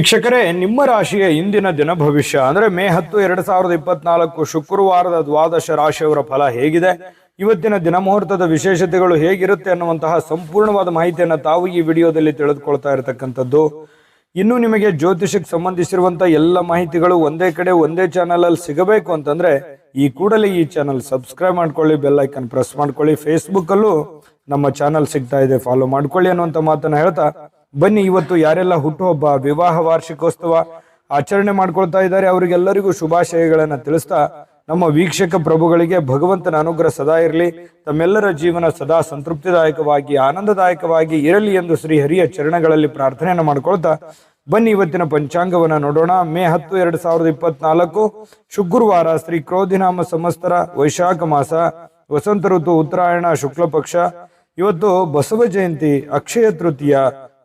ವೀಕ್ಷಕರೇ, ನಿಮ್ಮ ರಾಶಿಯ ಇಂದಿನ ದಿನ ಭವಿಷ್ಯ ಅಂದ್ರೆ ಮೇ 10, 2024 ಶುಕ್ರವಾರದ ದ್ವಾದಶ ರಾಶಿಯವರ ಫಲ ಹೇಗಿದೆ, ಇವತ್ತಿನ ದಿನ ಮುಹೂರ್ತದ ವಿಶೇಷತೆಗಳು ಹೇಗಿರುತ್ತೆ ಅನ್ನುವಂತಹ ಸಂಪೂರ್ಣವಾದ ಮಾಹಿತಿಯನ್ನು ತಾವು ಈ ವಿಡಿಯೋದಲ್ಲಿ ತಿಳಿದುಕೊಳ್ತಾ ಇರತಕ್ಕಂಥದ್ದು. ಇನ್ನು ನಿಮಗೆ ಜ್ಯೋತಿಷಕ್ಕೆ ಸಂಬಂಧಿಸಿರುವಂತ ಎಲ್ಲ ಮಾಹಿತಿಗಳು ಒಂದೇ ಕಡೆ ಒಂದೇ ಚಾನಲ್ ಅಲ್ಲಿ ಸಿಗಬೇಕು ಅಂತಂದ್ರೆ ಈ ಕೂಡಲೇ ಈ ಚಾನಲ್ ಸಬ್ಸ್ಕ್ರೈಬ್ ಮಾಡ್ಕೊಳ್ಳಿ, ಬೆಲ್ ಐಕನ್ ಪ್ರೆಸ್ ಮಾಡ್ಕೊಳ್ಳಿ. ಫೇಸ್ಬುಕ್ ಅಲ್ಲೂ ನಮ್ಮ ಚಾನಲ್ ಸಿಗ್ತಾ ಇದೆ, ಫಾಲೋ ಮಾಡ್ಕೊಳ್ಳಿ ಅನ್ನುವಂತ ಮಾತನ್ನ ಹೇಳ್ತಾ ಬನ್ನಿ, ಇವತ್ತು ಯಾರೆಲ್ಲ ಹುಟ್ಟುಹಬ್ಬ, ವಿವಾಹ ವಾರ್ಷಿಕೋತ್ಸವ ಆಚರಣೆ ಮಾಡ್ಕೊಳ್ತಾ ಇದ್ದಾರೆ ಅವರಿಗೆಲ್ಲರಿಗೂ ಶುಭಾಶಯಗಳನ್ನ ತಿಳಿಸ್ತಾ ನಮ್ಮ ವೀಕ್ಷಕ ಪ್ರಭುಗಳಿಗೆ ಭಗವಂತನ ಅನುಗ್ರಹ ಸದಾ ಇರಲಿ, ತಮ್ಮೆಲ್ಲರ ಜೀವನ ಸದಾ ಸಂತೃಪ್ತಿದಾಯಕವಾಗಿ ಆನಂದದಾಯಕವಾಗಿ ಇರಲಿ ಎಂದು ಶ್ರೀ ಹರಿಯ ಚರಣಗಳಲ್ಲಿ ಪ್ರಾರ್ಥನೆಯನ್ನು ಮಾಡ್ಕೊಳ್ತಾ ಬನ್ನಿ ಇವತ್ತಿನ ಪಂಚಾಂಗವನ್ನ ನೋಡೋಣ. ಮೇ 10, 2024 ಶುಕ್ರವಾರ, ಶ್ರೀ ಕ್ರೋಧಿನಾಮ ಸಂವತ್ಸರ, ವೈಶಾಖ ಮಾಸ, ವಸಂತ ಋತು, ಉತ್ತರಾಯಣ, ಶುಕ್ಲ ಪಕ್ಷ. ಇವತ್ತು ಬಸವ ಜಯಂತಿ, ಅಕ್ಷಯ ತೃತೀಯ,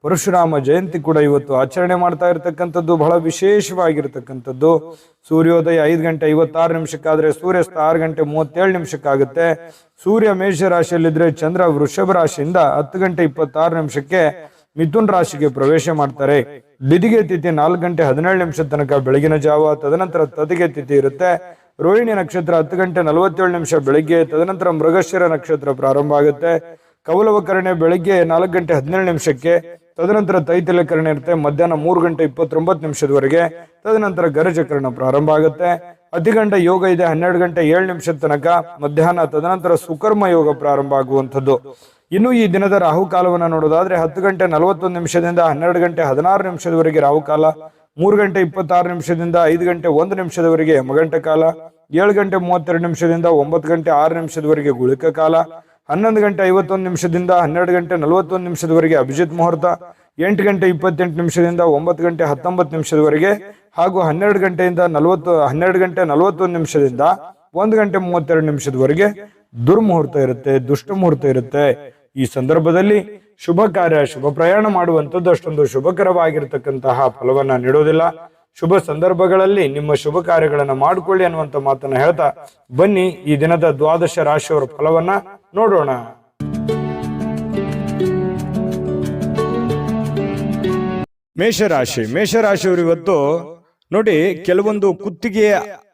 ಪರಶುರಾಮ ಜಯಂತಿ ಕೂಡ ಇವತ್ತು ಆಚರಣೆ ಮಾಡ್ತಾ ಇರತಕ್ಕಂಥದ್ದು. ಬಹಳ ವಿಶೇಷವಾಗಿರ್ತಕ್ಕಂಥದ್ದು. ಸೂರ್ಯೋದಯ 5 ಗಂಟೆ 56 ನಿಮಿಷಕ್ಕಾದ್ರೆ ಸೂರ್ಯಾಸ್ತ 6 ಗಂಟೆ 37 ನಿಮಿಷಕ್ಕಾಗುತ್ತೆ. ಸೂರ್ಯ ಮೇಷ ರಾಶಿಯಲ್ಲಿದ್ರೆ ಚಂದ್ರ ವೃಷಭ ರಾಶಿಯಿಂದ 10 ಗಂಟೆ 26 ನಿಮಿಷಕ್ಕೆ ಮಿಥುನ್ ರಾಶಿಗೆ ಪ್ರವೇಶ ಮಾಡ್ತಾರೆ. ಬಿದಿಗೆ ತಿಥಿ 4 ಗಂಟೆ 17 ನಿಮಿಷ ತನಕ ಬೆಳಗಿನ ಜಾವ, ತದನಂತರ ತದಿಗೆ ತಿಥಿ ಇರುತ್ತೆ. ರೋಹಿಣಿ ನಕ್ಷತ್ರ 10 ಗಂಟೆ 47 ನಿಮಿಷ ಬೆಳಿಗ್ಗೆ, ತದನಂತರ ಮೃಗಶಿರ ನಕ್ಷತ್ರ ಪ್ರಾರಂಭ ಆಗುತ್ತೆ. ಕೌಲವ ಕರ್ಣೆ ಬೆಳಿಗ್ಗೆ 4 ಗಂಟೆ 17 ನಿಮಿಷಕ್ಕೆ, ತದನಂತರ ತೈತಲ ಕರ್ಣೆ ಇರುತ್ತೆ ಮಧ್ಯಾಹ್ನ 3 ಗಂಟೆ 29 ನಿಮಿಷದವರೆಗೆ, ತದನಂತರ ಗರಜಕರ್ಣ ಪ್ರಾರಂಭ ಆಗುತ್ತೆ. ಅತಿಗಂಡ ಯೋಗ ಇದೆ 12 ಗಂಟೆ 7 ನಿಮಿಷದ ತನಕ ಮಧ್ಯಾಹ್ನ, ತದನಂತರ ಸುಕರ್ಮ ಯೋಗ ಪ್ರಾರಂಭ ಆಗುವಂಥದ್ದು. ಇನ್ನು ಈ ದಿನದ ರಾಹುಕಾಲವನ್ನು ನೋಡೋದಾದ್ರೆ 10 ಗಂಟೆ 41 ನಿಮಿಷದಿಂದ 12 ಗಂಟೆ 16 ನಿಮಿಷದವರೆಗೆ ರಾಹುಕಾಲ, 3 ಗಂಟೆ 26 ನಿಮಿಷದಿಂದ 5 ಗಂಟೆ 1 ನಿಮಿಷದವರೆಗೆ ಯಮಗಂಟ ಕಾಲ, 7 ಗಂಟೆ 32 ನಿಮಿಷದಿಂದ 9 ಗಂಟೆ 6 ನಿಮಿಷದವರೆಗೆ ಗುಳಿಕ ಕಾಲ, 11 ಗಂಟೆ 51 ನಿಮಿಷದಿಂದ 12 ಗಂಟೆ 41 ನಿಮಿಷದವರೆಗೆ ಅಭಿಜಿತ್ ಮುಹೂರ್ತ, 8 ಗಂಟೆ 28 ನಿಮಿಷದಿಂದ 9 ಗಂಟೆ 19 ನಿಮಿಷದವರೆಗೆ ಹಾಗೂ 12 ಗಂಟೆ 41 ನಿಮಿಷದಿಂದ 1 ಗಂಟೆ 32 ನಿಮಿಷದವರೆಗೆ ದುರ್ಮುಹೂರ್ತ ಇರುತ್ತೆ, ದುಷ್ಟ ಮುಹೂರ್ತ ಇರುತ್ತೆ. ಈ ಸಂದರ್ಭದಲ್ಲಿ ಶುಭ ಕಾರ್ಯ, ಶುಭ ಪ್ರಯಾಣ ಮಾಡುವಂಥದ್ದು ಅಷ್ಟೊಂದು ಶುಭಕರವಾಗಿರ್ತಕ್ಕಂತಹ ಫಲವನ್ನ ನೀಡೋದಿಲ್ಲ. ಶುಭ ಸಂದರ್ಭಗಳಲ್ಲಿ ನಿಮ್ಮ ಶುಭ ಕಾರ್ಯಗಳನ್ನ ಮಾಡಿಕೊಳ್ಳಿ ಅನ್ನುವಂತ ಮಾತನ್ನ ಹೇಳ್ತಾ ಬನ್ನಿ ಈ ದಿನದ ದ್ವಾದಶ ರಾಶಿಯವರ ಫಲವನ್ನ ನೋಡೋಣ. ಮೇಷರಾಶಿಯವರು ಇವತ್ತು ನೋಡಿ, ಕೆಲವೊಂದು ಕುತ್ತಿಗೆ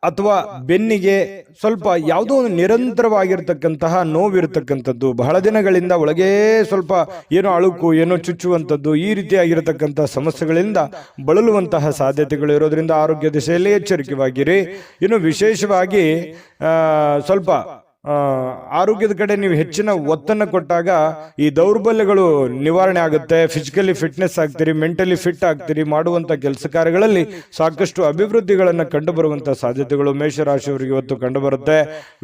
ಅಥವಾ ಬೆನ್ನಿಗೆ ಸ್ವಲ್ಪ ಯಾವುದೋ ಒಂದು ನಿರಂತರವಾಗಿರ್ತಕ್ಕಂತಹ ನೋವಿರ್ತಕ್ಕಂಥದ್ದು, ಬಹಳ ದಿನಗಳಿಂದ ಒಳಗೇ ಸ್ವಲ್ಪ ಏನೋ ಅಳುಕು, ಏನೋ ಚುಚ್ಚುವಂಥದ್ದು, ಈ ರೀತಿಯಾಗಿರತಕ್ಕಂತಹ ಸಮಸ್ಯೆಗಳಿಂದ ಬಳಲುವಂತಹ ಸಾಧ್ಯತೆಗಳು ಇರೋದ್ರಿಂದ ಆರೋಗ್ಯ ದಿಶೆಯಲ್ಲಿ ಎಚ್ಚರಿಕೆವಾಗಿರಿ. ಇನ್ನು ವಿಶೇಷವಾಗಿ ಸ್ವಲ್ಪ ಆರೋಗ್ಯದ ಕಡೆ ನೀವು ಹೆಚ್ಚಿನ ಒತ್ತನ್ನು ಕೊಟ್ಟಾಗ ಈ ದೌರ್ಬಲ್ಯಗಳು ನಿವಾರಣೆ ಆಗುತ್ತೆ. ಫಿಸಿಕಲಿ ಫಿಟ್ನೆಸ್ ಆಗ್ತೀರಿ, ಮೆಂಟಲಿ ಫಿಟ್ ಆಗ್ತೀರಿ. ಮಾಡುವಂತ ಕೆಲಸ ಕಾರ್ಯಗಳಲ್ಲಿ ಸಾಕಷ್ಟು ಅಭಿವೃದ್ಧಿಗಳನ್ನು ಕಂಡು ಬರುವಂತಹ ಸಾಧ್ಯತೆಗಳು ಮೇಷರಾಶಿಯವರಿಗೆ ಇವತ್ತು ಕಂಡು ಬರುತ್ತೆ.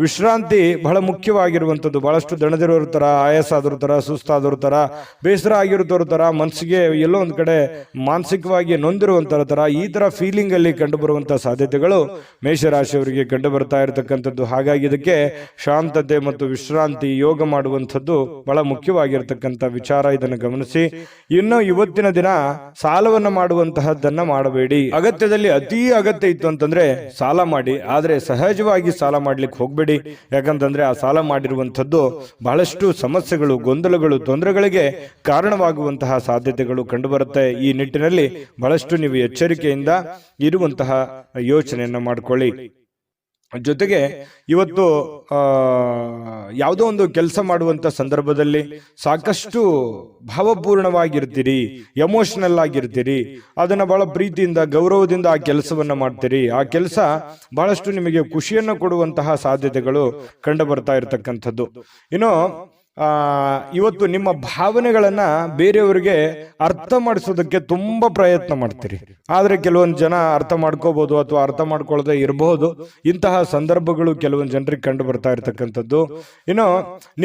ವಿಶ್ರಾಂತಿ ಬಹಳ ಮುಖ್ಯವಾಗಿರುವಂಥದ್ದು. ಬಹಳಷ್ಟು ದಣದಿರೋರ ತರ, ಆಯಾಸ ಆದವ್ರ ತರ, ಸುಸ್ತಾದವ್ರ ತರ, ಬೇಸರ ಆಗಿರೋದ್ರ ತರ, ಮನಸ್ಸಿಗೆ ಎಲ್ಲೋ ಒಂದ್ ಕಡೆ ಮಾನಸಿಕವಾಗಿ ನೊಂದಿರುವಂತರ ತರ, ಈ ತರ ಫೀಲಿಂಗ್ ಅಲ್ಲಿ ಕಂಡು ಬರುವಂತಹ ಸಾಧ್ಯತೆಗಳು ಮೇಷರಾಶಿಯವರಿಗೆ ಕಂಡು ಬರ್ತಾ ಇರತಕ್ಕಂಥದ್ದು. ಹಾಗಾಗಿ ಇದಕ್ಕೆ ಶಾಂತತೆ ಮತ್ತು ವಿಶ್ರಾಂತಿ, ಯೋಗ ಮಾಡುವಂಥದ್ದು ಬಹಳ ಮುಖ್ಯವಾಗಿರ್ತಕ್ಕಂಥ ವಿಚಾರ. ಇದನ್ನು ಗಮನಿಸಿ. ಇನ್ನು ಇವತ್ತಿನ ದಿನ ಸಾಲವನ್ನ ಮಾಡುವಂತಹದ್ದನ್ನ ಮಾಡಬೇಡಿ. ಅಗತ್ಯದಲ್ಲಿ ಅತಿ ಅಗತ್ಯ ಇತ್ತು ಅಂತಂದ್ರೆ ಸಾಲ ಮಾಡಿ, ಆದ್ರೆ ಸಹಜವಾಗಿ ಸಾಲ ಮಾಡ್ಲಿಕ್ಕೆ ಹೋಗ್ಬೇಡಿ. ಯಾಕಂತಂದ್ರೆ ಆ ಸಾಲ ಮಾಡಿರುವಂಥದ್ದು ಬಹಳಷ್ಟು ಸಮಸ್ಯೆಗಳು, ಗೊಂದಲಗಳು, ತೊಂದರೆಗಳಿಗೆ ಕಾರಣವಾಗುವಂತಹ ಸಾಧ್ಯತೆಗಳು ಕಂಡುಬರುತ್ತೆ. ಈ ನಿಟ್ಟಿನಲ್ಲಿ ಬಹಳಷ್ಟು ನೀವು ಎಚ್ಚರಿಕೆಯಿಂದ ಇರುವಂತಹ ಯೋಚನೆಯನ್ನ ಮಾಡಿಕೊಳ್ಳಿ. ಜೊತೆಗೆ ಇವತ್ತು ಯಾವುದೋ ಒಂದು ಕೆಲಸ ಮಾಡುವಂತ ಸಂದರ್ಭದಲ್ಲಿ ಸಾಕಷ್ಟು ಭಾವಪೂರ್ಣವಾಗಿರ್ತೀರಿ, ಎಮೋಷನಲ್ ಆಗಿರ್ತೀರಿ. ಅದನ್ನ ಬಹಳ ಪ್ರೀತಿಯಿಂದ, ಗೌರವದಿಂದ ಆ ಕೆಲಸವನ್ನ ಮಾಡ್ತೀರಿ. ಆ ಕೆಲಸ ಬಹಳಷ್ಟು ನಿಮಗೆ ಖುಷಿಯನ್ನು ಕೊಡುವಂತಹ ಸಾಧ್ಯತೆಗಳು ಕಂಡು ಬರ್ತಾ ಇರತಕ್ಕಂಥದ್ದು. ಇನ್ನು ಇವತ್ತು ನಿಮ್ಮ ಭಾವನೆಗಳನ್ನ ಬೇರೆಯವರಿಗೆ ಅರ್ಥ ಮಾಡಿಸೋದಕ್ಕೆ ತುಂಬಾ ಪ್ರಯತ್ನ ಮಾಡ್ತೀರಿ. ಆದ್ರೆ ಕೆಲವೊಂದು ಜನ ಅರ್ಥ ಮಾಡ್ಕೋಬಹುದು ಅಥವಾ ಅರ್ಥ ಮಾಡ್ಕೊಳ್ಳದೆ ಇರಬಹುದು. ಇಂತಹ ಸಂದರ್ಭಗಳು ಕೆಲವೊಂದು ಜನರಿಗೆ ಕಂಡು ಬರ್ತಾ ಇರತಕ್ಕಂಥದ್ದು. ಇನ್ನು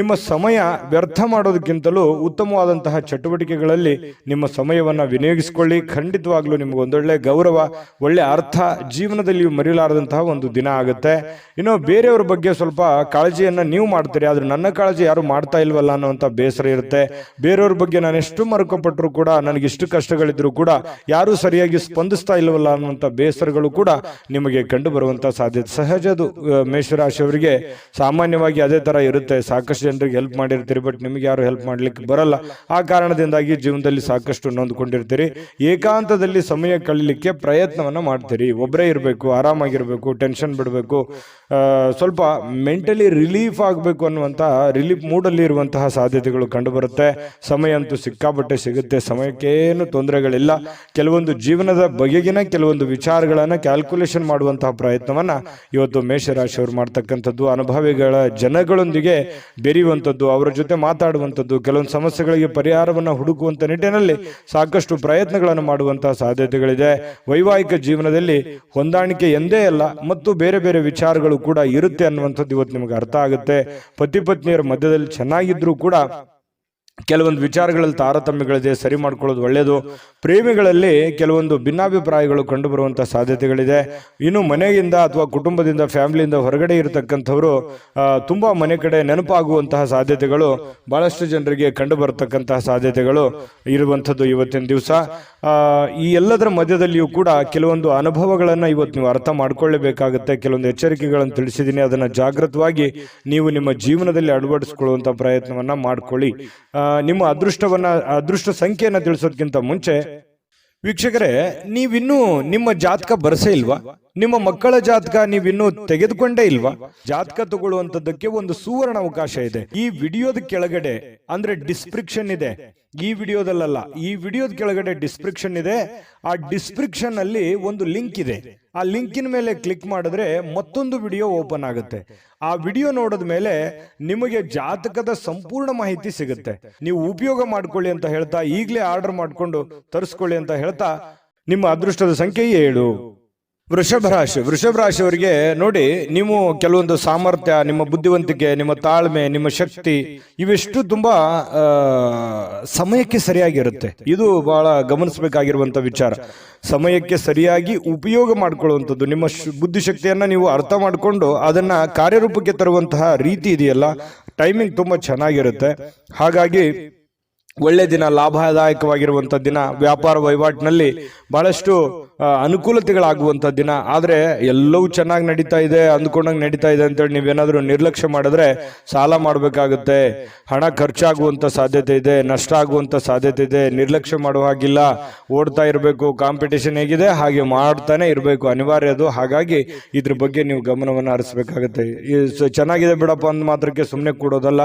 ನಿಮ್ಮ ಸಮಯ ವ್ಯರ್ಥ ಮಾಡೋದಕ್ಕಿಂತಲೂ ಉತ್ತಮವಾದಂತಹ ಚಟುವಟಿಕೆಗಳಲ್ಲಿ ನಿಮ್ಮ ಸಮಯವನ್ನ ವಿನಿಯೋಗಿಸಿಕೊಳ್ಳಿ. ಖಂಡಿತವಾಗ್ಲೂ ನಿಮ್ಗೆ ಒಂದೊಳ್ಳೆ ಗೌರವ, ಒಳ್ಳೆ ಅರ್ಥ ಜೀವನದಲ್ಲಿ ಮರೆಯಲಾರದಂತಹ ಒಂದು ದಿನ ಆಗುತ್ತೆ. ಇನ್ನು ಬೇರೆಯವ್ರ ಬಗ್ಗೆ ಸ್ವಲ್ಪ ಕಾಳಜಿಯನ್ನ ನೀವು ಮಾಡ್ತೀರಿ, ಆದ್ರೆ ನನ್ನ ಕಾಳಜಿ ಯಾರು ಮಾಡ್ತಾ ಆಗ್ತಾ ಇಲ್ವಲ್ಲ ಅನ್ನುವಂಥ ಬೇಸರ ಇರುತ್ತೆ. ಬೇರೆಯವ್ರ ಬಗ್ಗೆ ನಾನು ಎಷ್ಟು ಮರುಕಪಟ್ಟರು ಕೂಡ, ನನಗಿಷ್ಟು ಕಷ್ಟಗಳಿದ್ರು ಕೂಡ ಯಾರೂ ಸರಿಯಾಗಿ ಸ್ಪಂದಿಸ್ತಾ ಇಲ್ವಲ್ಲ ಅನ್ನುವಂಥ ಬೇಸರಗಳು ಕೂಡ ನಿಮಗೆ ಕಂಡು ಬರುವಂತ ಸಾಧ್ಯತೆ ಸಹಜ. ಅದು ಮೇಷರಾಶಿಯವರಿಗೆ ಸಾಮಾನ್ಯವಾಗಿ ಅದೇ ತರ ಇರುತ್ತೆ. ಸಾಕಷ್ಟು ಜನರಿಗೆ ಹೆಲ್ಪ್ ಮಾಡಿರ್ತೀರಿ, ಬಟ್ ನಿಮಗೆ ಯಾರು ಹೆಲ್ಪ್ ಮಾಡ್ಲಿಕ್ಕೆ ಬರಲ್ಲ. ಆ ಕಾರಣದಿಂದಾಗಿ ಜೀವನದಲ್ಲಿ ಸಾಕಷ್ಟು ನೊಂದ್ಕೊಂಡಿರ್ತೀರಿ. ಏಕಾಂತದಲ್ಲಿ ಸಮಯ ಕಳೀಲಿಕ್ಕೆ ಪ್ರಯತ್ನವನ್ನ ಮಾಡ್ತೀರಿ. ಒಬ್ಬರೇ ಇರಬೇಕು, ಆರಾಮಾಗಿರ್ಬೇಕು, ಟೆನ್ಷನ್ ಬಿಡಬೇಕು, ಸ್ವಲ್ಪ ಮೆಂಟಲಿ ರಿಲೀಫ್ ಆಗಬೇಕು ಅನ್ನುವಂಥ ರಿಲೀಫ್ ಮೂಡಲ್ಲಿ ಇರುವಂತಹ ಸಾಧ್ಯತೆಗಳು ಕಂಡು ಬರುತ್ತೆ. ಸಮಯ ಅಂತೂ ಸಿಕ್ಕಾಪಟ್ಟೆ ಸಿಗುತ್ತೆ, ಸಮಯಕ್ಕೇನು ತೊಂದರೆಗಳಿಲ್ಲ. ಕೆಲವೊಂದು ಜೀವನದ ಬಗೆಗಿನ ಕೆಲವೊಂದು ವಿಚಾರಗಳನ್ನು ಕ್ಯಾಲ್ಕುಲೇಷನ್ ಮಾಡುವಂತಹ ಪ್ರಯತ್ನವನ್ನ ಇವತ್ತು ಮೇಷರಾಶಿಯವರು ಮಾಡ್ತಕ್ಕಂಥದ್ದು. ಅನುಭವಿಗಳ ಜನಗಳೊಂದಿಗೆ ಬೆರೆಯುವಂಥದ್ದು, ಅವರ ಜೊತೆ ಮಾತಾಡುವಂಥದ್ದು, ಕೆಲವೊಂದು ಸಮಸ್ಯೆಗಳಿಗೆ ಪರಿಹಾರವನ್ನು ಹುಡುಕುವಂತ ನಿಟ್ಟಿನಲ್ಲಿ ಸಾಕಷ್ಟು ಪ್ರಯತ್ನಗಳನ್ನು ಮಾಡುವಂತಹ ಸಾಧ್ಯತೆಗಳಿದೆ. ವೈವಾಹಿಕ ಜೀವನದಲ್ಲಿ ಹೊಂದಾಣಿಕೆ ಎಂದೇ ಅಲ್ಲ ಮತ್ತು ಬೇರೆ ಬೇರೆ ವಿಚಾರಗಳು ಕೂಡ ಇರುತ್ತೆ ಅನ್ನುವಂಥದ್ದು ಇವತ್ತು ನಿಮಗೆ ಅರ್ಥ ಆಗುತ್ತೆ. ಪತಿ ಪತ್ನಿಯರ ಮಧ್ಯದಲ್ಲಿ ಚೆನ್ನಾಗಿದ್ರೂ ಕೂಡ ಕೆಲವೊಂದು ವಿಚಾರಗಳಲ್ಲಿ ತಾರತಮ್ಯಗಳಿದೆ, ಸರಿ ಮಾಡ್ಕೊಳ್ಳೋದು ಒಳ್ಳೆಯದು. ಪ್ರೇಮಿಗಳಲ್ಲಿ ಕೆಲವೊಂದು ಭಿನ್ನಾಭಿಪ್ರಾಯಗಳು ಕಂಡು ಬರುವಂಥ ಸಾಧ್ಯತೆಗಳಿದೆ. ಇನ್ನು ಮನೆಯಿಂದ ಅಥವಾ ಕುಟುಂಬದಿಂದ, ಫ್ಯಾಮಿಲಿಯಿಂದ ಹೊರಗಡೆ ಇರತಕ್ಕಂಥವರು ತುಂಬ ಮನೆ ಕಡೆ ನೆನಪಾಗುವಂತಹ ಸಾಧ್ಯತೆಗಳು ಬಹಳಷ್ಟು ಜನರಿಗೆ ಕಂಡು ಬರತಕ್ಕಂತಹ ಸಾಧ್ಯತೆಗಳು ಇರುವಂಥದ್ದು ಇವತ್ತಿನ ದಿವಸ. ಈ ಎಲ್ಲದರ ಮಧ್ಯದಲ್ಲಿಯೂ ಕೂಡ ಕೆಲವೊಂದು ಅನುಭವಗಳನ್ನು ಇವತ್ತು ನೀವು ಅರ್ಥ ಮಾಡ್ಕೊಳ್ಳೇಬೇಕಾಗುತ್ತೆ. ಕೆಲವೊಂದು ಎಚ್ಚರಿಕೆಗಳನ್ನು ತಿಳಿಸಿದ್ದೀನಿ, ಅದನ್ನು ಜಾಗೃತವಾಗಿ ನೀವು ನಿಮ್ಮ ಜೀವನದಲ್ಲಿ ಅಳವಡಿಸಿಕೊಳ್ಳುವಂಥ ಪ್ರಯತ್ನವನ್ನ ಮಾಡ್ಕೊಳ್ಳಿ. ನಿಮ್ಮ ಅದೃಷ್ಟ ಸಂಖ್ಯೆಯನ್ನು ತಿಳಿಸೋದಕ್ಕಿಂತ ಮುಂಚೆ ವೀಕ್ಷಕರೇ, ನೀವಿನ್ನೂ ನಿಮ್ಮ ಜಾತಕ ಬರಸೇ ಇಲ್ವಾ? ನಿಮ್ಮ ಮಕ್ಕಳ ಜಾತಕ ನೀವಿನ್ನೂ ತೆಗೆದುಕೊಂಡೇ ಇಲ್ವಾ? ಜಾತಕ ತಗೊಳ್ಳುವಂತದ್ದಕ್ಕೆ ಒಂದು ಸುವರ್ಣ ಅವಕಾಶ ಇದೆ. ಈ ವಿಡಿಯೋದ ಕೆಳಗಡೆ ಅಂದ್ರೆ ಡಿಸ್ಕ್ರಿಪ್ಷನ್ ಇದೆ. ಈ ವಿಡಿಯೋದಲ್ಲ, ಈ ವಿಡಿಯೋದ ಕೆಳಗಡೆ ಡಿಸ್ಕ್ರಿಪ್ಷನ್ ಇದೆ. ಆ ಡಿಸ್ಕ್ರಿಪ್ಷನ್ ಅಲ್ಲಿ ಒಂದು ಲಿಂಕ್ ಇದೆ. ಆ ಲಿಂಕಿನ ಮೇಲೆ ಕ್ಲಿಕ್ ಮಾಡಿದ್ರೆ ಮತ್ತೊಂದು ವಿಡಿಯೋ ಓಪನ್ ಆಗುತ್ತೆ. ಆ ವಿಡಿಯೋ ನೋಡಿದ ಮೇಲೆ ನಿಮಗೆ ಜಾತಕದ ಸಂಪೂರ್ಣ ಮಾಹಿತಿ ಸಿಗುತ್ತೆ. ನೀವು ಉಪಯೋಗ ಮಾಡ್ಕೊಳ್ಳಿ ಅಂತ ಹೇಳ್ತಾ, ಈಗಲೇ ಆರ್ಡರ್ ಮಾಡಿಕೊಂಡು ತರಿಸ್ಕೊಳ್ಳಿ ಅಂತ ಹೇಳ್ತಾ, ನಿಮ್ಮ ಅದೃಷ್ಟದ ಸಂಖ್ಯೆ 7. ವೃಷಭ ರಾಶಿಯವರಿಗೆ ನೋಡಿ, ನೀವು ಕೆಲವೊಂದು ಸಾಮರ್ಥ್ಯ, ನಿಮ್ಮ ಬುದ್ಧಿವಂತಿಕೆ, ನಿಮ್ಮ ತಾಳ್ಮೆ, ನಿಮ್ಮ ಶಕ್ತಿ ಇವೆಷ್ಟು ತುಂಬಾ ಸಮಯಕ್ಕೆ ಸರಿಯಾಗಿರುತ್ತೆ. ಇದು ಬಹಳ ಗಮನಿಸಬೇಕಾಗಿರುವಂತ ವಿಚಾರ. ಸಮಯಕ್ಕೆ ಸರಿಯಾಗಿ ಉಪಯೋಗ ಮಾಡಿಕೊಳ್ಳುವಂಥದ್ದು, ನಿಮ್ಮ ಬುದ್ಧಿಶಕ್ತಿಯನ್ನ ನೀವು ಅರ್ಥ ಮಾಡಿಕೊಂಡು ಅದನ್ನ ಕಾರ್ಯರೂಪಕ್ಕೆ ತರುವಂತಹ ರೀತಿ ಇದೆಯಲ್ಲ, ಟೈಮಿಂಗ್ ತುಂಬಾ ಚೆನ್ನಾಗಿರುತ್ತೆ. ಹಾಗಾಗಿ ಒಳ್ಳೆ ದಿನ, ಲಾಭದಾಯಕವಾಗಿರುವಂಥ ದಿನ, ವ್ಯಾಪಾರ ವಹಿವಾಟಿನಲ್ಲಿ ಬಹಳಷ್ಟು ಅನುಕೂಲತೆಗಳಾಗುವಂಥ ದಿನ. ಆದರೆ ಎಲ್ಲವೂ ಚೆನ್ನಾಗಿ ನಡೀತಾ ಇದೆ, ಅಂದ್ಕೊಂಡಂಗೆ ನಡೀತಾ ಇದೆ ಅಂತೇಳಿ ನೀವೇನಾದರೂ ನಿರ್ಲಕ್ಷ್ಯ ಮಾಡಿದ್ರೆ ಸಾಲ ಮಾಡಬೇಕಾಗುತ್ತೆ, ಹಣ ಖರ್ಚಾಗುವಂಥ ಸಾಧ್ಯತೆ ಇದೆ, ನಷ್ಟ ಆಗುವಂಥ ಸಾಧ್ಯತೆ ಇದೆ. ನಿರ್ಲಕ್ಷ್ಯ ಮಾಡುವ ಹಾಗಿಲ್ಲ, ಓಡ್ತಾ ಇರಬೇಕು. ಕಾಂಪಿಟೇಷನ್ ಹೇಗಿದೆ ಹಾಗೆ ಮಾಡ್ತಾನೆ ಇರಬೇಕು, ಅನಿವಾರ್ಯ ಅದು. ಹಾಗಾಗಿ ಇದ್ರ ಬಗ್ಗೆ ನೀವು ಗಮನವನ್ನು ಹರಿಸಬೇಕಾಗುತ್ತೆ. ಚೆನ್ನಾಗಿದೆ ಬಿಡಪ್ಪ ಅಂದ ಮಾತ್ರಕ್ಕೆ ಸುಮ್ಮನೆ ಕೂಡೋದಲ್ಲ.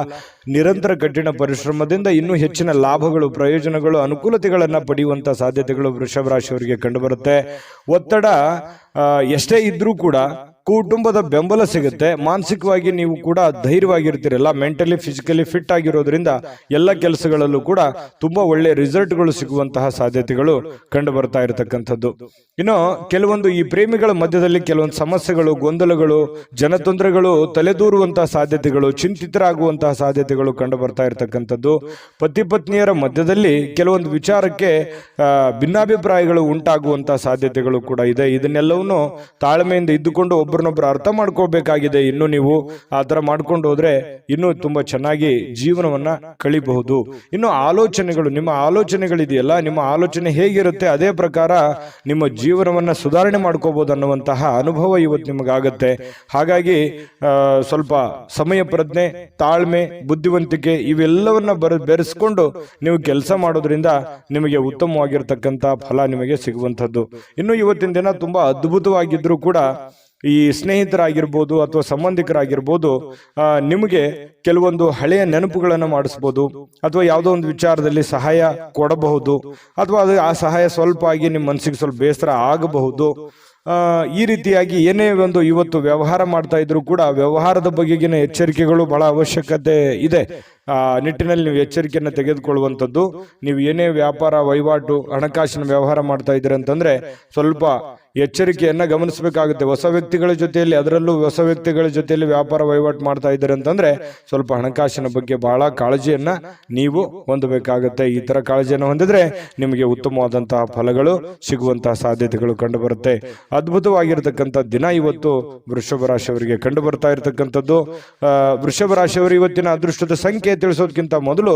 ನಿರಂತರ ಕಠಿಣ ಪರಿಶ್ರಮದಿಂದ ಇನ್ನೂ ಹೆಚ್ಚಿನ ಲಾಭಗಳು, ಪ್ರಯೋಜನಗಳು, ಅನುಕೂಲತೆಗಳನ್ನ ಪಡೆಯುವಂತ ಸಾಧ್ಯತೆಗಳು ವೃಷಭ ರಾಶಿಯವರಿಗೆ ಕಂಡುಬರುತ್ತೆ. ಒತ್ತಡ ಎಷ್ಟೇ ಇದ್ರೂ ಕೂಡ ಕುಟುಂಬದ ಬೆಂಬಲ ಸಿಗುತ್ತೆ. ಮಾನಸಿಕವಾಗಿ ನೀವು ಕೂಡ ಧೈರ್ಯವಾಗಿರ್ತೀರಲ್ಲ, ಮೆಂಟಲಿ ಫಿಸಿಕಲಿ ಫಿಟ್ ಆಗಿರೋದ್ರಿಂದ ಎಲ್ಲ ಕೆಲಸಗಳಲ್ಲೂ ಕೂಡ ತುಂಬಾ ಒಳ್ಳೆ ರಿಸಲ್ಟ್ಗಳು ಸಿಗುವಂತಹ ಸಾಧ್ಯತೆಗಳು ಕಂಡು ಬರ್ತಾ ಇರತಕ್ಕಂಥದ್ದು. ಇನ್ನು ಕೆಲವೊಂದು ಈ ಪ್ರೇಮಿಗಳ ಮಧ್ಯದಲ್ಲಿ ಕೆಲವೊಂದು ಸಮಸ್ಯೆಗಳು, ಗೊಂದಲಗಳು, ಜನತೊಂದರೆಗಳು ತಲೆದೂರುವಂತಹ ಸಾಧ್ಯತೆಗಳು, ಚಿಂತಿತರಾಗುವಂತಹ ಸಾಧ್ಯತೆಗಳು ಕಂಡು ಬರ್ತಾ ಇರತಕ್ಕಂಥದ್ದು. ಪತಿ ಪತ್ನಿಯರ ಮಧ್ಯದಲ್ಲಿ ಕೆಲವೊಂದು ವಿಚಾರಕ್ಕೆ ಭಿನ್ನಾಭಿಪ್ರಾಯಗಳು ಉಂಟಾಗುವಂತಹ ಸಾಧ್ಯತೆಗಳು ಕೂಡ ಇದೆ. ಇದನ್ನೆಲ್ಲವನ್ನು ತಾಳ್ಮೆಯಿಂದ ಇದ್ದುಕೊಂಡು ಒಬ್ಬರನ್ನೊಬ್ಬರು ಅರ್ಥ ಮಾಡ್ಕೋಬೇಕಾಗಿದೆ. ಇನ್ನು ನೀವು ಆ ತರ ಮಾಡ್ಕೊಂಡು ಹೋದ್ರೆ ಇನ್ನೂ ತುಂಬಾ ಚೆನ್ನಾಗಿ ಜೀವನವನ್ನ ಕಳಿಬಹುದು. ಇನ್ನು ಆಲೋಚನೆಗಳು, ನಿಮ್ಮ ಆಲೋಚನೆಗಳಿದೆಯಲ್ಲ, ನಿಮ್ಮ ಆಲೋಚನೆ ಹೇಗಿರುತ್ತೆ ಅದೇ ಪ್ರಕಾರ ನಿಮ್ಮ ಜೀವನವನ್ನ ಸುಧಾರಣೆ ಮಾಡ್ಕೋಬಹುದು ಅನ್ನುವಂತಹ ಅನುಭವ ಇವತ್ತು ನಿಮಗಾಗತ್ತೆ. ಹಾಗಾಗಿ ಸ್ವಲ್ಪ ಸಮಯ ಪ್ರಜ್ಞೆ, ತಾಳ್ಮೆ, ಬುದ್ಧಿವಂತಿಕೆ ಇವೆಲ್ಲವನ್ನ ಬೆರೆಸ್ಕೊಂಡು ನೀವು ಕೆಲಸ ಮಾಡೋದ್ರಿಂದ ನಿಮಗೆ ಉತ್ತಮವಾಗಿರ್ತಕ್ಕಂಥ ಫಲ ನಿಮಗೆ ಸಿಗುವಂಥದ್ದು. ಇನ್ನು ಇವತ್ತಿನ ದಿನ ತುಂಬಾ ಅದ್ಭುತವಾಗಿದ್ರು ಕೂಡ ಈ ಸ್ನೇಹಿತರಾಗಿರ್ಬೋದು ಅಥವಾ ಸಂಬಂಧಿಕರಾಗಿರ್ಬೋದು ನಿಮಗೆ ಕೆಲವೊಂದು ಹಳೆಯ ನೆನಪುಗಳನ್ನು ಮಾಡಿಸ್ಬೋದು, ಅಥವಾ ಯಾವುದೋ ಒಂದು ವಿಚಾರದಲ್ಲಿ ಸಹಾಯ ಕೊಡಬಹುದು, ಅಥವಾ ಅದು ಆ ಸಹಾಯ ಸ್ವಲ್ಪ ಆಗಿ ನಿಮ್ಮ ಮನಸ್ಸಿಗೆ ಸ್ವಲ್ಪ ಬೇಸರ ಆಗಬಹುದು. ಈ ರೀತಿಯಾಗಿ ಏನೇ ಒಂದು ಇವತ್ತು ವ್ಯವಹಾರ ಮಾಡ್ತಾ ಇದ್ರು ಕೂಡ ವ್ಯವಹಾರದ ಬಗೆಗಿನ ಎಚ್ಚರಿಕೆಗಳು ಬಹಳ ಅವಶ್ಯಕತೆ ಇದೆ. ನಿಟ್ಟಿನಲ್ಲಿ ನೀವು ಎಚ್ಚರಿಕೆಯನ್ನು ತೆಗೆದುಕೊಳ್ಳುವಂಥದ್ದು. ನೀವು ಏನೇ ವ್ಯಾಪಾರ ವಹಿವಾಟು, ಹಣಕಾಸಿನ ವ್ಯವಹಾರ ಮಾಡ್ತಾ ಇದ್ದೀರಿ ಅಂತಂದ್ರೆ ಸ್ವಲ್ಪ ಎಚ್ಚರಿಕೆಯನ್ನ ಗಮನಿಸಬೇಕಾಗುತ್ತೆ. ಹೊಸ ವ್ಯಕ್ತಿಗಳ ಜೊತೆಯಲ್ಲಿ, ಅದರಲ್ಲೂ ಹೊಸ ವ್ಯಕ್ತಿಗಳ ಜೊತೆಯಲ್ಲಿ ವ್ಯಾಪಾರ ವಹಿವಾಟು ಮಾಡ್ತಾ ಇದ್ದೀರಿ ಅಂತಂದ್ರೆ ಸ್ವಲ್ಪ ಹಣಕಾಸಿನ ಬಗ್ಗೆ ಬಹಳ ಕಾಳಜಿಯನ್ನ ನೀವು ಹೊಂದಬೇಕಾಗುತ್ತೆ. ಈ ತರ ಕಾಳಜಿಯನ್ನು ಹೊಂದಿದ್ರೆ ನಿಮಗೆ ಉತ್ತಮವಾದಂತಹ ಫಲಗಳು ಸಿಗುವಂತಹ ಸಾಧ್ಯತೆಗಳು ಕಂಡು ಬರುತ್ತೆ. ಅದ್ಭುತವಾಗಿರತಕ್ಕಂಥ ದಿನ ಇವತ್ತು ವೃಷಭ ರಾಶಿಯವರಿಗೆ ಕಂಡು ಬರ್ತಾ ಇರತಕ್ಕಂಥದ್ದು. ವೃಷಭ ರಾಶಿಯವರು ಇವತ್ತಿನ ಅದೃಷ್ಟದ ಸಂಖ್ಯೆ ತಿಳಿಸೋದಕ್ಕಿಂತ ಮೊದಲು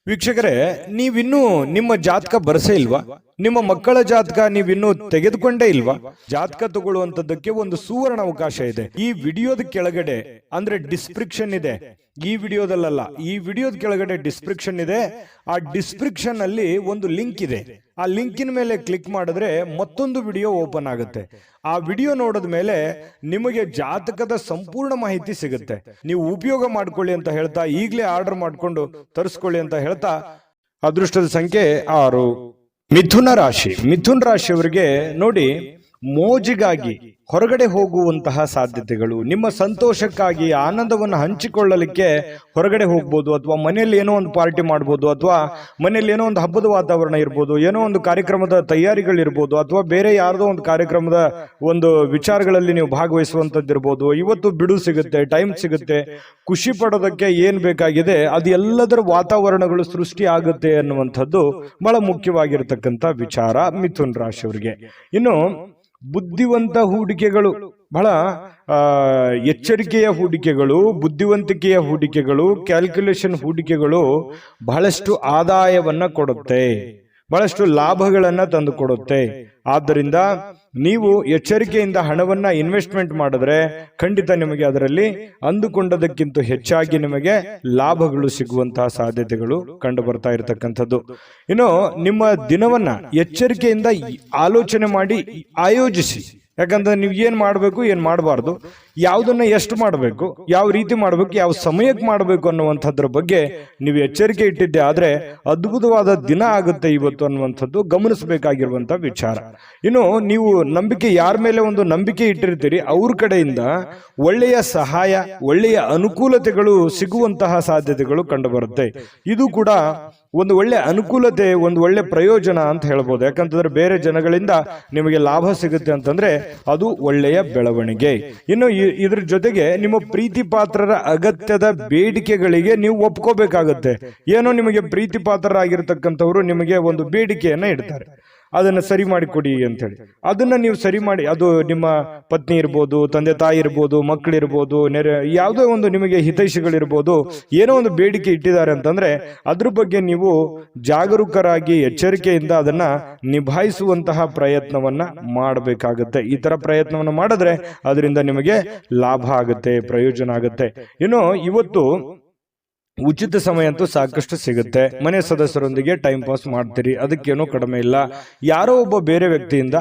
ವೀಕ್ಷಕರೇ, ನೀವಿನ್ನೂ ನಿಮ್ಮ ಜಾತಕ ಬರಸೇ ಇಲ್ವಾ? ನಿಮ್ಮ ಮಕ್ಕಳ ಜಾತಕ ನೀವಿನ್ನೂ ತೆಗೆದುಕೊಂಡೇ ಇಲ್ವಾ? ಜಾತಕ ತಗೊಳ್ಳುವಂತದ್ದಕ್ಕೆ ಒಂದು ಸುವರ್ಣ ಅವಕಾಶ ಇದೆ. ಈ ವಿಡಿಯೋದ ಕೆಳಗಡೆ ಅಂದ್ರೆ ಡಿಸ್ಕ್ರಿಪ್ಷನ್ ಇದೆ, ಈ ವಿಡಿಯೋದಲ್ಲ, ಈ ವಿಡಿಯೋದ ಕೆಳಗಡೆ ಡಿಸ್ಕ್ರಿಪ್ಷನ್ ಇದೆ. ಆ ಡಿಸ್ಕ್ರಿಪ್ಷನ್ ಅಲ್ಲಿ ಒಂದು ಲಿಂಕ್ ಇದೆ. ಆ ಲಿಂಕಿನ ಮೇಲೆ ಕ್ಲಿಕ್ ಮಾಡಿದ್ರೆ ಮತ್ತೊಂದು ವಿಡಿಯೋ ಓಪನ್ ಆಗುತ್ತೆ. ಆ ವಿಡಿಯೋ ನೋಡಿದ ಮೇಲೆ ನಿಮಗೆ ಜಾತಕದ ಸಂಪೂರ್ಣ ಮಾಹಿತಿ ಸಿಗುತ್ತೆ. ನೀವು ಉಪಯೋಗ ಮಾಡ್ಕೊಳ್ಳಿ ಅಂತ ಹೇಳ್ತಾ, ಈಗಲೇ ಆರ್ಡರ್ ಮಾಡ್ಕೊಂಡು ತರಿಸ್ಕೊಳ್ಳಿ ಅಂತ ಹೇಳ್ತಾ, ಅದೃಷ್ಟದ ಸಂಖ್ಯೆ 6. ಮಿಥುನ ರಾಶಿ. ಮಿಥುನ ರಾಶಿಯವರಿಗೆ ನೋಡಿ, ಮೋಜಿಗಾಗಿ ಹೊರಗಡೆ ಹೋಗುವಂತಹ ಸಾಧ್ಯತೆಗಳು, ನಿಮ್ಮ ಸಂತೋಷಕ್ಕಾಗಿ ಆನಂದವನ್ನು ಹಂಚಿಕೊಳ್ಳಲಿಕ್ಕೆ ಹೊರಗಡೆ ಹೋಗ್ಬೋದು, ಅಥವಾ ಮನೆಯಲ್ಲಿ ಏನೋ ಒಂದು ಪಾರ್ಟಿ ಮಾಡ್ಬೋದು, ಅಥವಾ ಮನೆಯಲ್ಲಿ ಏನೋ ಒಂದು ಹಬ್ಬದ ವಾತಾವರಣ ಇರ್ಬೋದು, ಏನೋ ಒಂದು ಕಾರ್ಯಕ್ರಮದ ತಯಾರಿಗಳಿರ್ಬೋದು, ಅಥವಾ ಬೇರೆ ಯಾರ್ದೋ ಒಂದು ಕಾರ್ಯಕ್ರಮದ ಒಂದು ವಿಚಾರಗಳಲ್ಲಿ ನೀವು ಭಾಗವಹಿಸುವಂತದ್ದಿರ್ಬೋದು. ಇವತ್ತು ಬಿಡು ಸಿಗುತ್ತೆ, ಟೈಮ್ ಸಿಗುತ್ತೆ, ಖುಷಿ ಪಡೋದಕ್ಕೆ ಏನ್ ಬೇಕಾಗಿದೆ ಅದು ಎಲ್ಲದರ ವಾತಾವರಣಗಳು ಸೃಷ್ಟಿ ಆಗುತ್ತೆ ಅನ್ನುವಂಥದ್ದು ಬಹಳ ಮುಖ್ಯವಾಗಿರ್ತಕ್ಕಂಥ ವಿಚಾರ ಮಿಥುನ್ ರಾಶಿಯವರಿಗೆ. ಇನ್ನು ಬುದ್ಧಿವಂತ ಹೂಡಿಕೆಗಳು, ಬಹಳ ಎಚ್ಚರಿಕೆಯ ಹೂಡಿಕೆಗಳು, ಬುದ್ಧಿವಂತಿಕೆಯ ಹೂಡಿಕೆಗಳು, ಕ್ಯಾಲ್ಕುಲೇಷನ್ ಹೂಡಿಕೆಗಳು ಬಹಳಷ್ಟು ಆದಾಯವನ್ನ ಕೊಡುತ್ತೆ, ಬಹಳಷ್ಟು ಲಾಭಗಳನ್ನ ತಂದು ಕೊಡುತ್ತೆ. ಆದ್ದರಿಂದ ನೀವು ಎಚ್ಚರಿಕೆಯಿಂದ ಹಣವನ್ನ ಇನ್ವೆಸ್ಟ್ಮೆಂಟ್ ಮಾಡಿದ್ರೆ ಖಂಡಿತ ನಿಮಗೆ ಅದರಲ್ಲಿ ಅಂದುಕೊಂಡದಕ್ಕಿಂತ ಹೆಚ್ಚಾಗಿ ನಿಮಗೆ ಲಾಭಗಳು ಸಿಗುವಂತಹ ಸಾಧ್ಯತೆಗಳು ಕಂಡು ಬರ್ತಾ ಇರತಕ್ಕಂಥದ್ದು. ಇನ್ನು ನಿಮ್ಮ ದಿನವನ್ನ ಎಚ್ಚರಿಕೆಯಿಂದ ಆಲೋಚನೆ ಮಾಡಿ ಆಯೋಜಿಸಿ. ಯಾಕಂದ್ರೆ ನೀವು ಏನ್ ಮಾಡಬೇಕು, ಏನ್ ಮಾಡಬಾರ್ದು, ಯಾವುದನ್ನ ಎಷ್ಟು ಮಾಡಬೇಕು, ಯಾವ ರೀತಿ ಮಾಡಬೇಕು, ಯಾವ ಸಮಯಕ್ಕೆ ಮಾಡಬೇಕು ಅನ್ನುವಂಥದ್ರ ಬಗ್ಗೆ ನೀವು ಎಚ್ಚರಿಕೆ ಇಟ್ಟಿದ್ದೆ ಆದ್ರೆ ಅದ್ಭುತವಾದ ದಿನ ಆಗುತ್ತೆ ಇವತ್ತು ಅನ್ನುವಂಥದ್ದು ಗಮನಿಸಬೇಕಾಗಿರುವಂತ ವಿಚಾರ. ಇನ್ನು ನೀವು ನಂಬಿಕೆ, ಯಾರ ಮೇಲೆ ಒಂದು ನಂಬಿಕೆ ಇಟ್ಟಿರ್ತೀರಿ ಅವ್ರ ಕಡೆಯಿಂದ ಒಳ್ಳೆಯ ಸಹಾಯ, ಒಳ್ಳೆಯ ಅನುಕೂಲತೆಗಳು ಸಿಗುವಂತಹ ಸಾಧ್ಯತೆಗಳು ಕಂಡು ಬರುತ್ತೆ. ಇದು ಕೂಡ ಒಂದು ಒಳ್ಳೆ ಅನುಕೂಲತೆ, ಒಂದು ಒಳ್ಳೆ ಪ್ರಯೋಜನ ಅಂತ ಹೇಳ್ಬೋದು. ಯಾಕಂತಂದ್ರೆ ಬೇರೆ ಜನಗಳಿಂದ ನಿಮಗೆ ಲಾಭ ಸಿಗುತ್ತೆ ಅಂತಂದ್ರೆ ಅದು ಒಳ್ಳೆಯ ಬೆಳವಣಿಗೆ. ಇನ್ನು ಇದ್ರ ಜೊತೆಗೆ ನಿಮ್ಮ ಪ್ರೀತಿ ಪಾತ್ರರ ಅಗತ್ಯದ ಬೇಡಿಕೆಗಳಿಗೆ ನೀವು ಒಪ್ಕೋಬೇಕಾಗತ್ತೆ. ಏನೋ ನಿಮಗೆ ಪ್ರೀತಿ ಪಾತ್ರರಾಗಿರ್ತಕ್ಕಂಥವ್ರು ನಿಮಗೆ ಒಂದು ಬೇಡಿಕೆಯನ್ನ ಇಡ್ತಾರೆ, ಅದನ್ನ ಸರಿ ಮಾಡಿ ಕೊಡಿ ಅಂತ ಹೇಳಿ. ಅದನ್ನ ನೀವು ಸರಿ ಮಾಡಿ, ಅದು ನಿಮ್ಮ ಪತ್ನಿ ಇರ್ಬೋದು, ತಂದೆ ತಾಯಿ ಇರ್ಬೋದು, ಮಕ್ಕಳಿರ್ಬೋದು, ಯಾವುದೋ ಒಂದು ನಿಮಗೆ ಹಿತೈಷಿಗಳಿರ್ಬೋದು, ಏನೋ ಒಂದು ಬೇಡಿಕೆ ಇಟ್ಟಿದ್ದಾರೆ ಅಂತಂದ್ರೆ ಅದ್ರ ಬಗ್ಗೆ ನೀವು ಜಾಗರೂಕರಾಗಿ ಎಚ್ಚರಿಕೆಯಿಂದ ಅದನ್ನ ನಿಭಾಯಿಸುವಂತಹ ಪ್ರಯತ್ನವನ್ನ ಮಾಡಬೇಕಾಗತ್ತೆ. ಈ ತರ ಪ್ರಯತ್ನವನ್ನ ಮಾಡಿದ್ರೆ ಅದರಿಂದ ನಿಮಗೆ ಲಾಭ ಆಗುತ್ತೆ, ಪ್ರಯೋಜನ ಆಗುತ್ತೆ. ಇನ್ನು ಇವತ್ತು ಉಚಿತ ಸಮಯ ಅಂತೂ ಸಾಕಷ್ಟು ಸಿಗುತ್ತೆ. ಮನೆ ಸದಸ್ಯರೊಂದಿಗೆ ಟೈಮ್ ಪಾಸ್ ಮಾಡ್ತೀರಿ, ಅದಕ್ಕೇನೋ ಕಡಿಮೆ ಇಲ್ಲ. ಯಾರೋ ಒಬ್ಬ ಬೇರೆ ವ್ಯಕ್ತಿಯಿಂದ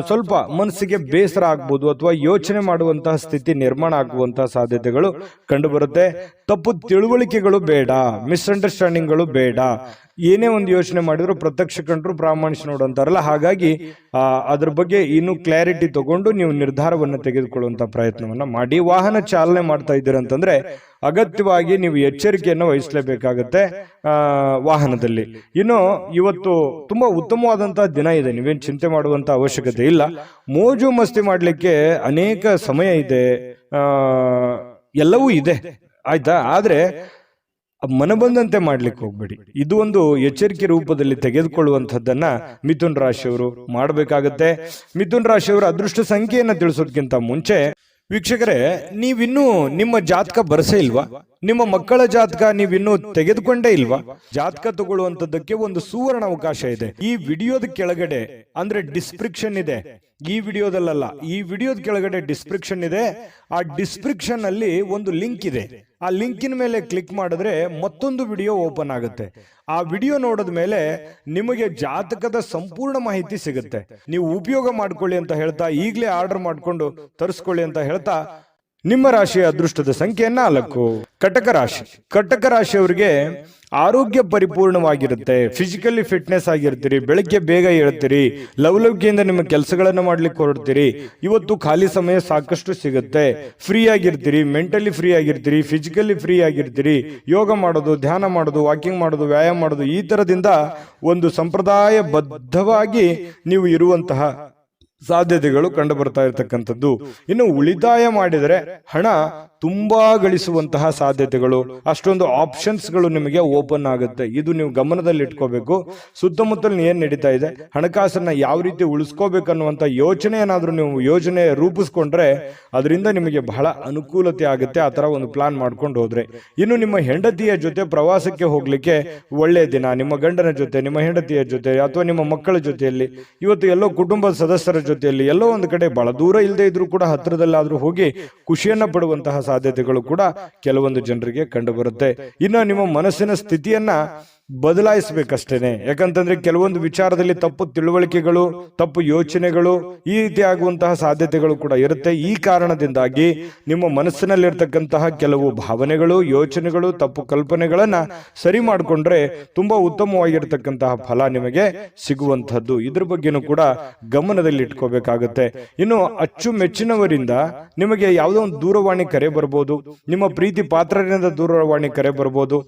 ಸ್ವಲ್ಪ ಮನಸ್ಸಿಗೆ ಬೇಸರ ಆಗ್ಬೋದು, ಅಥವಾ ಯೋಚನೆ ಮಾಡುವಂತಹ ಸ್ಥಿತಿ ನಿರ್ಮಾಣ ಆಗುವಂತಹ ಸಾಧ್ಯತೆಗಳು ಕಂಡು ಬರುತ್ತೆ. ತಪ್ಪು ತಿಳುವಳಿಕೆಗಳು ಬೇಡ, ಮಿಸ್ಅಂಡರ್ಸ್ಟ್ಯಾಂಡಿಂಗ್ಗಳು ಬೇಡ. ಏನೇ ಒಂದು ಯೋಚನೆ ಮಾಡಿದ್ರು ಪ್ರತ್ಯಕ್ಷ ಕಂಡ್ರು ಪ್ರಾಮಾಣಿಕ ನೋಡು ಅಂತಾರಲ್ಲ, ಹಾಗಾಗಿ ಅದ್ರ ಬಗ್ಗೆ ಇನ್ನು ಕ್ಲಾರಿಟಿ ತಗೊಂಡು ನೀವು ನಿರ್ಧಾರವನ್ನು ತೆಗೆದುಕೊಳ್ಳುವಂತ ಪ್ರಯತ್ನವನ್ನ ಮಾಡಿ. ವಾಹನ ಚಾಲನೆ ಮಾಡ್ತಾ ಇದ್ದೀರ ಅಂತಂದ್ರೆ ಅಗತ್ಯವಾಗಿ ನೀವು ಎಚ್ಚರಿಕೆಯನ್ನು ವಹಿಸಲೇಬೇಕಾಗತ್ತೆ ವಾಹನದಲ್ಲಿ. ಇನ್ನು ಇವತ್ತು ತುಂಬಾ ಉತ್ತಮವಾದಂತಹ ದಿನ ಇದೆ, ನೀವೇನು ಚಿಂತೆ ಮಾಡುವಂತ ಅವಶ್ಯಕತೆ ಇಲ್ಲ. ಮೋಜು ಮಸ್ತಿ ಮಾಡ್ಲಿಕ್ಕೆ ಅನೇಕ ಸಮಯ ಇದೆ, ಎಲ್ಲವೂ ಇದೆ, ಆಯ್ತಾ. ಆದ್ರೆ ಮನಬಂದಂತೆ ಮಾಡ್ಲಿಕ್ಕೆ ಹೋಗ್ಬೇಡಿ. ಇದು ಒಂದು ಎಚ್ಚರಿಕೆ ರೂಪದಲ್ಲಿ ತೆಗೆದುಕೊಳ್ಳುವಂಥದ್ದನ್ನ ಮಿಥುನ್ ರಾಶಿಯವರು ಮಾಡಬೇಕಾಗತ್ತೆ. ಮಿಥುನ್ ರಾಶಿಯವರ ಅದೃಷ್ಟ ಸಂಖ್ಯೆಯನ್ನ ತಿಳಿಸೋದಕ್ಕಿಂತ ಮುಂಚೆ ವೀಕ್ಷಕರೇ, ನೀವಿನ್ನೂ ನಿಮ್ಮ ಜಾತಕ ಬರಸೇ ಇಲ್ವಾ? ನಿಮ್ಮ ಮಕ್ಕಳ ಜಾತಕ ನೀವಿನ್ನೂ ತೆಗೆದುಕೊಂಡೇ ಇಲ್ವಾ? ಜಾತಕ ತಗೊಳ್ಳುವಂತದ್ದಕ್ಕೆ ಒಂದು ಸುವರ್ಣ ಅವಕಾಶ ಇದೆ. ಈ ವಿಡಿಯೋದ ಕೆಳಗಡೆ ಅಂದ್ರೆ ಡಿಸ್ಕ್ರಿಪ್ಷನ್ ಇದೆ, ಈ ವಿಡಿಯೋದಲ್ಲ, ಈ ವಿಡಿಯೋದ ಕೆಳಗಡೆ ಡಿಸ್ಕ್ರಿಪ್ಷನ್ ಇದೆ. ಆ ಡಿಸ್ಕ್ರಿಪ್ಷನ್ ಅಲ್ಲಿ ಒಂದು ಲಿಂಕ್ ಇದೆ. ಆ ಲಿಂಕಿನ ಮೇಲೆ ಕ್ಲಿಕ್ ಮಾಡಿದ್ರೆ ಮತ್ತೊಂದು ವಿಡಿಯೋ ಓಪನ್ ಆಗುತ್ತೆ. ಆ ವಿಡಿಯೋ ನೋಡಿದ ಮೇಲೆ ನಿಮಗೆ ಜಾತಕದ ಸಂಪೂರ್ಣ ಮಾಹಿತಿ ಸಿಗುತ್ತೆ. ನೀವು ಉಪಯೋಗ ಮಾಡ್ಕೊಳ್ಳಿ ಅಂತ ಹೇಳ್ತಾ, ಈಗಲೇ ಆರ್ಡರ್ ಮಾಡ್ಕೊಂಡು ತರಿಸ್ಕೊಳ್ಳಿ ಅಂತ ಹೇಳ್ತಾ, ನಿಮ್ಮ ರಾಶಿಯ ಅದೃಷ್ಟದ ಸಂಖ್ಯೆ 4. ಕಟಕ ರಾಶಿ. ಕಟಕ ರಾಶಿಯವರಿಗೆ ಆರೋಗ್ಯ ಪರಿಪೂರ್ಣವಾಗಿರುತ್ತೆ, ಫಿಸಿಕಲಿ ಫಿಟ್ನೆಸ್ ಆಗಿರ್ತೀರಿ, ಬೆಳಗ್ಗೆ ಬೇಗ ಹೇಳ್ತೀರಿ, ಲವಲವಿಕೆಯಿಂದ ನಿಮ್ಮ ಕೆಲಸಗಳನ್ನ ಮಾಡ್ಲಿಕ್ಕೆ ಹೊರಡ್ತೀರಿ. ಇವತ್ತು ಖಾಲಿ ಸಮಯ ಸಾಕಷ್ಟು ಸಿಗುತ್ತೆ, ಫ್ರೀ ಆಗಿರ್ತೀರಿ, ಮೆಂಟಲಿ ಫ್ರೀ ಆಗಿರ್ತೀರಿ, ಫಿಸಿಕಲಿ ಫ್ರೀ ಆಗಿರ್ತೀರಿ. ಯೋಗ ಮಾಡೋದು, ಧ್ಯಾನ ಮಾಡೋದು, ವಾಕಿಂಗ್ ಮಾಡೋದು, ವ್ಯಾಯಾಮ ಮಾಡೋದು, ಈ ತರದಿಂದ ಒಂದು ಸಂಪ್ರದಾಯ ಬದ್ಧವಾಗಿ ನೀವು ಇರುವಂತಹ ಸಾಧ್ಯತೆಗಳು ಕಂಡು ಬರ್ತಾ ಇರತಕ್ಕಂಥದ್ದು. ಇನ್ನು ಉಳಿತಾಯ ಮಾಡಿದರೆ ಹಣ ತುಂಬಾ ಗಳಿಸುವಂತಹ ಸಾಧ್ಯತೆಗಳು, ಅಷ್ಟೊಂದು ಆಪ್ಷನ್ಸ್ಗಳು ನಿಮಗೆ ಓಪನ್ ಆಗುತ್ತೆ. ಇದು ನೀವು ಗಮನದಲ್ಲಿ ಇಟ್ಕೋಬೇಕು. ಸುತ್ತಮುತ್ತಲು ಏನ್ ನಡೀತಾ ಇದೆ, ಹಣಕಾಸನ್ನ ಯಾವ ರೀತಿ ಉಳಿಸ್ಕೋಬೇಕನ್ನುವಂತ ಯೋಚನೆ ಏನಾದ್ರೂ ನೀವು ಯೋಜನೆ ರೂಪಿಸ್ಕೊಂಡ್ರೆ ಅದರಿಂದ ನಿಮಗೆ ಬಹಳ ಅನುಕೂಲತೆ ಆಗುತ್ತೆ. ಆ ತರ ಒಂದು ಪ್ಲಾನ್ ಮಾಡ್ಕೊಂಡು ಹೋದ್ರೆ. ಇನ್ನು ನಿಮ್ಮ ಹೆಂಡತಿಯ ಜೊತೆ ಪ್ರವಾಸಕ್ಕೆ ಹೋಗ್ಲಿಕ್ಕೆ ಒಳ್ಳೆ ದಿನ. ನಿಮ್ಮ ಗಂಡನ ಜೊತೆ, ನಿಮ್ಮ ಹೆಂಡತಿಯ ಜೊತೆ ಅಥವಾ ನಿಮ್ಮ ಮಕ್ಕಳ ಜೊತೆಯಲ್ಲಿ, ಇವತ್ತು ಎಲ್ಲೋ ಕುಟುಂಬದ ಸದಸ್ಯರ ಜೊತೆಯಲ್ಲಿ ಎಲ್ಲೋ ಒಂದು ಕಡೆ ಬಹಳ ದೂರ ಇಲ್ಲದೆ ಇದ್ರೂ ಕೂಡ ಹತ್ತಿರದಲ್ಲಾದ್ರೂ ಹೋಗಿ ಖುಷಿಯನ್ನ ಪಡುವಂತಹ ಸಾಧ್ಯತೆಗಳು ಕೂಡ ಕೆಲವೊಂದು ಜನರಿಗೆ ಕಂಡು ಬರುತ್ತೆ. ಇನ್ನು ನಿಮ್ಮ ಮನಸ್ಸಿನ ಸ್ಥಿತಿಯನ್ನ ಬದಲಾಯಿಸಬೇಕಷ್ಟೇನೆ. ಯಾಕಂತಂದ್ರೆ ಕೆಲವೊಂದು ವಿಚಾರದಲ್ಲಿ ತಪ್ಪು ತಿಳುವಳಿಕೆಗಳು, ತಪ್ಪು ಯೋಚನೆಗಳು ಈ ರೀತಿ ಆಗುವಂತಹ ಸಾಧ್ಯತೆಗಳು ಕೂಡ ಇರುತ್ತೆ. ಈ ಕಾರಣದಿಂದಾಗಿ ನಿಮ್ಮ ಮನಸ್ಸಿನಲ್ಲಿರ್ತಕ್ಕಂತಹ ಕೆಲವು ಭಾವನೆಗಳು, ಯೋಚನೆಗಳು, ತಪ್ಪು ಕಲ್ಪನೆಗಳನ್ನ ಸರಿ ಮಾಡಿಕೊಂಡ್ರೆ ತುಂಬಾ ಉತ್ತಮವಾಗಿರ್ತಕ್ಕಂತಹ ಫಲ ನಿಮಗೆ ಸಿಗುವಂತಹದ್ದು. ಇದ್ರ ಬಗ್ಗೆನೂ ಕೂಡ ಗಮನದಲ್ಲಿ ಇಟ್ಕೋಬೇಕಾಗುತ್ತೆ. ಇನ್ನು ಅಚ್ಚುಮೆಚ್ಚಿನವರಿಂದ ನಿಮಗೆ ಯಾವುದೋ ಒಂದು ದೂರವಾಣಿ ಕರೆ ಬರ್ಬೋದು, ನಿಮ್ಮ ಪ್ರೀತಿ ಪಾತ್ರರಿಂದ ದೂರವಾಣಿ ಕರೆ ಬರ್ಬೋದು.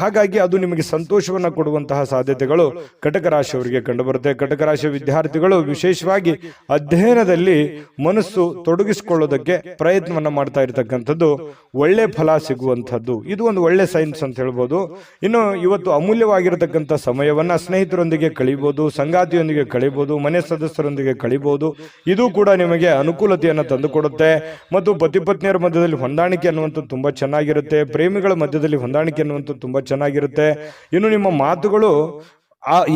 ಹಾಗಾಗಿ ಅದು ನಿಮಗೆ ಸಂತೋಷವನ್ನ ಕೊಡುವಂತಹ ಸಾಧ್ಯತೆಗಳು ಕಟಕ ರಾಶಿಯವರಿಗೆ ಕಂಡುಬರುತ್ತೆ. ಕಟಕ ರಾಶಿಯ ವಿದ್ಯಾರ್ಥಿಗಳು ವಿಶೇಷವಾಗಿ ಅಧ್ಯಯನದಲ್ಲಿ ಮನಸ್ಸು ತೊಡಗಿಸಿಕೊಳ್ಳೋದಕ್ಕೆ ಪ್ರಯತ್ನವನ್ನ ಮಾಡ್ತಾ ಇರತಕ್ಕಂಥದ್ದು ಒಳ್ಳೆ ಫಲ ಸಿಗುವಂತಹದ್ದು. ಇದು ಒಂದು ಒಳ್ಳೆ ಸೈನ್ಸ್ ಅಂತ ಹೇಳ್ಬೋದು. ಇನ್ನು ಇವತ್ತು ಅಮೂಲ್ಯವಾಗಿರತಕ್ಕಂಥ ಸಮಯವನ್ನ ಸ್ನೇಹಿತರೊಂದಿಗೆ ಕಳಿಬಹುದು, ಸಂಗಾತಿಯೊಂದಿಗೆ ಕಳಿಬಹುದು, ಮನೆ ಸದಸ್ಯರೊಂದಿಗೆ ಕಳಿಬಹುದು. ಇದು ಕೂಡ ನಿಮಗೆ ಅನುಕೂಲತೆಯನ್ನು ತಂದುಕೊಡುತ್ತೆ. ಮತ್ತು ಪತಿ ಪತ್ನಿಯರ ಮಧ್ಯದಲ್ಲಿ ಹೊಂದಾಣಿಕೆ ಅನ್ನುವಂಥದ್ದು ತುಂಬಾ ಚೆನ್ನಾಗಿರುತ್ತೆ. ಪ್ರೇಮಿಗಳ ಮಧ್ಯದಲ್ಲಿ ಹೊಂದಾಣಿಕೆ ಅನ್ನುವಂಥದ್ದು ತುಂಬಾ ಚೆನ್ನಾಗಿರುತ್ತೆ. ಇನ್ನು ನಿಮ್ಮ ಮಾತುಗಳು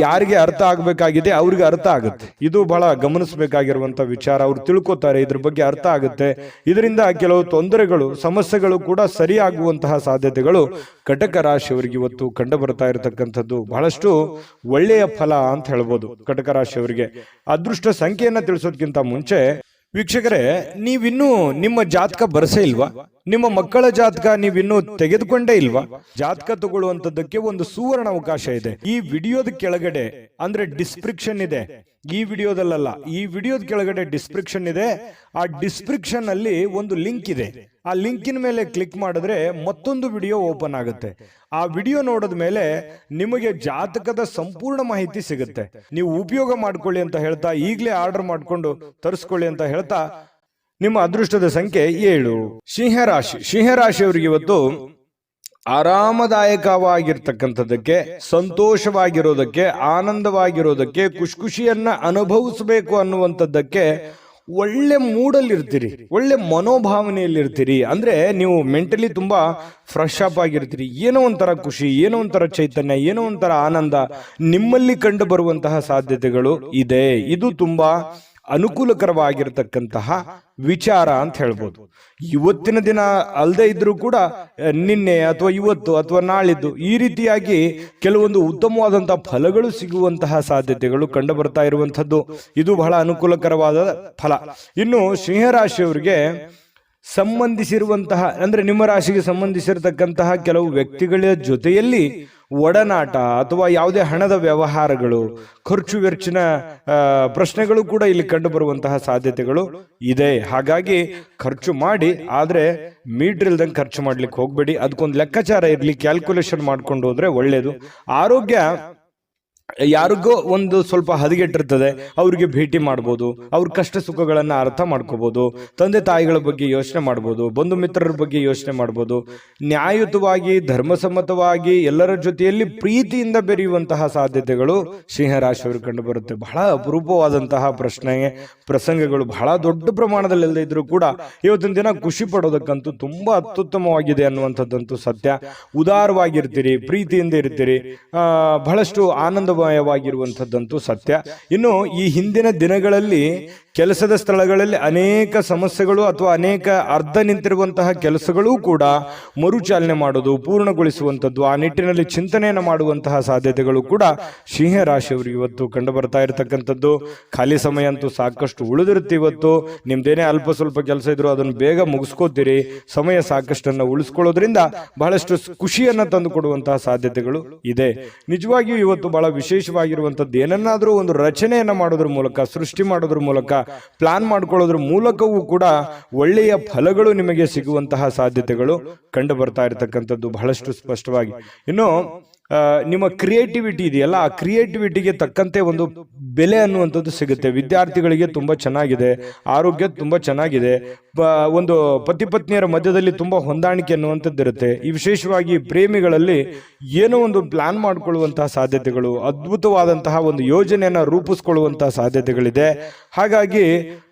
ಯಾರಿಗೆ ಅರ್ಥ ಆಗಬೇಕಾಗಿದೆ ಅವ್ರಿಗೆ ಅರ್ಥ ಆಗುತ್ತೆ. ಇದು ಬಹಳ ಗಮನಿಸಬೇಕಾಗಿರುವಂತ ವಿಚಾರ. ಅವ್ರು ತಿಳ್ಕೊತಾರೆ, ಇದ್ರ ಬಗ್ಗೆ ಅರ್ಥ ಆಗುತ್ತೆ. ಇದರಿಂದ ಕೆಲವು ತೊಂದರೆಗಳು, ಸಮಸ್ಯೆಗಳು ಕೂಡ ಸರಿಯಾಗುವಂತಹ ಸಾಧ್ಯತೆಗಳು ಕಟಕ ರಾಶಿಯವರಿಗೆ ಇವತ್ತು ಕಂಡು ಬರ್ತಾ ಇರತಕ್ಕಂಥದ್ದು ಬಹಳಷ್ಟು ಒಳ್ಳೆಯ ಫಲ ಅಂತ ಹೇಳ್ಬೋದು. ಕಟಕ ರಾಶಿಯವರಿಗೆ ಅದೃಷ್ಟ ಸಂಖ್ಯೆಯನ್ನ ತಿಳಿಸೋದಕ್ಕಿಂತ ಮುಂಚೆ ವೀಕ್ಷಕರೇ, ನೀವಿನ್ನೂ ನಿಮ್ಮ ಜಾತಕ ಬರಸೇ ಇಲ್ವಾ? ನಿಮ್ಮ ಮಕ್ಕಳ ಜಾತಕ ನೀವಿನ್ನೂ ತೆಗೆದುಕೊಂಡೇ ಇಲ್ವಾ? ಜಾತಕ ತಗೊಳ್ಳುವಂತದ್ದಕ್ಕೆ ಒಂದು ಸುವರ್ಣ ಅವಕಾಶ ಇದೆ. ಈ ವಿಡಿಯೋದ ಕೆಳಗಡೆ ಅಂದ್ರೆ ಡಿಸ್ಕ್ರಿಪ್ಷನ್ ಇದೆ. ಈ ವಿಡಿಯೋದಲ್ಲ, ಈ ವಿಡಿಯೋದ ಕೆಳಗಡೆ ಡಿಸ್ಕ್ರಿಪ್ಷನ್ ಇದೆ. ಆ ಡಿಸ್ಕ್ರಿಪ್ಷನ್ ಅಲ್ಲಿ ಒಂದು ಲಿಂಕ್ ಇದೆ. ಆ ಲಿಂಕಿನ ಮೇಲೆ ಕ್ಲಿಕ್ ಮಾಡಿದ್ರೆ ಮತ್ತೊಂದು ವಿಡಿಯೋ ಓಪನ್ ಆಗುತ್ತೆ. ಆ ವಿಡಿಯೋ ನೋಡಿದ ಮೇಲೆ ನಿಮಗೆ ಜಾತಕದ ಸಂಪೂರ್ಣ ಮಾಹಿತಿ ಸಿಗುತ್ತೆ. ನೀವು ಉಪಯೋಗ ಮಾಡ್ಕೊಳ್ಳಿ ಅಂತ ಹೇಳ್ತಾ, ಈಗಲೇ ಆರ್ಡರ್ ಮಾಡ್ಕೊಂಡು ತರಿಸ್ಕೊಳ್ಳಿ ಅಂತ ಹೇಳ್ತಾ, ನಿಮ್ಮ ಅದೃಷ್ಟದ ಸಂಖ್ಯೆ 7. ಸಿಂಹರಾಶಿ. ಸಿಂಹರಾಶಿಯವರಿಗೆ ಇವತ್ತು ಆರಾಮದಾಯಕವಾಗಿರ್ತಕ್ಕಂಥದ್ದಕ್ಕೆ, ಸಂತೋಷವಾಗಿರೋದಕ್ಕೆ, ಆನಂದವಾಗಿರೋದಕ್ಕೆ, ಖುಷಿಯನ್ನ ಅನುಭವಿಸಬೇಕು ಅನ್ನುವಂಥದ್ದಕ್ಕೆ ಒಳ್ಳೆ ಮೂಡಲ್ಲಿ ಇರ್ತೀರಿ, ಒಳ್ಳೆ ಮನೋಭಾವನೆಯಲ್ಲಿ ಇರ್ತೀರಿ. ಅಂದ್ರೆ ನೀವು ಮೆಂಟಲಿ ತುಂಬಾ ಫ್ರೆಶ್ ಅಪ್ ಆಗಿರ್ತೀರಿ. ಏನೋ ಒಂಥರ ಖುಷಿ, ಏನೋ ಒಂಥರ ಚೈತನ್ಯ, ಏನೋ ಒಂಥರ ಆನಂದ ನಿಮ್ಮಲ್ಲಿ ಕಂಡು ಬರುವಂತಹ ಸಾಧ್ಯತೆಗಳು ಇದೆ. ಇದು ತುಂಬಾ ಅನುಕೂಲಕರವಾಗಿರತಕ್ಕಂತಹ ವಿಚಾರ ಅಂತ ಹೇಳ್ಬೋದು. ಇವತ್ತಿನ ದಿನ ಅಲ್ಲದೆ ಇದ್ರೂ ಕೂಡ ನಿನ್ನೆ ಅಥವಾ ಇವತ್ತು ಅಥವಾ ನಾಳಿದ್ದು ಈ ರೀತಿಯಾಗಿ ಕೆಲವೊಂದು ಉತ್ತಮವಾದಂತಹ ಫಲಗಳು ಸಿಗುವಂತಹ ಸಾಧ್ಯತೆಗಳು ಕಂಡು ಬರ್ತಾ ಇರುವಂತದ್ದು. ಇದು ಬಹಳ ಅನುಕೂಲಕರವಾದ ಫಲ. ಇನ್ನು ಸಿಂಹರಾಶಿಯವರಿಗೆ ಸಂಬಂಧಿಸಿರುವಂತಹ ಅಂದ್ರೆ ನಿಮ್ಮ ರಾಶಿಗೆ ಸಂಬಂಧಿಸಿರತಕ್ಕಂತಹ ಕೆಲವು ವ್ಯಕ್ತಿಗಳ ಜೊತೆಯಲ್ಲಿ ಒಡನಾಟ ಅಥವಾ ಯಾವುದೇ ಹಣದ ವ್ಯವಹಾರಗಳು, ಖರ್ಚು ವೆಚ್ಚಿನ ಪ್ರಶ್ನೆಗಳು ಕೂಡ ಇಲ್ಲಿ ಕಂಡು ಬರುವಂತಹ ಸಾಧ್ಯತೆಗಳು ಇದೆ. ಹಾಗಾಗಿ ಖರ್ಚು ಮಾಡಿ, ಆದ್ರೆ ಮೀಟರ್ ಇಲ್ದಂಗೆ ಖರ್ಚು ಮಾಡ್ಲಿಕ್ಕೆ ಹೋಗ್ಬೇಡಿ. ಅದಕ್ಕೊಂದು ಲೆಕ್ಕಾಚಾರ ಇರ್ಲಿ, ಕ್ಯಾಲ್ಕುಲೇಷನ್ ಮಾಡ್ಕೊಂಡು ಹೋದ್ರೆ ಒಳ್ಳೇದು. ಆರೋಗ್ಯ ಯಾರಿಗೋ ಒಂದು ಸ್ವಲ್ಪ ಹದಗೆಟ್ಟಿರ್ತದೆ, ಅವ್ರಿಗೆ ಭೇಟಿ ಮಾಡ್ಬೋದು, ಅವ್ರ ಕಷ್ಟ ಸುಖಗಳನ್ನ ಅರ್ಥ ಮಾಡ್ಕೋಬಹುದು, ತಂದೆ ತಾಯಿಗಳ ಬಗ್ಗೆ ಯೋಚನೆ ಮಾಡ್ಬೋದು, ಬಂಧು ಮಿತ್ರರ ಬಗ್ಗೆ ಯೋಚನೆ ಮಾಡ್ಬೋದು. ನ್ಯಾಯಯುತವಾಗಿ, ಧರ್ಮಸಮ್ಮತವಾಗಿ ಎಲ್ಲರ ಜೊತೆಯಲ್ಲಿ ಪ್ರೀತಿಯಿಂದ ಬೆರೆಯುವಂತಹ ಸಾಧ್ಯತೆಗಳು ಸಿಂಹರಾಶಿಯವರು ಕಂಡು ಬರುತ್ತೆ. ಬಹಳ ಅಪರೂಪವಾದಂತಹ ಪ್ರಸಂಗಗಳು ಬಹಳ ದೊಡ್ಡ ಪ್ರಮಾಣದಲ್ಲಿ ಇದ್ರೂ ಕೂಡ ಇವತ್ತಿನ ದಿನ ಖುಷಿ ಪಡೋದಕ್ಕಂತೂ ತುಂಬಾ ಅತ್ಯುತ್ತಮವಾಗಿದೆ ಅನ್ನುವಂಥದ್ದಂತೂ ಸತ್ಯ. ಉದಾರವಾಗಿರ್ತೀರಿ, ಪ್ರೀತಿಯಿಂದ ಇರ್ತೀರಿ, ಬಹಳಷ್ಟು ಆನಂದಮಯವಾಗಿರುವಂಥದ್ದಂತೂ ಸತ್ಯ. ಇನ್ನು ಈ ಹಿಂದಿನ ದಿನಗಳಲ್ಲಿ ಕೆಲಸದ ಸ್ಥಳಗಳಲ್ಲಿ ಅನೇಕ ಸಮಸ್ಯೆಗಳು ಅಥವಾ ಅನೇಕ ಅರ್ಧ ನಿಂತಿರುವಂತಹ ಕೆಲಸಗಳೂ ಕೂಡ ಮರುಚಾಲನೆ ಮಾಡೋದು, ಪೂರ್ಣಗೊಳಿಸುವಂಥದ್ದು, ಆ ನಿಟ್ಟಿನಲ್ಲಿ ಚಿಂತನೆಯನ್ನು ಮಾಡುವಂತಹ ಸಾಧ್ಯತೆಗಳು ಕೂಡ ಸಿಂಹರಾಶಿಯವರಿಗೆ ಇವತ್ತು ಕಂಡು ಬರ್ತಾ ಇರತಕ್ಕಂಥದ್ದು. ಖಾಲಿ ಸಮಯ ಅಂತೂ ಸಾಕಷ್ಟು ಉಳಿದಿರುತ್ತೆ. ಇವತ್ತು ನಿಮ್ದೇನೇ ಅಲ್ಪ ಸ್ವಲ್ಪ ಕೆಲಸ ಇದ್ರು ಅದನ್ನು ಬೇಗ ಮುಗಿಸ್ಕೋತೀರಿ. ಸಮಯ ಸಾಕಷ್ಟನ್ನು ಉಳಿಸ್ಕೊಳ್ಳೋದ್ರಿಂದ ಬಹಳಷ್ಟು ಖುಷಿಯನ್ನ ತಂದು ಕೊಡುವಂತಹ ಸಾಧ್ಯತೆಗಳು ಇದೆ. ನಿಜವಾಗಿಯೂ ಇವತ್ತು ಬಹಳ ವಿಶೇಷವಾಗಿರುವಂಥದ್ದು, ಏನನ್ನಾದ್ರೂ ಒಂದು ರಚನೆಯನ್ನ ಮಾಡೋದ್ರ ಮೂಲಕ, ಸೃಷ್ಟಿ ಮಾಡೋದ್ರ ಮೂಲಕ, ಪ್ಲಾನ್ ಮಾಡ್ಕೊಳ್ಳೋದ್ರ ಮೂಲಕವೂ ಕೂಡ ಒಳ್ಳೆಯ ಫಲಗಳು ನಿಮಗೆ ಸಿಗುವಂತಹ ಸಾಧ್ಯತೆಗಳು ಕಂಡು ಬರ್ತಾ ಇರತಕ್ಕಂಥದ್ದು ಬಹಳಷ್ಟು ಸ್ಪಷ್ಟವಾಗಿ. ಇನ್ನು ನಿಮ್ಮ ಕ್ರಿಯೇಟಿವಿಟಿ ಇದೆಯಲ್ಲ, ಆ ಕ್ರಿಯೇಟಿವಿಟಿಗೆ ತಕ್ಕಂತೆ ಒಂದು ಬೆಲೆ ಅನ್ನುವಂಥದ್ದು ಸಿಗುತ್ತೆ. ವಿದ್ಯಾರ್ಥಿಗಳಿಗೆ ತುಂಬಾ ಚೆನ್ನಾಗಿದೆ, ಆರೋಗ್ಯ ತುಂಬಾ ಚೆನ್ನಾಗಿದೆ, ಒಂದು ಪತಿ ಪತ್ನಿಯರ ಮಧ್ಯದಲ್ಲಿ ತುಂಬಾ ಹೊಂದಾಣಿಕೆ ಅನ್ನುವಂಥದ್ದು ಇರುತ್ತೆ. ಈ ವಿಶೇಷವಾಗಿ ಪ್ರೇಮಿಗಳಲ್ಲಿ ಏನೋ ಒಂದು ಪ್ಲಾನ್ ಮಾಡಿಕೊಳ್ಳುವಂತಹ ಸಾಧ್ಯತೆಗಳು, ಅದ್ಭುತವಾದಂತಹ ಒಂದು ಯೋಜನೆಯನ್ನ ರೂಪಿಸ್ಕೊಳ್ಳುವಂತಹ ಸಾಧ್ಯತೆಗಳಿದೆ. ಹಾಗಾಗಿ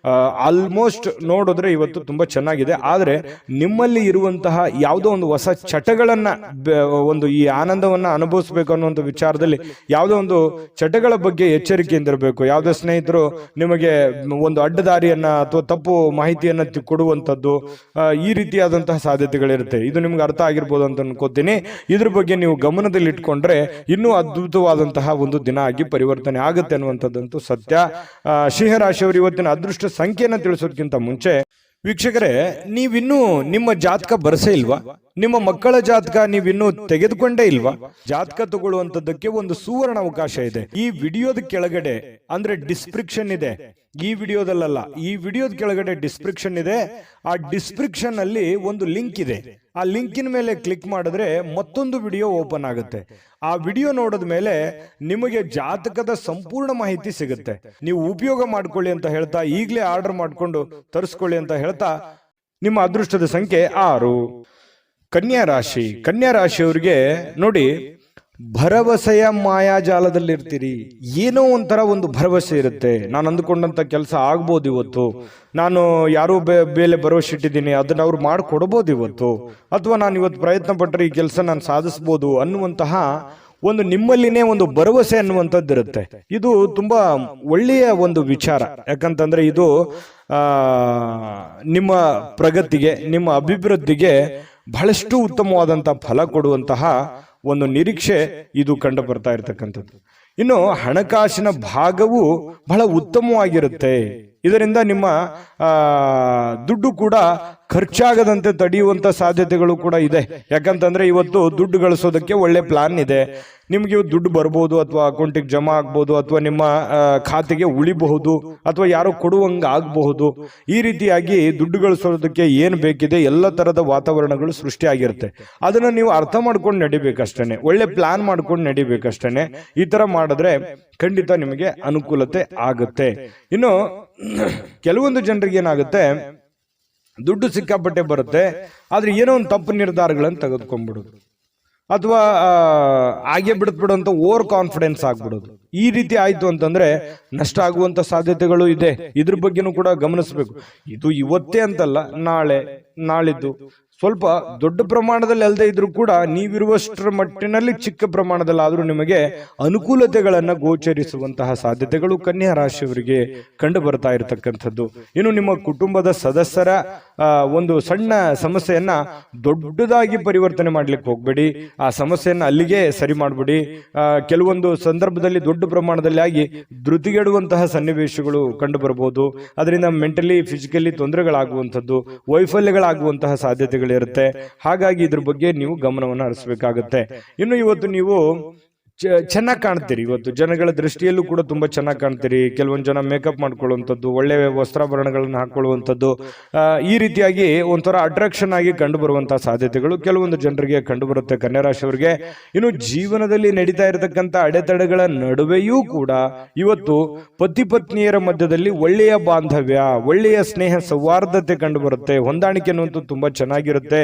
ಆಲ್ಮೋಸ್ಟ್ ನೋಡಿದ್ರೆ ಇವತ್ತು ತುಂಬಾ ಚೆನ್ನಾಗಿದೆ. ಆದರೆ ನಿಮ್ಮಲ್ಲಿ ಇರುವಂತಹ ಯಾವುದೋ ಒಂದು ಹೊಸ ಚಟಗಳನ್ನ, ಒಂದು ಈ ಆನಂದವನ್ನ ಅನುಭವಿಸಬೇಕು ಅನ್ನುವಂಥ ವಿಚಾರದಲ್ಲಿ ಯಾವುದೋ ಒಂದು ಚಟಗಳ ಬಗ್ಗೆ ಎಚ್ಚರಿಕೆಯಿಂದ ಇರಬೇಕು. ಯಾವುದೇ ಸ್ನೇಹಿತರು ನಿಮಗೆ ಒಂದು ಅಡ್ಡದಾರಿಯನ್ನ ಅಥವಾ ತಪ್ಪು ಮಾಹಿತಿಯನ್ನ ಕೊಡುವಂಥದ್ದು, ಈ ರೀತಿಯಾದಂತಹ ಸಾಧ್ಯತೆಗಳಿರುತ್ತೆ. ಇದು ನಿಮ್ಗೆ ಅರ್ಥ ಆಗಿರ್ಬೋದು ಅಂತ ಅನ್ಕೋತೀನಿ. ಇದ್ರ ಬಗ್ಗೆ ನೀವು ಗಮನದಲ್ಲಿ ಇಟ್ಕೊಂಡ್ರೆ ಇನ್ನೂ ಅದ್ಭುತವಾದಂತಹ ಒಂದು ದಿನ ಆಗಿ ಪರಿವರ್ತನೆ ಆಗುತ್ತೆ ಅನ್ನುವಂಥದ್ದಂತೂ ಸತ್ಯ. ಸಿಂಹರಾಶಿಯವರು ಇವತ್ತಿನ ಅದೃಷ್ಟ ಸಂಖ್ಯೆಯನ್ನು ತಿಳಿಸೋದಕ್ಕಿಂತ ಮುಂಚೆ ವೀಕ್ಷಕರೇ, ನೀವಿನ್ನೂ ನಿಮ್ಮ ಜಾತಕ ಬರಸೇ ಇಲ್ವಾ? ನಿಮ್ಮ ಮಕ್ಕಳ ಜಾತಕ ನೀವಿನ್ನೂ ತೆಗೆದುಕೊಂಡೇ ಇಲ್ವಾ? ಜಾತಕ ತಗೊಳ್ಳುವಂತದ್ದಕ್ಕೆ ಒಂದು ಸುವರ್ಣ ಅವಕಾಶ ಇದೆ. ಈ ವಿಡಿಯೋದ ಕೆಳಗಡೆ ಅಂದ್ರೆ ಡಿಸ್ಕ್ರಿಪ್ಷನ್ ಇದೆ, ಈ ವಿಡಿಯೋದಲ್ಲ, ಈ ವಿಡಿಯೋದ ಕೆಳಗಡೆ ಡಿಸ್ಕ್ರಿಪ್ಷನ್ ಇದೆ. ಆ ಡಿಸ್ಕ್ರಿಪ್ಷನ್ ಅಲ್ಲಿ ಒಂದು ಲಿಂಕ್ ಇದೆ. ಆ ಲಿಂಕಿನ ಮೇಲೆ ಕ್ಲಿಕ್ ಮಾಡಿದ್ರೆ ಮತ್ತೊಂದು ವಿಡಿಯೋ ಓಪನ್ ಆಗುತ್ತೆ. ಆ ವಿಡಿಯೋ ನೋಡಿದ ಮೇಲೆ ನಿಮಗೆ ಜಾತಕದ ಸಂಪೂರ್ಣ ಮಾಹಿತಿ ಸಿಗುತ್ತೆ. ನೀವು ಉಪಯೋಗ ಮಾಡ್ಕೊಳ್ಳಿ ಅಂತ ಹೇಳ್ತಾ, ಈಗಲೇ ಆರ್ಡರ್ ಮಾಡ್ಕೊಂಡು ತರಿಸ್ಕೊಳ್ಳಿ ಅಂತ ಹೇಳ್ತಾ, ನಿಮ್ಮ ಅದೃಷ್ಟದ ಸಂಖ್ಯೆ 6. ಕನ್ಯಾ ರಾಶಿ. ಕನ್ಯಾ ರಾಶಿಯವರಿಗೆ ನೋಡಿ, ಭರವಸೆಯ ಮಾಯಾಜಾಲದಲ್ಲಿ ಇರ್ತೀರಿ. ಏನೋ ಒಂಥರ ಒಂದು ಭರವಸೆ ಇರುತ್ತೆ. ನಾನು ಅಂದುಕೊಂಡಂತ ಕೆಲಸ ಆಗ್ಬೋದು ಇವತ್ತು, ನಾನು ಯಾರೋ ಬೇಲೆ ಭರವಸೆ ಇಟ್ಟಿದ್ದೀನಿ, ಅದನ್ನ ಅವ್ರು ಮಾಡಿಕೊಡ್ಬೋದು ಇವತ್ತು, ಅಥವಾ ನಾನು ಇವತ್ತು ಪ್ರಯತ್ನ ಪಟ್ಟರೆ ಈ ಕೆಲಸ ನಾನು ಸಾಧಿಸ್ಬೋದು ಅನ್ನುವಂತಹ ಒಂದು ನಿಮ್ಮಲ್ಲಿನೇ ಒಂದು ಭರವಸೆ ಅನ್ನುವಂಥದ್ದು ಇರುತ್ತೆ. ಇದು ತುಂಬಾ ಒಳ್ಳೆಯ ಒಂದು ವಿಚಾರ. ಯಾಕಂತಂದ್ರೆ ಇದು ನಿಮ್ಮ ಪ್ರಗತಿಗೆ, ನಿಮ್ಮ ಅಭಿವೃದ್ಧಿಗೆ ಬಹಳಷ್ಟು ಉತ್ತಮವಾದಂಥ ಫಲ ಕೊಡುವಂತಹ ಒಂದು ನಿರೀಕ್ಷೆ ಇದು ಕಂಡು ಬರ್ತಾ ಇರತಕ್ಕಂಥದ್ದು. ಇನ್ನು ಹಣಕಾಸಿನ ಭಾಗವು ಬಹಳ ಉತ್ತಮವಾಗಿರುತ್ತೆ. ಇದರಿಂದ ನಿಮ್ಮ ದುಡ್ಡು ಕೂಡ ಖರ್ಚಾಗದಂತೆ ತಡೆಯುವಂತ ಸಾಧ್ಯತೆಗಳು ಕೂಡ ಇದೆ. ಯಾಕಂತಂದ್ರೆ ಇವತ್ತು ದುಡ್ಡು ಗಳಿಸೋದಕ್ಕೆ ಒಳ್ಳೆ ಪ್ಲಾನ್ ಇದೆ. ನಿಮ್ಗೆ ದುಡ್ಡು ಬರ್ಬೋದು, ಅಥವಾ ಅಕೌಂಟಿಗೆ ಜಮಾ ಆಗ್ಬಹುದು, ಅಥವಾ ನಿಮ್ಮ ಖಾತೆಗೆ ಉಳಿಬಹುದು, ಅಥವಾ ಯಾರೋ ಕೊಡುವಂಗ ಆಗಬಹುದು. ಈ ರೀತಿಯಾಗಿ ದುಡ್ಡು ಗಳಿಸೋದಕ್ಕೆ ಏನು ಬೇಕಿದೆ ಎಲ್ಲ ತರದ ವಾತಾವರಣಗಳು ಸೃಷ್ಟಿಯಾಗಿರುತ್ತೆ. ಅದನ್ನ ನೀವು ಅರ್ಥ ಮಾಡ್ಕೊಂಡು ನಡಿಬೇಕಷ್ಟೇನೆ, ಒಳ್ಳೆ ಪ್ಲಾನ್ ಮಾಡ್ಕೊಂಡು ನಡಿಬೇಕಷ್ಟೇನೆ. ಈ ತರ ಮಾಡಿದ್ರೆ ಖಂಡಿತ ನಿಮಗೆ ಅನುಕೂಲತೆ ಆಗುತ್ತೆ. ಇನ್ನು ಕೆಲವೊಂದು ಜನರಿಗೆ ಏನಾಗುತ್ತೆ, ದುಡ್ಡು ಸಿಕ್ಕಾಪಟ್ಟೆ ಬರುತ್ತೆ, ಆದ್ರೆ ಏನೋ ಒಂದು ತಪ್ಪು ನಿರ್ಧಾರಗಳನ್ನು ತೆಗೆದುಕೊಂಡ್ಬಿಡೋದು, ಅಥವಾ ಹಾಗೆ ಬಿಡುವಂತ ಓವರ್ ಕಾನ್ಫಿಡೆನ್ಸ್ ಆಗ್ಬಿಡೋದು. ಈ ರೀತಿ ಆಯ್ತು ಅಂತಂದ್ರೆ ನಷ್ಟ ಆಗುವಂತ ಸಾಧ್ಯತೆಗಳು ಇದೆ. ಇದ್ರ ಬಗ್ಗೆನೂ ಕೂಡ ಗಮನಿಸಬೇಕು. ಇದು ಇವತ್ತೇ ಅಂತಲ್ಲ, ನಾಳೆ ನಾಳಿದ್ದು ಸ್ವಲ್ಪ ದೊಡ್ಡ ಪ್ರಮಾಣದಲ್ಲಿ ಅಲ್ಲದೆ ಇದ್ರೂ ಕೂಡ ನೀವಿರುವಷ್ಟರ ಮಟ್ಟಿನಲ್ಲಿ ಚಿಕ್ಕ ಪ್ರಮಾಣದಲ್ಲಿ ಆದ್ರೂ ನಿಮಗೆ ಅನುಕೂಲತೆಗಳನ್ನ ಗೋಚರಿಸುವಂತಹ ಸಾಧ್ಯತೆಗಳು ಕನ್ಯಾ ರಾಶಿಯವರಿಗೆ ಕಂಡು ಬರ್ತಾ ಇರತಕ್ಕಂಥದ್ದು. ಇನ್ನು ನಿಮ್ಮ ಕುಟುಂಬದ ಸದಸ್ಯರ ಒಂದು ಸಣ್ಣ ಸಮಸ್ಯೆಯನ್ನ ದೊಡ್ಡದಾಗಿ ಪರಿವರ್ತನೆ ಮಾಡ್ಲಿಕ್ಕೆ ಹೋಗ್ಬೇಡಿ. ಆ ಸಮಸ್ಯೆಯನ್ನ ಅಲ್ಲಿಗೆ ಸರಿ ಮಾಡ್ಬಿಡಿ. ಕೆಲವೊಂದು ಸಂದರ್ಭದಲ್ಲಿ ದೊಡ್ಡ ಪ್ರಮಾಣದಲ್ಲಿ ಆಗಿ ಧೃತಿಗೆಡುವಂತಹ ಸನ್ನಿವೇಶಗಳು ಕಂಡು ಬರಬಹುದು. ಅದರಿಂದ ಮೆಂಟಲಿ ಫಿಸಿಕಲಿ ತೊಂದರೆಗಳಾಗುವಂಥದ್ದು, ವೈಫಲ್ಯಗಳಾಗುವಂತಹ ಸಾಧ್ಯತೆಗಳು ಇರುತ್ತೆ. ಹಾಗಾಗಿ ಇದ್ರ ಬಗ್ಗೆ ನೀವು ಗಮನವನ್ನು ಹರಿಸಬೇಕಾಗುತ್ತೆ. ಇನ್ನು ಇವತ್ತು ನೀವು ಚೆನ್ನಾಗಿ ಕಾಣ್ತೀರಿ. ಇವತ್ತು ಜನಗಳ ದೃಷ್ಟಿಯಲ್ಲೂ ಕೂಡ ತುಂಬಾ ಚೆನ್ನಾಗಿ ಕಾಣ್ತೀರಿ. ಕೆಲವೊಂದು ಜನ ಮೇಕಪ್ ಮಾಡ್ಕೊಳ್ಳುವಂಥದ್ದು, ಒಳ್ಳೆ ವಸ್ತ್ರಾಭರಣಗಳನ್ನು ಹಾಕೊಳ್ಳುವಂಥದ್ದು, ಈ ರೀತಿಯಾಗಿ ಒಂಥರ ಅಟ್ರಾಕ್ಷನ್ ಆಗಿ ಕಂಡು ಬರುವಂತಹ ಸಾಧ್ಯತೆಗಳು ಕೆಲವೊಂದು ಜನರಿಗೆ ಕಂಡು ಬರುತ್ತೆ ಕನ್ಯಾ ರಾಶಿಯವರಿಗೆ. ಇನ್ನು ಜೀವನದಲ್ಲಿ ನಡೀತಾ ಇರತಕ್ಕಂಥ ಅಡೆತಡೆಗಳ ನಡುವೆಯೂ ಕೂಡ ಇವತ್ತು ಪತಿ ಪತ್ನಿಯರ ಮಧ್ಯದಲ್ಲಿ ಒಳ್ಳೆಯ ಬಾಂಧವ್ಯ, ಒಳ್ಳೆಯ ಸ್ನೇಹ ಸೌಹಾರ್ದತೆ ಕಂಡು ಬರುತ್ತೆ. ಹೊಂದಾಣಿಕೆ ಅನ್ನುವಂಥದ್ದು ತುಂಬಾ ಚೆನ್ನಾಗಿರುತ್ತೆ.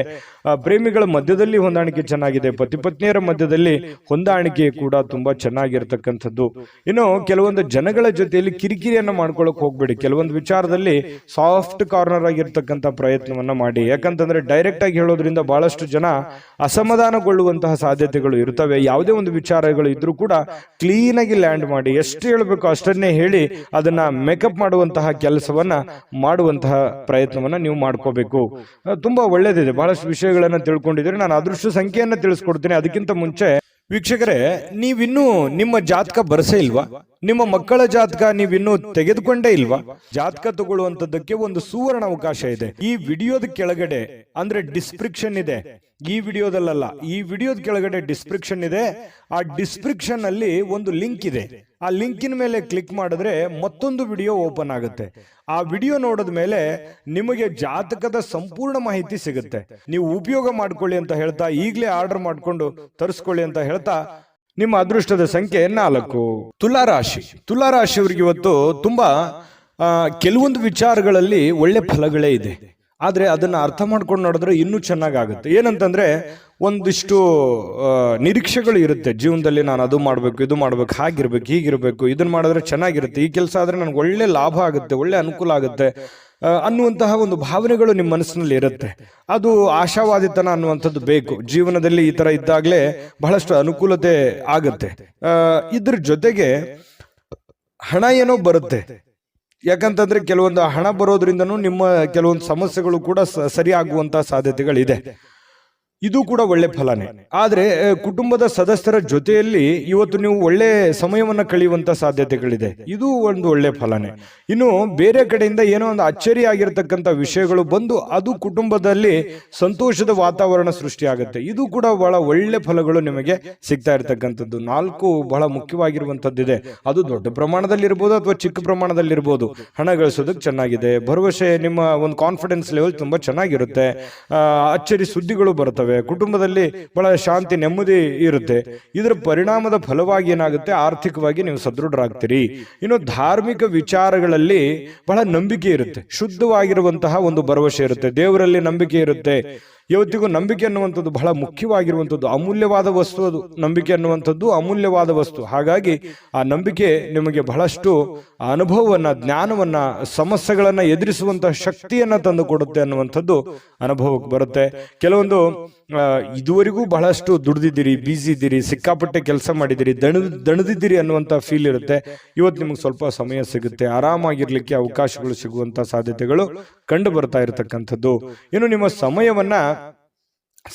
ಪ್ರೇಮಿಗಳ ಮಧ್ಯದಲ್ಲಿ ಹೊಂದಾಣಿಕೆ ಚೆನ್ನಾಗಿದೆ, ಪತಿ ಪತ್ನಿಯರ ಮಧ್ಯದಲ್ಲಿ ಹೊಂದಾಣಿಕೆ ಕೂಡ ತುಂಬಾ ಚೆನ್ನಾಗಿರ್ತಕ್ಕಂಥದ್ದು. ಇನ್ನು ಕೆಲವೊಂದು ಜನಗಳ ಜೊತೆಯಲ್ಲಿ ಕಿರಿಕಿರಿಯನ್ನ ಮಾಡ್ಕೊಳಕ್ ಹೋಗ್ಬೇಡಿ. ಕೆಲವೊಂದು ವಿಚಾರದಲ್ಲಿ ಸಾಫ್ಟ್ ಕಾರ್ನರ್ ಆಗಿರ್ತಕ್ಕಂಥ ಪ್ರಯತ್ನವನ್ನ ಮಾಡಿ. ಯಾಕಂತಂದ್ರೆ ಡೈರೆಕ್ಟ್ ಆಗಿ ಹೇಳೋದ್ರಿಂದ ಬಹಳಷ್ಟು ಜನ ಅಸಮಾಧಾನಗೊಳ್ಳುವಂತಹ ಸಾಧ್ಯತೆಗಳು ಇರ್ತವೆ. ಯಾವುದೇ ಒಂದು ವಿಚಾರಗಳು ಇದ್ರೂ ಕೂಡ ಕ್ಲೀನ್ ಆಗಿ ಲ್ಯಾಂಡ್ ಮಾಡಿ, ಎಷ್ಟು ಹೇಳಬೇಕು ಅಷ್ಟನ್ನೇ ಹೇಳಿ ಅದನ್ನ ಮೇಕಪ್ ಮಾಡುವಂತಹ ಕೆಲಸವನ್ನ ಮಾಡುವಂತಹ ಪ್ರಯತ್ನವನ್ನ ನೀವು ಮಾಡ್ಕೋಬೇಕು. ತುಂಬಾ ಒಳ್ಳೇದಿದೆ. ಬಹಳಷ್ಟು ವಿಷಯಗಳನ್ನ ತಿಳ್ಕೊಂಡಿದ್ದೀರಿ. ನಾನು ಅದೃಷ್ಟ ಸಂಖ್ಯೆಯನ್ನ ತಿಳಿಸ್ಕೊಡ್ತೀನಿ. ಅದಕ್ಕಿಂತ ಮುಂಚೆ ವೀಕ್ಷಕರೇ, ನೀವಿನ್ನೂ ನಿಮ್ಮ ಜಾತಕ ಬರಸೇ ಇಲ್ವಾ? ನಿಮ್ಮ ಮಕ್ಕಳ ಜಾತಕ ನೀವಿನ್ನೂ ತೆಗೆದುಕೊಂಡೇ ಇಲ್ವಾ? ಜಾತಕ ತಗೊಳ್ಳುವಂತದ್ದಕ್ಕೆ ಒಂದು ಸುವರ್ಣ ಅವಕಾಶ ಇದೆ. ಈ ವಿಡಿಯೋದ ಕೆಳಗಡೆ ಅಂದ್ರೆ ಡಿಸ್ಕ್ರಿಪ್ಷನ್ ಇದೆ, ಈ ವಿಡಿಯೋದಲ್ಲ, ಈ ವಿಡಿಯೋದ ಕೆಳಗಡೆ ಡಿಸ್ಕ್ರಿಪ್ಷನ್ ಇದೆ. ಆ ಡಿಸ್ಕ್ರಿಪ್ಷನ್ ಅಲ್ಲಿ ಒಂದು ಲಿಂಕ್ ಇದೆ. ಆ ಲಿಂಕಿನ ಮೇಲೆ ಕ್ಲಿಕ್ ಮಾಡಿದ್ರೆ ಮತ್ತೊಂದು ವಿಡಿಯೋ ಓಪನ್ ಆಗುತ್ತೆ. ಆ ವಿಡಿಯೋ ನೋಡಿದ ಮೇಲೆ ನಿಮಗೆ ಜಾತಕದ ಸಂಪೂರ್ಣ ಮಾಹಿತಿ ಸಿಗುತ್ತೆ. ನೀವು ಉಪಯೋಗ ಮಾಡ್ಕೊಳ್ಳಿ ಅಂತ ಹೇಳ್ತಾ, ಈಗಲೇ ಆರ್ಡರ್ ಮಾಡ್ಕೊಂಡು ತರಿಸ್ಕೊಳ್ಳಿ ಅಂತ ಹೇಳ್ತಾ, ನಿಮ್ಮ ಅದೃಷ್ಟದ ಸಂಖ್ಯೆ 4. ತುಲಾರಾಶಿ. ತುಲಾರಾಶಿಯವರಿಗೆ ಇವತ್ತು ತುಂಬಾ ಕೆಲವೊಂದು ವಿಚಾರಗಳಲ್ಲಿ ಒಳ್ಳೆ ಫಲಗಳೇ ಇದೆ. ಆದರೆ ಅದನ್ನ ಅರ್ಥ ಮಾಡ್ಕೊಂಡು ನೋಡಿದ್ರೆ ಇನ್ನೂ ಚೆನ್ನಾಗಾಗುತ್ತೆ. ಏನಂತಂದ್ರೆ ಒಂದಿಷ್ಟು ನಿರೀಕ್ಷೆಗಳು ಇರುತ್ತೆ ಜೀವನದಲ್ಲಿ. ನಾನು ಅದು ಮಾಡ್ಬೇಕು, ಇದು ಮಾಡ್ಬೇಕು, ಹಾಗಿರ್ಬೇಕು, ಹೀಗಿರ್ಬೇಕು, ಇದನ್ನ ಮಾಡಿದ್ರೆ ಚೆನ್ನಾಗಿರುತ್ತೆ, ಈ ಕೆಲಸ ಆದ್ರೆ ನನಗೆ ಒಳ್ಳೆ ಲಾಭ ಆಗುತ್ತೆ, ಒಳ್ಳೆ ಅನುಕೂಲ ಆಗುತ್ತೆ ಅನ್ನುವಂತಹ ಒಂದು ಭಾವನೆಗಳು ನಿಮ್ಮ ಮನಸ್ಸಿನಲ್ಲಿ ಇರುತ್ತೆ. ಅದು ಆಶಾವಾದಿತನ ಅನ್ನುವಂಥದ್ದು ಬೇಕು ಜೀವನದಲ್ಲಿ. ಈ ತರ ಇದ್ದಾಗಲೇ ಬಹಳಷ್ಟು ಅನುಕೂಲತೆ ಆಗುತ್ತೆ. ಇದ್ರ ಜೊತೆಗೆ ಹಣ ಏನೋ ಬರುತ್ತೆ. ಯಾಕಂತಂದ್ರೆ ಕೆಲವೊಂದು ಹಣ ಬರೋದ್ರಿಂದನೂ ನಿಮ್ಮ ಕೆಲವೊಂದು ಸಮಸ್ಯೆಗಳು ಕೂಡ ಸರಿಯಾಗುವಂತಹ ಸಾಧ್ಯತೆಗಳಿದೆ. ಇದು ಕೂಡ ಒಳ್ಳೆ ಫಲನೇ. ಆದ್ರೆ ಕುಟುಂಬದ ಸದಸ್ಯರ ಜೊತೆಯಲ್ಲಿ ಇವತ್ತು ನೀವು ಒಳ್ಳೆ ಸಮಯವನ್ನ ಕಳೆಯುವಂತ ಸಾಧ್ಯತೆಗಳಿದೆ. ಇದು ಒಂದು ಒಳ್ಳೆ ಫಲನೇ. ಇನ್ನು ಬೇರೆ ಕಡೆಯಿಂದ ಏನೋ ಒಂದು ಅಚ್ಚರಿ ಆಗಿರ್ತಕ್ಕಂಥ ವಿಷಯಗಳು ಬಂದು ಅದು ಕುಟುಂಬದಲ್ಲಿ ಸಂತೋಷದ ವಾತಾವರಣ ಸೃಷ್ಟಿಯಾಗುತ್ತೆ. ಇದು ಕೂಡ ಬಹಳ ಒಳ್ಳೆ ಫಲಗಳು ನಿಮಗೆ ಸಿಗ್ತಾ ಇರ್ತಕ್ಕಂಥದ್ದು. 4 ಬಹಳ ಮುಖ್ಯವಾಗಿರುವಂತದ್ದಿದೆ. ಅದು ದೊಡ್ಡ ಪ್ರಮಾಣದಲ್ಲಿ ಇರ್ಬೋದು ಅಥವಾ ಚಿಕ್ಕ ಪ್ರಮಾಣದಲ್ಲಿ ಇರ್ಬೋದು. ಹಣ ಗಳಿಸೋದಕ್ಕೆ ಚೆನ್ನಾಗಿದೆ. ಭರವಸೆ, ನಿಮ್ಮ ಒಂದು ಕಾನ್ಫಿಡೆನ್ಸ್ ಲೆವೆಲ್ ತುಂಬಾ ಚೆನ್ನಾಗಿರುತ್ತೆ. ಅಚ್ಚರಿ ಸುದ್ದಿಗಳು ಬರ್ತವೆ. ಕುಟುಂಬದಲ್ಲಿ ಬಹಳ ಶಾಂತಿ, ನೆಮ್ಮದಿ ಇರುತ್ತೆ. ಇದರ ಪರಿಣಾಮದ ಫಲವಾಗಿ ಏನಾಗುತ್ತೆ, ಆರ್ಥಿಕವಾಗಿ ನೀವು ಸದೃಢರಾಗ್ತೀರಿ. ಇನ್ನು ಧಾರ್ಮಿಕ ವಿಚಾರಗಳಲ್ಲಿ ಬಹಳ ನಂಬಿಕೆ ಇರುತ್ತೆ. ಶುದ್ಧವಾಗಿರುವಂತಹ ಒಂದು ಭರವಸೆ ಇರುತ್ತೆ. ದೇವರಲ್ಲಿ ನಂಬಿಕೆ ಇರುತ್ತೆ. ಇವತ್ತಿಗೂ ನಂಬಿಕೆ ಅನ್ನುವಂಥದ್ದು ಬಹಳ ಮುಖ್ಯವಾಗಿರುವಂಥದ್ದು, ಅಮೂಲ್ಯವಾದ ವಸ್ತು. ಅದು ನಂಬಿಕೆ ಅನ್ನುವಂಥದ್ದು ಅಮೂಲ್ಯವಾದ ವಸ್ತು. ಹಾಗಾಗಿ ಆ ನಂಬಿಕೆ ನಿಮಗೆ ಬಹಳಷ್ಟು ಅನುಭವವನ್ನ, ಜ್ಞಾನವನ್ನ, ಸಮಸ್ಯೆಗಳನ್ನ ಎದುರಿಸುವಂತಹ ಶಕ್ತಿಯನ್ನ ತಂದು ಕೊಡುತ್ತೆ ಅನ್ನುವಂಥದ್ದು ಅನುಭವಕ್ಕೆ ಬರುತ್ತೆ. ಕೆಲವೊಂದು ಇದುವರೆಗೂ ಬಹಳಷ್ಟು ದುಡ್ದಿದ್ದೀರಿ, ಬ್ಯುಸಿ ಇದ್ದೀರಿ, ಸಿಕ್ಕಾಪಟ್ಟೆ ಕೆಲಸ ಮಾಡಿದ್ದೀರಿ, ದಣದಿದ್ದೀರಿ ಅನ್ನುವಂಥ ಫೀಲ್ ಇರುತ್ತೆ. ಇವತ್ತು ನಿಮಗೆ ಸ್ವಲ್ಪ ಸಮಯ ಸಿಗುತ್ತೆ, ಆರಾಮಾಗಿರ್ಲಿಕ್ಕೆ ಅವಕಾಶಗಳು ಸಿಗುವಂತ ಸಾಧ್ಯತೆಗಳು ಕಂಡು ಬರ್ತಾ ಇರತಕ್ಕಂಥದ್ದು. ಇನ್ನು ನಿಮ್ಮ ಸಮಯವನ್ನ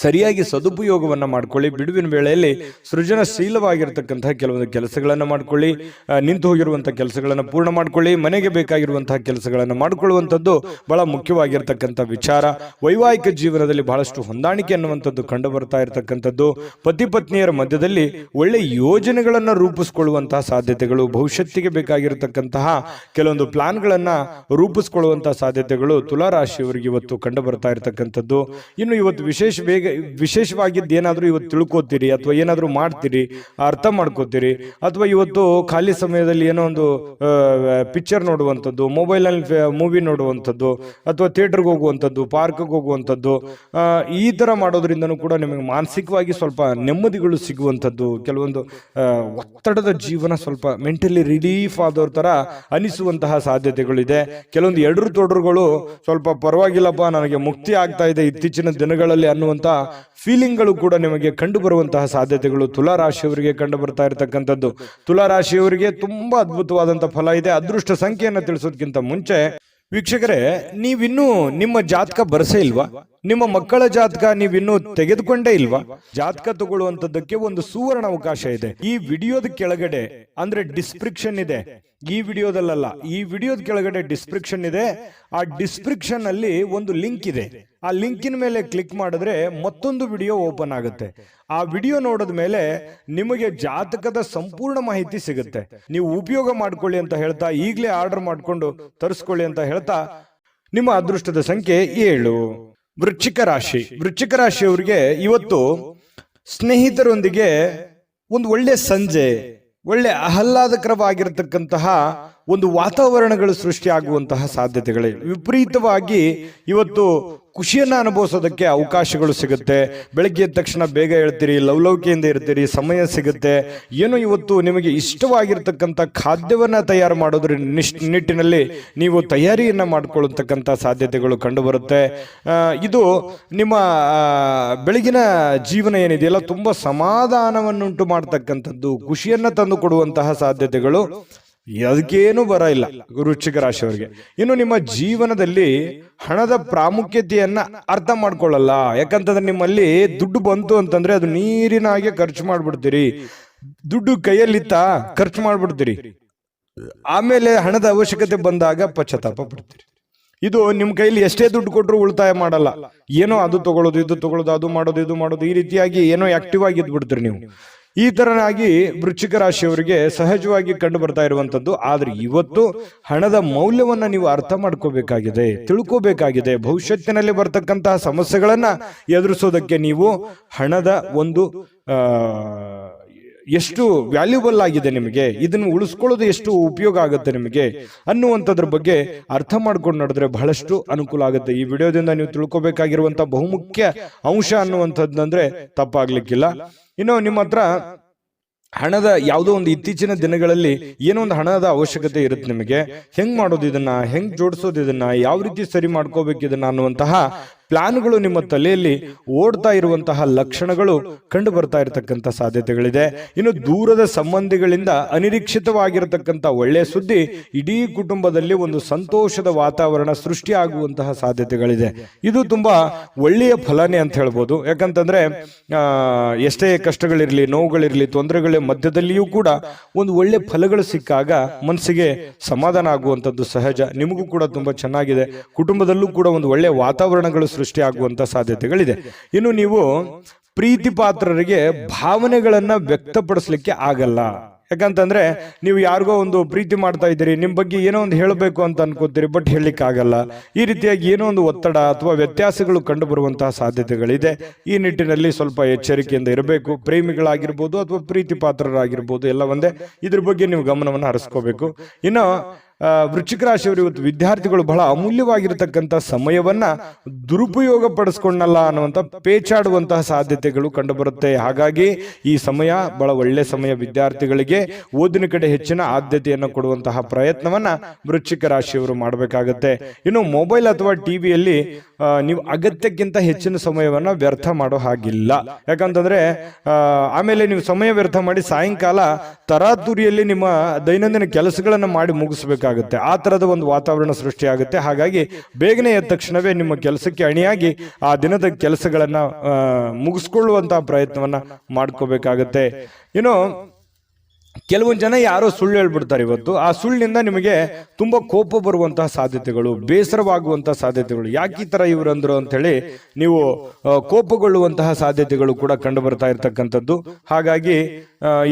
ಸರಿಯಾಗಿ ಸದುಪಯೋಗವನ್ನ ಮಾಡ್ಕೊಳ್ಳಿ. ಬಿಡುವಿನ ವೇಳೆಯಲ್ಲಿ ಸೃಜನಶೀಲವಾಗಿರ್ತಕ್ಕಂತಹ ಕೆಲವೊಂದು ಕೆಲಸಗಳನ್ನ ಮಾಡ್ಕೊಳ್ಳಿ. ನಿಂತು ಹೋಗಿರುವಂತಹ ಕೆಲಸಗಳನ್ನ ಪೂರ್ಣ ಮಾಡ್ಕೊಳ್ಳಿ. ಮನೆಗೆ ಬೇಕಾಗಿರುವಂತಹ ಕೆಲಸಗಳನ್ನ ಮಾಡಿಕೊಳ್ಳುವಂಥದ್ದು ಬಹಳ ಮುಖ್ಯವಾಗಿರ್ತಕ್ಕಂಥ ವಿಚಾರ. ವೈವಾಹಿಕ ಜೀವನದಲ್ಲಿ ಬಹಳಷ್ಟು ಹೊಂದಾಣಿಕೆ ಅನ್ನುವಂಥದ್ದು ಕಂಡು ಬರ್ತಾ ಇರತಕ್ಕಂಥದ್ದು. ಪತಿ ಪತ್ನಿಯರ ಮಧ್ಯದಲ್ಲಿ ಒಳ್ಳೆ ಯೋಜನೆಗಳನ್ನ ರೂಪಿಸಿಕೊಳ್ಳುವಂತಹ ಸಾಧ್ಯತೆಗಳು, ಭವಿಷ್ಯತ್ತಿಗೆ ಬೇಕಾಗಿರತಕ್ಕಂತಹ ಕೆಲವೊಂದು ಪ್ಲಾನ್ಗಳನ್ನ ರೂಪಿಸಿಕೊಳ್ಳುವಂತಹ ಸಾಧ್ಯತೆಗಳು ತುಲಾರಾಶಿಯವರಿಗೆ ಇವತ್ತು ಕಂಡು ಬರ್ತಾ ಇರತಕ್ಕಂಥದ್ದು. ಇನ್ನು ಇವತ್ತು ವಿಶೇಷವಾಗಿದ್ದು ಏನಾದರೂ ಇವತ್ತು ತಿಳ್ಕೋತೀರಿ ಅಥವಾ ಏನಾದರೂ ಮಾಡ್ತೀರಿ, ಅರ್ಥ ಮಾಡ್ಕೋತೀರಿ. ಅಥವಾ ಇವತ್ತು ಖಾಲಿ ಸಮಯದಲ್ಲಿ ಏನೋ ಒಂದು ಪಿಕ್ಚರ್ ನೋಡುವಂಥದ್ದು, ಮೊಬೈಲಲ್ಲಿ ಮೂವಿ ನೋಡುವಂಥದ್ದು, ಅಥವಾ ಥಿಯೇಟರ್ಗೆ ಹೋಗುವಂಥದ್ದು, ಪಾರ್ಕ್ಗೆ ಹೋಗುವಂಥದ್ದು, ಈ ಥರ ಮಾಡೋದ್ರಿಂದನೂ ಕೂಡ ನಿಮಗೆ ಮಾನಸಿಕವಾಗಿ ಸ್ವಲ್ಪ ನೆಮ್ಮದಿಗಳು ಸಿಗುವಂಥದ್ದು. ಕೆಲವೊಂದು ಒತ್ತಡದ ಜೀವನ ಸ್ವಲ್ಪ ಮೆಂಟಲಿ ರಿಲೀಫ್ ಆದವ್ರ ಥರ ಅನಿಸುವಂತಹ ಸಾಧ್ಯತೆಗಳಿದೆ. ಕೆಲವೊಂದು ಎಡರು ತೊಡರುಗಳು ಸ್ವಲ್ಪ ಪರವಾಗಿಲ್ಲಪ್ಪ, ನನಗೆ ಮುಕ್ತಿ ಆಗ್ತಾ ಇದೆ ಇತ್ತೀಚಿನ ದಿನಗಳಲ್ಲಿ ಅನ್ನುವಂಥ ಫೀಲಿಂಗ್ಗಳು ಕೂಡ ನಿಮಗೆ ಕಂಡು ಬರುವಂತಹ ಸಾಧ್ಯತೆಗಳು ತುಲಾರಾಶಿಯವರಿಗೆ ಕಂಡು ಬರ್ತಾ ಇರತಕ್ಕಂಥದ್ದು. ತುಲಾರಾಶಿಯವರಿಗೆ ತುಂಬಾ ಅದ್ಭುತವಾದಂತಹ ಫಲ ಇದೆ. ಅದೃಷ್ಟ ಸಂಖ್ಯೆಯನ್ನು ತಿಳಿಸೋದಕ್ಕಿಂತ ಮುಂಚೆ ವೀಕ್ಷಕರೇ, ನೀವಿನ್ನೂ ನಿಮ್ಮ ಜಾತಕ ಬರಸೇ ಇಲ್ವಾ? ನಿಮ್ಮ ಮಕ್ಕಳ ಜಾತಕ ನೀವಿನ್ನೂ ತೆಗೆದುಕೊಂಡೇ ಇಲ್ವಾ? ಜಾತಕ ತಗೊಳ್ಳುವಂತದ್ದಕ್ಕೆ ಒಂದು ಸುವರ್ಣ ಅವಕಾಶ ಇದೆ. ಈ ವಿಡಿಯೋದ ಕೆಳಗಡೆ ಅಂದ್ರೆ ಡಿಸ್ಕ್ರಿಪ್ಷನ್ ಇದೆ. ಈ ವಿಡಿಯೋದಲ್ಲ, ಈ ವಿಡಿಯೋದ ಕೆಳಗಡೆ ಡಿಸ್ಕ್ರಿಪ್ಷನ್ ಇದೆ. ಆ ಡಿಸ್ಕ್ರಿಪ್ಷನ್ ಅಲ್ಲಿ ಒಂದು ಲಿಂಕ್ ಇದೆ. ಆ ಲಿಂಕಿನ ಮೇಲೆ ಕ್ಲಿಕ್ ಮಾಡಿದ್ರೆ ಮತ್ತೊಂದು ವಿಡಿಯೋ ಓಪನ್ ಆಗುತ್ತೆ. ಆ ವಿಡಿಯೋ ನೋಡಿದ ಮೇಲೆ ನಿಮಗೆ ಜಾತಕದ ಸಂಪೂರ್ಣ ಮಾಹಿತಿ ಸಿಗುತ್ತೆ. ನೀವು ಉಪಯೋಗ ಮಾಡ್ಕೊಳ್ಳಿ ಅಂತ ಹೇಳ್ತಾ, ಈಗಲೇ ಆರ್ಡರ್ ಮಾಡ್ಕೊಂಡು ತರಿಸ್ಕೊಳ್ಳಿ ಅಂತ ಹೇಳ್ತಾ, ನಿಮ್ಮ ಅದೃಷ್ಟದ ಸಂಖ್ಯೆ 7. ವೃಶ್ಚಿಕ ರಾಶಿ. ವೃಶ್ಚಿಕ ರಾಶಿಯವರಿಗೆ ಇವತ್ತು ಸ್ನೇಹಿತರೊಂದಿಗೆ ಒಂದು ಒಳ್ಳೆ ಸಂಜೆ, ಒಳ್ಳೆ ಆಹ್ಲಾದಕರವಾಗಿರತಕ್ಕಂತಹ ಒಂದು ವಾತಾವರಣಗಳು ಸೃಷ್ಟಿಯಾಗುವಂತಹ ಸಾಧ್ಯತೆಗಳಿವೆ. ವಿಪರೀತವಾಗಿ ಇವತ್ತು ಖುಷಿಯನ್ನ ಅನುಭವಿಸೋದಕ್ಕೆ ಅವಕಾಶಗಳು ಸಿಗುತ್ತೆ. ಬೆಳಗ್ಗೆ ಎದ್ದ ತಕ್ಷಣ ಬೇಗ ಹೇಳ್ತೀರಿ, ಲವಲವಿಕೆಯಿಂದ ಇರ್ತೀರಿ, ಸಮಯ ಸಿಗುತ್ತೆ. ಏನೋ ಇವತ್ತು ನಿಮಗೆ ಇಷ್ಟವಾಗಿರ್ತಕ್ಕಂಥ ಖಾದ್ಯವನ್ನ ತಯಾರು ಮಾಡೋದ್ರ ನಿಟ್ಟಿನಲ್ಲಿ ನೀವು ತಯಾರಿಯನ್ನ ಮಾಡ್ಕೊಳ್ಳತಕ್ಕಂಥ ಸಾಧ್ಯತೆಗಳು ಕಂಡು ಬರುತ್ತೆ. ಇದು ನಿಮ್ಮ ಬೆಳಗಿನ ಜೀವನ ಏನಿದೆಯಲ್ಲ ತುಂಬಾ ಸಮಾಧಾನವನ್ನುಂಟು ಮಾಡ್ತಕ್ಕಂಥದ್ದು, ಖುಷಿಯನ್ನ ತಂದು ಕೊಡುವಂತಹ ಸಾಧ್ಯತೆಗಳು ಅದಕ್ಕೇನು ಬರ ಇಲ್ಲ ವೃಶ್ಚಿಕ ರಾಶಿಯವರಿಗೆ. ಇನ್ನು ನಿಮ್ಮ ಜೀವನದಲ್ಲಿ ಹಣದ ಪ್ರಾಮುಖ್ಯತೆಯನ್ನ ಅರ್ಥ ಮಾಡ್ಕೊಳ್ಳಲ್ಲ. ಯಾಕಂತಂದ್ರೆ ನಿಮ್ಮಲ್ಲಿ ದುಡ್ಡು ಬಂತು ಅಂತಂದ್ರೆ ಅದು ನೀರಿನ ಹಾಗೆ ಖರ್ಚು ಮಾಡ್ಬಿಡ್ತೀರಿ. ದುಡ್ಡು ಕೈಯಲ್ಲಿತ್ತ ಖರ್ಚು ಮಾಡ್ಬಿಡ್ತೀರಿ. ಆಮೇಲೆ ಹಣದ ಅವಶ್ಯಕತೆ ಬಂದಾಗ ಪಶ್ಚಾತ್ತಾಪ ಪಡ್ತೀರಿ. ಇದು ನಿಮ್ಮ ಕೈಲಿ ಎಷ್ಟೇ ದುಡ್ಡು ಕೊಟ್ಟರು ಉಳಿತಾಯ ಮಾಡಲ್ಲ. ಏನೋ ಅದು ತಗೊಳ್ಳೋದು, ಇದು ತಗೊಳ್ಳೋದು, ಅದು ಮಾಡೋದು, ಇದು ಮಾಡೋದು, ಈ ರೀತಿಯಾಗಿ ಏನೋ ಆಕ್ಟಿವ್ ಆಗಿ ಇದ್ಬಿಡ್ತೀರಿ ನೀವು. ಈ ತರನಾಗಿ ವೃಶ್ಚಿಕ ರಾಶಿಯವರಿಗೆ ಸಹಜವಾಗಿ ಕಂಡು ಬರ್ತಾ ಇರುವಂತದ್ದು. ಆದ್ರೆ ಇವತ್ತು ಹಣದ ಮೌಲ್ಯವನ್ನ ನೀವು ಅರ್ಥ ಮಾಡ್ಕೋಬೇಕಾಗಿದೆ, ತಿಳ್ಕೋಬೇಕಾಗಿದೆ. ಭವಿಷ್ಯತ್ತಿನಲ್ಲಿ ಬರ್ತಕ್ಕಂತಹ ಸಮಸ್ಯೆಗಳನ್ನ ಎದುರಿಸೋದಕ್ಕೆ ನೀವು ಹಣದ ಒಂದು ಎಷ್ಟು ವ್ಯಾಲ್ಯೂಬಲ್ ಆಗಿದೆ ನಿಮಗೆ, ಇದನ್ನು ಉಳಿಸ್ಕೊಳ್ಳೋದು ಎಷ್ಟು ಉಪಯೋಗ ಆಗುತ್ತೆ ನಿಮಗೆ ಅನ್ನುವಂಥದ್ರ ಬಗ್ಗೆ ಅರ್ಥ ಮಾಡ್ಕೊಂಡು ನಡೆದ್ರೆ ಬಹಳಷ್ಟು ಅನುಕೂಲ ಆಗುತ್ತೆ. ಈ ವಿಡಿಯೋದಿಂದ ನೀವು ತಿಳ್ಕೊಬೇಕಾಗಿರುವಂತ ಬಹುಮುಖ್ಯ ಅಂಶ ಅನ್ನುವಂಥದ್ದಂದ್ರೆ ತಪ್ಪಾಗ್ಲಿಕ್ಕಿಲ್ಲ. ಇನ್ನು ನಿಮ್ಮ ಹತ್ರ ಹಣದ ಯಾವುದೋ ಒಂದು ಇತ್ತೀಚಿನ ದಿನಗಳಲ್ಲಿ ಏನೋ ಒಂದು ಹಣದ ಅವಶ್ಯಕತೆ ಇರುತ್ತೆ ನಿಮಗೆ. ಹೆಂಗ್ ಮಾಡೋದು ಇದನ್ನ, ಹೆಂಗ್ ಜೋಡಿಸೋದು ಇದನ್ನ, ಯಾವ ರೀತಿ ಸರಿ ಮಾಡ್ಕೋಬೇಕು ಇದನ್ನ ಅನ್ನುವಂತಹ ಪ್ಲಾನ್ಗಳು ನಿಮ್ಮ ತಲೆಯಲ್ಲಿ ಓಡ್ತಾ ಇರುವಂತಹ ಲಕ್ಷಣಗಳು ಕಂಡು ಬರ್ತಾ ಇರತಕ್ಕಂಥ ಸಾಧ್ಯತೆಗಳಿದೆ. ಇನ್ನು ದೂರದ ಸಂಬಂಧಿಗಳಿಂದ ಅನಿರೀಕ್ಷಿತವಾಗಿರತಕ್ಕಂಥ ಒಳ್ಳೆಯ ಸುದ್ದಿ ಇಡೀ ಕುಟುಂಬದಲ್ಲಿ ಒಂದು ಸಂತೋಷದ ವಾತಾವರಣ ಸೃಷ್ಟಿ ಆಗುವಂತಹ ಸಾಧ್ಯತೆಗಳಿದೆ. ಇದು ತುಂಬಾ ಒಳ್ಳೆಯ ಫಲನೇ ಅಂತ ಹೇಳ್ಬೋದು. ಯಾಕಂತಂದ್ರೆ ಎಷ್ಟೇ ಕಷ್ಟಗಳಿರ್ಲಿ, ನೋವುಗಳಿರ್ಲಿ, ತೊಂದರೆಗಳ ಮಧ್ಯದಲ್ಲಿಯೂ ಕೂಡ ಒಂದು ಒಳ್ಳೆ ಫಲಗಳು ಸಿಕ್ಕಾಗ ಮನಸ್ಸಿಗೆ ಸಮಾಧಾನ ಆಗುವಂಥದ್ದು ಸಹಜ. ನಿಮಗೂ ಕೂಡ ತುಂಬಾ ಚೆನ್ನಾಗಿದೆ. ಕುಟುಂಬದಲ್ಲೂ ಕೂಡ ಒಂದು ಒಳ್ಳೆ ವಾತಾವರಣಗಳು ಸೃಷ್ಟಿ ಆಗುವಂತ ಸಾಧ್ಯತೆಗಳಿದೆ. ಇನ್ನು ನೀವು ಪ್ರೀತಿ ಪಾತ್ರರಿಗೆ ಭಾವನೆಗಳನ್ನ ವ್ಯಕ್ತಪಡಿಸ್ಲಿಕ್ಕೆ ಆಗಲ್ಲ. ಯಾಕಂತಂದ್ರೆ ನೀವು ಯಾರಿಗೋ ಒಂದು ಪ್ರೀತಿ ಮಾಡ್ತಾ ಇದ್ದೀರಿ, ನಿಮ್ ಬಗ್ಗೆ ಏನೋ ಒಂದು ಹೇಳಬೇಕು ಅಂತ ಅನ್ಕೋತೀರಿ, ಬಟ್ ಹೇಳಲಿಕ್ಕೆ ಆಗಲ್ಲ. ಈ ರೀತಿಯಾಗಿ ಏನೋ ಒಂದು ಒತ್ತಡ ಅಥವಾ ವ್ಯತ್ಯಾಸಗಳು ಕಂಡು ಬರುವಂತಹ ಸಾಧ್ಯತೆಗಳಿದೆ. ಈ ನಿಟ್ಟಿನಲ್ಲಿ ಸ್ವಲ್ಪ ಎಚ್ಚರಿಕೆಯಿಂದ ಇರಬೇಕು. ಪ್ರೇಮಿಗಳಾಗಿರ್ಬೋದು ಅಥವಾ ಪ್ರೀತಿ ಪಾತ್ರರಾಗಿರ್ಬೋದು, ಎಲ್ಲ ಒಂದೇ. ಇದ್ರ ಬಗ್ಗೆ ನೀವು ಗಮನವನ್ನು ಹರಿಸ್ಕೋಬೇಕು. ಇನ್ನು ವೃಶ್ಚಿಕ ರಾಶಿಯವರು ಇವತ್ತು ವಿದ್ಯಾರ್ಥಿಗಳು ಬಹಳ ಅಮೂಲ್ಯವಾಗಿರತಕ್ಕಂಥ ಸಮಯವನ್ನ ದುರುಪಯೋಗ ಪಡಿಸ್ಕೊಂಡಲ್ಲ ಅನ್ನುವಂಥ ಪೇಚಾಡುವಂತಹ ಸಾಧ್ಯತೆಗಳು ಕಂಡು ಬರುತ್ತೆ. ಹಾಗಾಗಿ ಈ ಸಮಯ ಬಹಳ ಒಳ್ಳೆ ಸಮಯ. ವಿದ್ಯಾರ್ಥಿಗಳಿಗೆ ಓದಿನ ಕಡೆ ಹೆಚ್ಚಿನ ಆದ್ಯತೆಯನ್ನು ಕೊಡುವಂತಹ ಪ್ರಯತ್ನವನ್ನ ವೃಶ್ಚಿಕ ರಾಶಿಯವರು ಮಾಡಬೇಕಾಗತ್ತೆ. ಇನ್ನು ಮೊಬೈಲ್ ಅಥವಾ ಟಿವಿಯಲ್ಲಿ ನೀವು ಅಗತ್ಯಕ್ಕಿಂತ ಹೆಚ್ಚಿನ ಸಮಯವನ್ನ ವ್ಯರ್ಥ ಮಾಡೋ ಹಾಗಿಲ್ಲ. ಯಾಕಂತಂದ್ರೆ ಆಮೇಲೆ ನೀವು ಸಮಯ ವ್ಯರ್ಥ ಮಾಡಿ ಸಾಯಂಕಾಲ ತರಾತುರಿಯಲ್ಲಿ ನಿಮ್ಮ ದೈನಂದಿನ ಕೆಲಸಗಳನ್ನ ಮಾಡಿ ಮುಗಿಸ್ಬೇಕಾಗುತ್ತೆ. ಆ ತರದ ಒಂದು ವಾತಾವರಣ ಸೃಷ್ಟಿ ಆಗುತ್ತೆ. ಹಾಗಾಗಿ ಬೇಗನೆ ಎದ್ದ ತಕ್ಷಣವೇ ನಿಮ್ಮ ಕೆಲಸಕ್ಕೆ ಅಣಿಯಾಗಿ ಆ ದಿನದ ಕೆಲಸಗಳನ್ನ ಮುಗಿಸ್ಕೊಳ್ಳುವಂತಹ ಪ್ರಯತ್ನವನ್ನ ಮಾಡ್ಕೋಬೇಕಾಗತ್ತೆ. ಇನ್ನು ಕೆಲವೊಂದು ಜನ ಯಾರೋ ಸುಳ್ಳು ಹೇಳ್ಬಿಡ್ತಾರೆ ಇವತ್ತು. ಆ ಸುಳ್ಳಿನಿಂದ ನಿಮಗೆ ತುಂಬಾ ಕೋಪ ಬರುವಂತಹ ಸಾಧ್ಯತೆಗಳು, ಬೇಸರವಾಗುವಂತಹ ಸಾಧ್ಯತೆಗಳು, ಯಾಕೆ ಈ ತರ ಇವರು ಅಂದ್ರು ಅಂತ ಹೇಳಿ ನೀವು ಕೋಪಗೊಳ್ಳುವಂತಹ ಸಾಧ್ಯತೆಗಳು ಕೂಡ ಕಂಡು ಬರ್ತಾ ಇರ್ತಕ್ಕಂಥದ್ದು. ಹಾಗಾಗಿ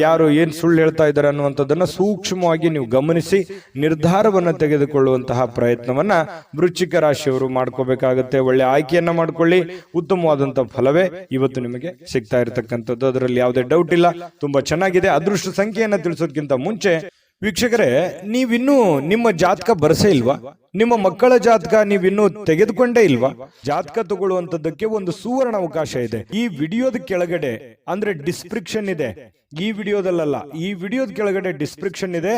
ಯಾರು ಏನ್ ಸುಳ್ಳು ಹೇಳ್ತಾ ಇದ್ದಾರೆ ಅನ್ನುವಂಥದ್ದನ್ನ ಸೂಕ್ಷ್ಮವಾಗಿ ನೀವು ಗಮನಿಸಿ ನಿರ್ಧಾರವನ್ನ ತೆಗೆದುಕೊಳ್ಳುವಂತಹ ಪ್ರಯತ್ನವನ್ನ ವೃಶ್ಚಿಕ ರಾಶಿಯವರು ಮಾಡ್ಕೋಬೇಕಾಗತ್ತೆ. ಒಳ್ಳೆ ಆಯ್ಕೆಯನ್ನ ಮಾಡ್ಕೊಳ್ಳಿ. ಉತ್ತಮವಾದಂತಹ ಫಲವೇ ಇವತ್ತು ನಿಮಗೆ ಸಿಗ್ತಾ ಇರತಕ್ಕಂಥದ್ದು, ಅದರಲ್ಲಿ ಯಾವುದೇ ಡೌಟ್ ಇಲ್ಲ. ತುಂಬಾ ಚೆನ್ನಾಗಿದೆ. ಅದೃಷ್ಟ ಸಂಖ್ಯೆಯನ್ನ ತಿಳಿಸೋದಕ್ಕಿಂತ ಮುಂಚೆ ವೀಕ್ಷಕರೇ, ನೀವಿನ್ನೂ ನಿಮ್ಮ ಜಾತಕ ಬರಸೇ ಇಲ್ವಾ? ನಿಮ್ಮ ಮಕ್ಕಳ ಜಾತಕ ನೀವಿನ್ನೂ ತೆಗೆದುಕೊಂಡೇ ಇಲ್ವಾ? ಜಾತಕ ತಗೊಳ್ಳುವಂತದ್ದಕ್ಕೆ ಒಂದು ಸುವರ್ಣ ಅವಕಾಶ ಇದೆ. ಈ ವಿಡಿಯೋದ ಕೆಳಗಡೆ ಅಂದ್ರೆ ಡಿಸ್ಕ್ರಿಪ್ಷನ್ ಇದೆ. ಈ ವಿಡಿಯೋದಲ್ಲ, ಈ ವಿಡಿಯೋದ ಕೆಳಗಡೆ ಡಿಸ್ಕ್ರಿಪ್ಷನ್ ಇದೆ.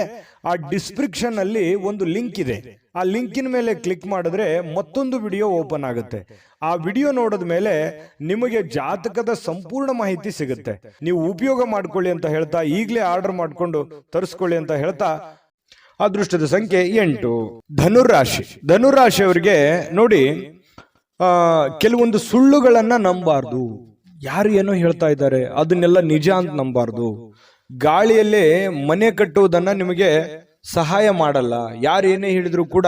ಆ ಡಿಸ್ಕ್ರಿಪ್ಷನ್ ಅಲ್ಲಿ ಒಂದು ಲಿಂಕ್ ಇದೆ. ಆ ಲಿಂಕಿನ ಮೇಲೆ ಕ್ಲಿಕ್ ಮಾಡಿದ್ರೆ ಮತ್ತೊಂದು ವಿಡಿಯೋ ಓಪನ್ ಆಗುತ್ತೆ. ಆ ವಿಡಿಯೋ ನೋಡಿದ ಮೇಲೆ ನಿಮಗೆ ಜಾತಕದ ಸಂಪೂರ್ಣ ಮಾಹಿತಿ ಸಿಗುತ್ತೆ. ನೀವು ಉಪಯೋಗ ಮಾಡ್ಕೊಳ್ಳಿ ಅಂತ ಹೇಳ್ತಾ, ಈಗಲೇ ಆರ್ಡರ್ ಮಾಡ್ಕೊಂಡು ತರಿಸ್ಕೊಳ್ಳಿ ಅಂತ ಹೇಳ್ತಾ, ಅದೃಷ್ಟದ ಸಂಖ್ಯೆ 8. ಧನುರಾಶಿ. ಧನುರಾಶಿಯವರಿಗೆ ನೋಡಿ, ಕೆಲವೊಂದು ಸುಳ್ಳುಗಳನ್ನ ನಂಬಾರ್ದು. ಯಾರು ಏನೋ ಹೇಳ್ತಾ ಇದ್ದಾರೆ ಅದನ್ನೆಲ್ಲ ನಿಜ ಅಂತ ನಂಬಾರ್ದು. ಗಾಳಿಯಲ್ಲೇ ಮನೆ ಕಟ್ಟುವುದನ್ನ ನಿಮಗೆ ಸಹಾಯ ಮಾಡಲ್ಲ. ಯಾರು ಏನೇ ಹೇಳಿದ್ರು ಕೂಡ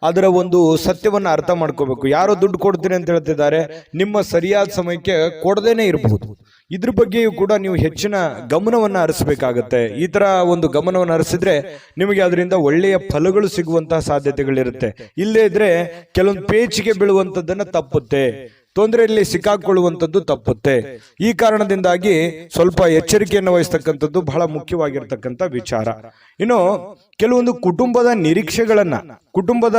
ಅದರ ಒಂದು ಸತ್ಯವನ್ನ ಅರ್ಥ ಮಾಡ್ಕೋಬೇಕು. ಯಾರೋ ದುಡ್ಡು ಕೊಡ್ತೀನಿ ಅಂತ ಹೇಳ್ತಿದ್ದಾರೆ, ನಿಮ್ಮ ಸರಿಯಾದ ಸಮಯಕ್ಕೆ ಕೊಡದೇನೆ ಇರಬಹುದು. ಇದ್ರ ಬಗ್ಗೆಯೂ ಕೂಡ ನೀವು ಹೆಚ್ಚಿನ ಗಮನವನ್ನ ಹರಿಸಬೇಕಾಗತ್ತೆ. ಈ ತರ ಒಂದು ಗಮನವನ್ನು ಹರಿಸಿದ್ರೆ ನಿಮಗೆ ಅದರಿಂದ ಒಳ್ಳೆಯ ಫಲಗಳು ಸಿಗುವಂತಹ ಸಾಧ್ಯತೆಗಳಿರುತ್ತೆ. ಇಲ್ಲೇ ಇದ್ರೆ ಕೆಲವೊಂದು ಪೇಚಿಗೆ ಬೀಳುವಂತದ್ದನ್ನ ತಪ್ಪುತ್ತೆ, ತೊಂದರೆಯಲ್ಲಿ ಸಿಕ್ಕಾಕೊಳ್ಳುವಂಥದ್ದು ತಪ್ಪುತ್ತೆ. ಈ ಕಾರಣದಿಂದಾಗಿ ಸ್ವಲ್ಪ ಎಚ್ಚರಿಕೆಯನ್ನು ವಹಿಸ್ತಕ್ಕಂಥದ್ದು ಬಹಳ ಮುಖ್ಯವಾಗಿರ್ತಕ್ಕಂಥ ವಿಚಾರ. ಇನ್ನು ಕೆಲವೊಂದು ಕುಟುಂಬದ ನಿರೀಕ್ಷೆಗಳನ್ನ, ಕುಟುಂಬದ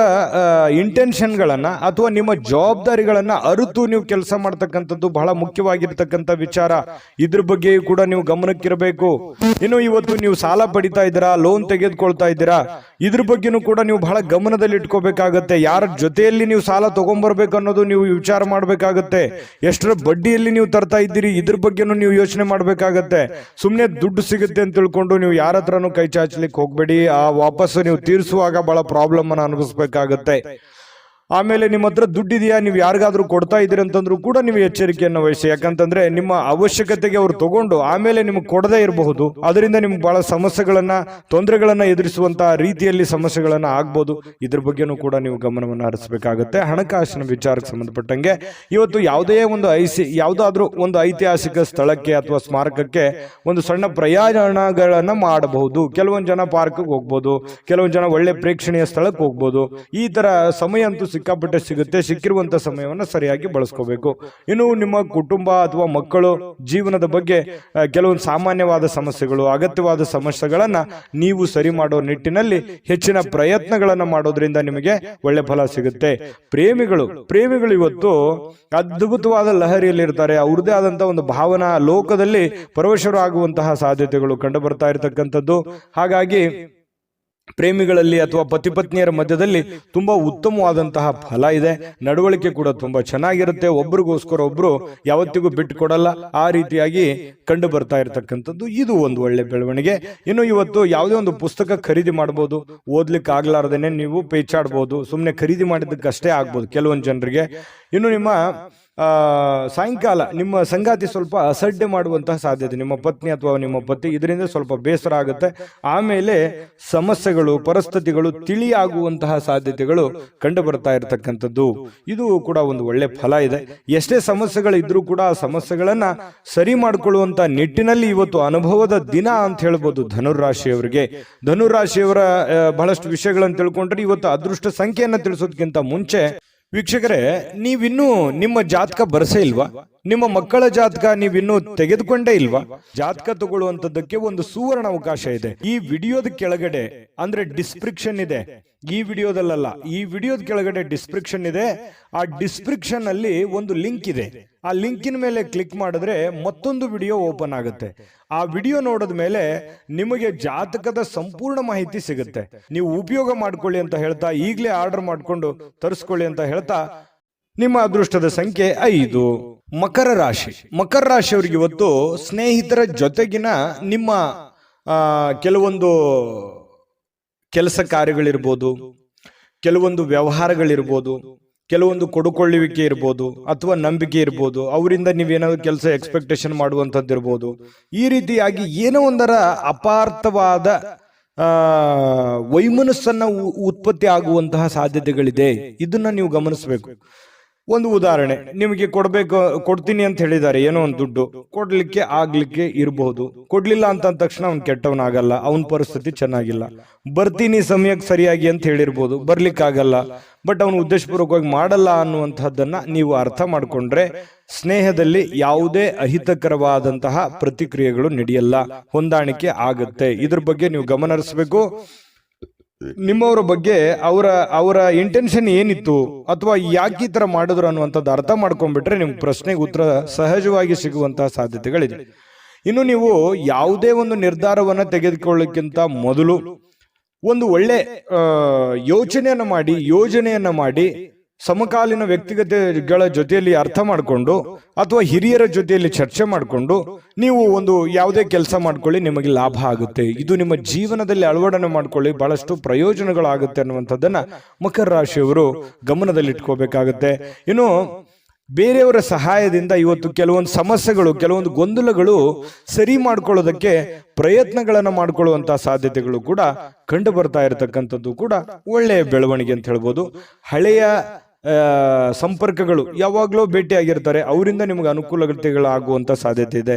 ಇಂಟೆನ್ಷನ್ಗಳನ್ನ ಅಥವಾ ನಿಮ್ಮ ಜವಾಬ್ದಾರಿಗಳನ್ನ ಅರಿತು ನೀವು ಕೆಲಸ ಮಾಡ್ತಕ್ಕಂಥದ್ದು ಬಹಳ ಮುಖ್ಯವಾಗಿರ್ತಕ್ಕಂಥ ವಿಚಾರ. ಇದ್ರ ಬಗ್ಗೆಯೂ ಕೂಡ ನೀವು ಗಮನಕ್ಕಿರಬೇಕು. ಇನ್ನು ಇವತ್ತು ನೀವು ಸಾಲ ಪಡಿತಾ ಇದ್ದೀರಾ, ಲೋನ್ ತೆಗೆದುಕೊಳ್ತಾ ಇದ್ದೀರಾ, ಇದ್ರ ಬಗ್ಗೆನೂ ಕೂಡ ನೀವು ಬಹಳ ಗಮನದಲ್ಲಿ ಇಟ್ಕೋಬೇಕಾಗತ್ತೆ. ಯಾರ ಜೊತೆಯಲ್ಲಿ ನೀವು ಸಾಲ ತಗೊಂಡ್ಬರ್ಬೇಕು ಅನ್ನೋದು ನೀವು ವಿಚಾರ ಮಾಡ್ಬೇಕಾಗತ್ತೆ. ಎಷ್ಟರ ಬಡ್ಡಿಯಲ್ಲಿ ನೀವು ತರ್ತಾ ಇದ್ದೀರಿ, ಇದ್ರ ಬಗ್ಗೆನೂ ನೀವು ಯೋಚನೆ ಮಾಡ್ಬೇಕಾಗತ್ತೆ. ಸುಮ್ನೆ ದುಡ್ಡು ಸಿಗುತ್ತೆ ಅಂತ ತಿಳ್ಕೊಂಡು ನೀವು ಯಾರ ಹತ್ರನೂ ಕೈ ಚಾಚಲಿಕ್ಕೆ ಹೋಗ್ಬೇಡಿ. ಆ ವಾಪಸ್ಸು ನೀವು ತೀರಿಸುವಾಗ ಬಹಳ ಪ್ರಾಬ್ಲಮ್ ಅನ್ನು ಅನುಭವಿಸಬೇಕಾಗತ್ತೆ. ಆಮೇಲೆ ನಿಮ್ಮ ಹತ್ರ ದುಡ್ಡಿದೆಯಾ, ನೀವು ಯಾರಿಗಾದ್ರೂ ಕೊಡ್ತಾ ಇದ್ದೀರಿ ಅಂತಂದ್ರೂ ಕೂಡ ನೀವು ಎಚ್ಚರಿಕೆಯನ್ನು ವಹಿಸಿ. ಯಾಕಂತಂದ್ರೆ ನಿಮ್ಮ ಅವಶ್ಯಕತೆಗೆ ಅವರು ತಗೊಂಡು ಆಮೇಲೆ ನಿಮ್ಗೆ ಕೊಡದೇ ಇರಬಹುದು. ಅದರಿಂದ ನಿಮ್ಗೆ ಬಹಳ ಸಮಸ್ಯೆಗಳನ್ನ, ತೊಂದರೆಗಳನ್ನ ಎದುರಿಸುವಂತಹ ರೀತಿಯಲ್ಲಿ ಸಮಸ್ಯೆಗಳನ್ನ ಆಗ್ಬೋದು. ಇದ್ರ ಬಗ್ಗೆನೂ ಕೂಡ ನೀವು ಗಮನವನ್ನು ಹರಿಸಬೇಕಾಗುತ್ತೆ. ಹಣಕಾಸಿನ ವಿಚಾರಕ್ಕೆ ಸಂಬಂಧಪಟ್ಟಂಗೆ ಇವತ್ತು ಯಾವುದಾದ್ರೂ ಒಂದು ಐತಿಹಾಸಿಕ ಸ್ಥಳಕ್ಕೆ ಅಥವಾ ಸ್ಮಾರಕಕ್ಕೆ ಒಂದು ಸಣ್ಣ ಪ್ರಯಾಣಗಳನ್ನ ಮಾಡಬಹುದು. ಕೆಲವೊಂದು ಜನ ಪಾರ್ಕ್ಗೆ ಹೋಗ್ಬೋದು, ಕೆಲವೊಂದು ಜನ ಒಳ್ಳೆ ಪ್ರೇಕ್ಷಣೀಯ ಸ್ಥಳಕ್ಕೆ ಹೋಗ್ಬೋದು. ಈ ತರ ಸಮಯ ಅಂತೂ ಸಿಕ್ಕಾಪಟ್ಟೆ ಸಿಗುತ್ತೆ. ಸಿಕ್ಕಿರುವಂತ ಸಮಯವನ್ನು ಸರಿಯಾಗಿ ಬಳಸ್ಕೋಬೇಕು. ಇನ್ನು ನಿಮ್ಮ ಕುಟುಂಬ ಅಥವಾ ಮಕ್ಕಳು ಜೀವನದ ಬಗ್ಗೆ ಕೆಲವೊಂದು ಸಾಮಾನ್ಯವಾದ ಸಮಸ್ಯೆಗಳು, ಅಗತ್ಯವಾದ ಸಮಸ್ಯೆಗಳನ್ನ ನೀವು ಸರಿ ಮಾಡೋ ನಿಟ್ಟಿನಲ್ಲಿ ಹೆಚ್ಚಿನ ಪ್ರಯತ್ನಗಳನ್ನ ಮಾಡೋದ್ರಿಂದ ನಿಮಗೆ ಒಳ್ಳೆ ಫಲ ಸಿಗುತ್ತೆ. ಪ್ರೇಮಿಗಳು ಇವತ್ತು ಅದ್ಭುತವಾದ ಲಹರಿಯಲ್ಲಿ ಇರ್ತಾರೆ. ಅವ್ರದೇ ಆದಂತಹ ಒಂದು ಭಾವನಾ ಲೋಕದಲ್ಲಿ ಪರವಶರಾಗುವಂತಹ ಸಾಧ್ಯತೆಗಳು ಕಂಡು ಬರ್ತಾ ಇರತಕ್ಕಂಥದ್ದು. ಹಾಗಾಗಿ ಪ್ರೇಮಿಗಳಲ್ಲಿ ಅಥವಾ ಪತಿ ಪತ್ನಿಯರ ಮಧ್ಯದಲ್ಲಿ ತುಂಬಾ ಉತ್ತಮವಾದಂತಹ ಫಲ ಇದೆ. ನಡವಳಿಕೆ ಕೂಡ ತುಂಬಾ ಚೆನ್ನಾಗಿರುತ್ತೆ. ಒಬ್ರಿಗೋಸ್ಕರ ಒಬ್ರು ಯಾವತ್ತಿಗೂ ಬಿಟ್ಟು ಕೊಡಲ್ಲ. ಆ ರೀತಿಯಾಗಿ ಕಂಡು ಬರ್ತಾ ಇರತಕ್ಕಂಥದ್ದು ಇದು ಒಂದು ಒಳ್ಳೆ ಬೆಳವಣಿಗೆ. ಇನ್ನು ಇವತ್ತು ಯಾವುದೇ ಒಂದು ಪುಸ್ತಕ ಖರೀದಿ ಮಾಡಬಹುದು. ಓದ್ಲಿಕ್ಕೆ ಆಗ್ಲಾರ್ದೇನೆ ನೀವು ಪೇಚಾಡ್ಬೋದು. ಸುಮ್ಮನೆ ಖರೀದಿ ಮಾಡಿದ್ದಕ್ಕಷ್ಟೇ ಆಗ್ಬೋದು ಕೆಲವೊಂದು ಜನರಿಗೆ. ಇನ್ನು ನಿಮ್ಮ ಸಾಯಂಕಾಲ ನಿಮ್ಮ ಸಂಗಾತಿ ಸ್ವಲ್ಪ ಅಸಡ್ಡೆ ಮಾಡುವಂತಹ ಸಾಧ್ಯತೆ, ನಿಮ್ಮ ಪತ್ನಿ ಅಥವಾ ನಿಮ್ಮ ಪತಿ, ಇದರಿಂದ ಸ್ವಲ್ಪ ಬೇಸರ ಆಗುತ್ತೆ. ಆಮೇಲೆ ಸಮಸ್ಯೆಗಳು, ಪರಿಸ್ಥಿತಿಗಳು ತಿಳಿಯಾಗುವಂತಹ ಸಾಧ್ಯತೆಗಳು ಕಂಡು ಬರ್ತಾ ಇರತಕ್ಕಂಥದ್ದು. ಇದು ಕೂಡ ಒಂದು ಒಳ್ಳೆ ಫಲ ಇದೆ. ಎಷ್ಟೇ ಸಮಸ್ಯೆಗಳಿದ್ರೂ ಕೂಡ ಆ ಸಮಸ್ಯೆಗಳನ್ನ ಸರಿ ಮಾಡಿಕೊಳ್ಳುವಂತ ನಿಟ್ಟಿನಲ್ಲಿ ಇವತ್ತು ಅನುಭವದ ದಿನ ಅಂತ ಹೇಳ್ಬೋದು ಧನುರಾಶಿಯವರಿಗೆ. ಧನುರಾಶಿಯವರ ಬಹಳಷ್ಟು ವಿಷಯಗಳನ್ನು ತಿಳ್ಕೊಂಡ್ರೆ ಇವತ್ತು ಅದೃಷ್ಟ ಸಂಖ್ಯೆಯನ್ನು ತಿಳಿಸೋದಕ್ಕಿಂತ ಮುಂಚೆ ವೀಕ್ಷಕರೇ, ನೀವಿನ್ನೂ ನಿಮ್ಮ ಜಾತಕ ಬರಸೇ ಇಲ್ವಾ? ನಿಮ್ಮ ಮಕ್ಕಳ ಜಾತಕ ನೀವಿನ್ನೂ ತೆಗೆದುಕೊಂಡೇ ಇಲ್ವಾ? ಜಾತಕ ತಗೊಳ್ಳುವಂತದ್ದಕ್ಕೆ ಒಂದು ಸುವರ್ಣ ಅವಕಾಶ ಇದೆ. ಈ ವಿಡಿಯೋದ ಕೆಳಗಡೆ ಅಂದ್ರೆ ಡಿಸ್ಕ್ರಿಪ್ಷನ್ ಇದೆ. ಈ ವಿಡಿಯೋದಲ್ಲ, ಈ ವಿಡಿಯೋದ ಕೆಳಗಡೆ ಡಿಸ್ಕ್ರಿಪ್ಷನ್ ಇದೆ. ಆ ಡಿಸ್ಕ್ರಿಪ್ಷನ್ ಅಲ್ಲಿ ಒಂದು ಲಿಂಕ್ ಇದೆ. ಆ ಲಿಂಕಿನ ಮೇಲೆ ಕ್ಲಿಕ್ ಮಾಡಿದ್ರೆ ಮತ್ತೊಂದು ವಿಡಿಯೋ ಓಪನ್ ಆಗುತ್ತೆ. ಆ ವಿಡಿಯೋ ನೋಡಿದ ಮೇಲೆ ನಿಮಗೆ ಜಾತಕದ ಸಂಪೂರ್ಣ ಮಾಹಿತಿ ಸಿಗುತ್ತೆ. ನೀವು ಉಪಯೋಗ ಮಾಡ್ಕೊಳ್ಳಿ ಅಂತ ಹೇಳ್ತಾ, ಈಗಲೇ ಆರ್ಡರ್ ಮಾಡ್ಕೊಂಡು ತರಿಸ್ಕೊಳ್ಳಿ ಅಂತ ಹೇಳ್ತಾ, ನಿಮ್ಮ ಅದೃಷ್ಟದ ಸಂಖ್ಯೆ 5. ಮಕರ ರಾಶಿ. ಮಕರ ರಾಶಿಯವರಿಗೆ ಇವತ್ತು ಸ್ನೇಹಿತರ ಜೊತೆಗಿನ ನಿಮ್ಮ ಕೆಲವೊಂದು ಕೆಲಸ ಕಾರ್ಯಗಳಿರ್ಬೋದು, ಕೆಲವೊಂದು ವ್ಯವಹಾರಗಳಿರ್ಬೋದು, ಕೆಲವೊಂದು ಕೊಡುಕೊಳ್ಳುವಿಕೆ ಇರ್ಬೋದು, ಅಥವಾ ನಂಬಿಕೆ ಇರ್ಬೋದು. ಅವರಿಂದ ನೀವೇನಾದ್ರು ಕೆಲಸ ಎಕ್ಸ್ಪೆಕ್ಟೇಷನ್ ಮಾಡುವಂಥದ್ದು ಇರ್ಬೋದು. ಈ ರೀತಿಯಾಗಿ ಏನೋ ಒಂದರ ಅಪಾರ್ಥವಾದ ವೈಮನಸ್ಸನ್ನ ಉತ್ಪತ್ತಿ ಆಗುವಂತಹ ಸಾಧ್ಯತೆಗಳಿದೆ. ಇದನ್ನ ನೀವು ಗಮನಿಸಬೇಕು. ಒಂದು ಉದಾಹರಣೆ, ನಿಮಗೆ ಕೊಡ್ತೀನಿ ಅಂತ ಹೇಳಿದ್ದಾರೆ, ಏನೋ ಒಂದು ದುಡ್ಡು ಆಗ್ಲಿಕ್ಕೆ ಇರಬಹುದು. ಕೊಡ್ಲಿಲ್ಲ ಅಂತ ಅಂದ ತಕ್ಷಣ ಅವ್ನು ಕೆಟ್ಟವನಾಗಲ್ಲ, ಅವನ ಪರಿಸ್ಥಿತಿ ಚೆನ್ನಾಗಿಲ್ಲ. ಬರ್ತೀನಿ ಸಮಯಕ್ಕೆ ಸರಿಯಾಗಿ ಅಂತ ಹೇಳಿರ್ಬೋದು, ಬರ್ಲಿಕ್ಕಾಗಲ್ಲ. ಬಟ್ ಅವನು ಉದ್ದೇಶಪೂರ್ವಕವಾಗಿ ಮಾಡಲ್ಲ ಅನ್ನುವಂಥದ್ದನ್ನ ನೀವು ಅರ್ಥ ಮಾಡ್ಕೊಂಡ್ರೆ ಸ್ನೇಹದಲ್ಲಿ ಯಾವುದೇ ಅಹಿತಕರವಾದಂತಹ ಪ್ರತಿಕ್ರಿಯೆಗಳು ನಡೆಯಲ್ಲ, ಹೊಂದಾಣಿಕೆ ಆಗುತ್ತೆ. ಇದ್ರ ಬಗ್ಗೆ ನೀವು ಗಮನ ಹರಿಸಬೇಕು. ನಿಮ್ಮವರ ಬಗ್ಗೆ ಅವರ ಇಂಟೆನ್ಷನ್ ಏನಿತ್ತು ಅಥವಾ ಯಾಕೆ ಈ ತರ ಮಾಡಿದ್ರು ಅನ್ನುವಂಥದ್ದು ಅರ್ಥ ಮಾಡ್ಕೊಂಡ್ಬಿಟ್ರೆ ನಿಮ್ಗೆ ಪ್ರಶ್ನೆಗೆ ಉತ್ತರ ಸಹಜವಾಗಿ ಸಿಗುವಂತಹ ಸಾಧ್ಯತೆಗಳಿದೆ. ಇನ್ನು ನೀವು ಯಾವುದೇ ಒಂದು ನಿರ್ಧಾರವನ್ನ ತೆಗೆದುಕೊಳ್ಳಕ್ಕಿಂತ ಮೊದಲು ಒಂದು ಒಳ್ಳೆ ಯೋಜನೆಯನ್ನ ಮಾಡಿ ಸಮಕಾಲೀನ ವ್ಯಕ್ತಿಗತೆಗಳ ಜೊತೆಯಲ್ಲಿ ಅರ್ಥ ಮಾಡಿಕೊಂಡು ಅಥವಾ ಹಿರಿಯರ ಜೊತೆಯಲ್ಲಿ ಚರ್ಚೆ ಮಾಡಿಕೊಂಡು ನೀವು ಒಂದು ಯಾವುದೇ ಕೆಲಸ ಮಾಡ್ಕೊಳ್ಳಿ, ನಿಮಗೆ ಲಾಭ ಆಗುತ್ತೆ. ಇದು ನಿಮ್ಮ ಜೀವನದಲ್ಲಿ ಅಳವಡನೆ ಮಾಡ್ಕೊಳ್ಳಿ, ಬಹಳಷ್ಟು ಪ್ರಯೋಜನಗಳಾಗುತ್ತೆ ಅನ್ನುವಂಥದ್ದನ್ನ ಮಕರ ರಾಶಿಯವರು ಗಮನದಲ್ಲಿಟ್ಕೋಬೇಕಾಗುತ್ತೆ. ಇನ್ನು ಬೇರೆಯವರ ಸಹಾಯದಿಂದ ಇವತ್ತು ಕೆಲವೊಂದು ಸಮಸ್ಯೆಗಳು, ಕೆಲವೊಂದು ಗೊಂದಲಗಳು ಸರಿ ಮಾಡ್ಕೊಳ್ಳೋದಕ್ಕೆ ಪ್ರಯತ್ನಗಳನ್ನು ಮಾಡಿಕೊಳ್ಳುವಂತಹ ಸಾಧ್ಯತೆಗಳು ಕೂಡ ಕಂಡು ಬರ್ತಾ ಇರತಕ್ಕಂಥದ್ದು ಕೂಡ ಒಳ್ಳೆಯ ಬೆಳವಣಿಗೆ ಅಂತ ಹೇಳ್ಬೋದು. ಹಳೆಯ ಸಂಪರ್ಕಗಳು ಯಾವಾಗಲೂ ಭೇಟಿಯಾಗಿರ್ತಾರೆ, ಅವರಿಂದ ನಿಮಗೆ ಅನುಕೂಲತೆಗಳಾಗುವಂತಹ ಸಾಧ್ಯತೆ ಇದೆ.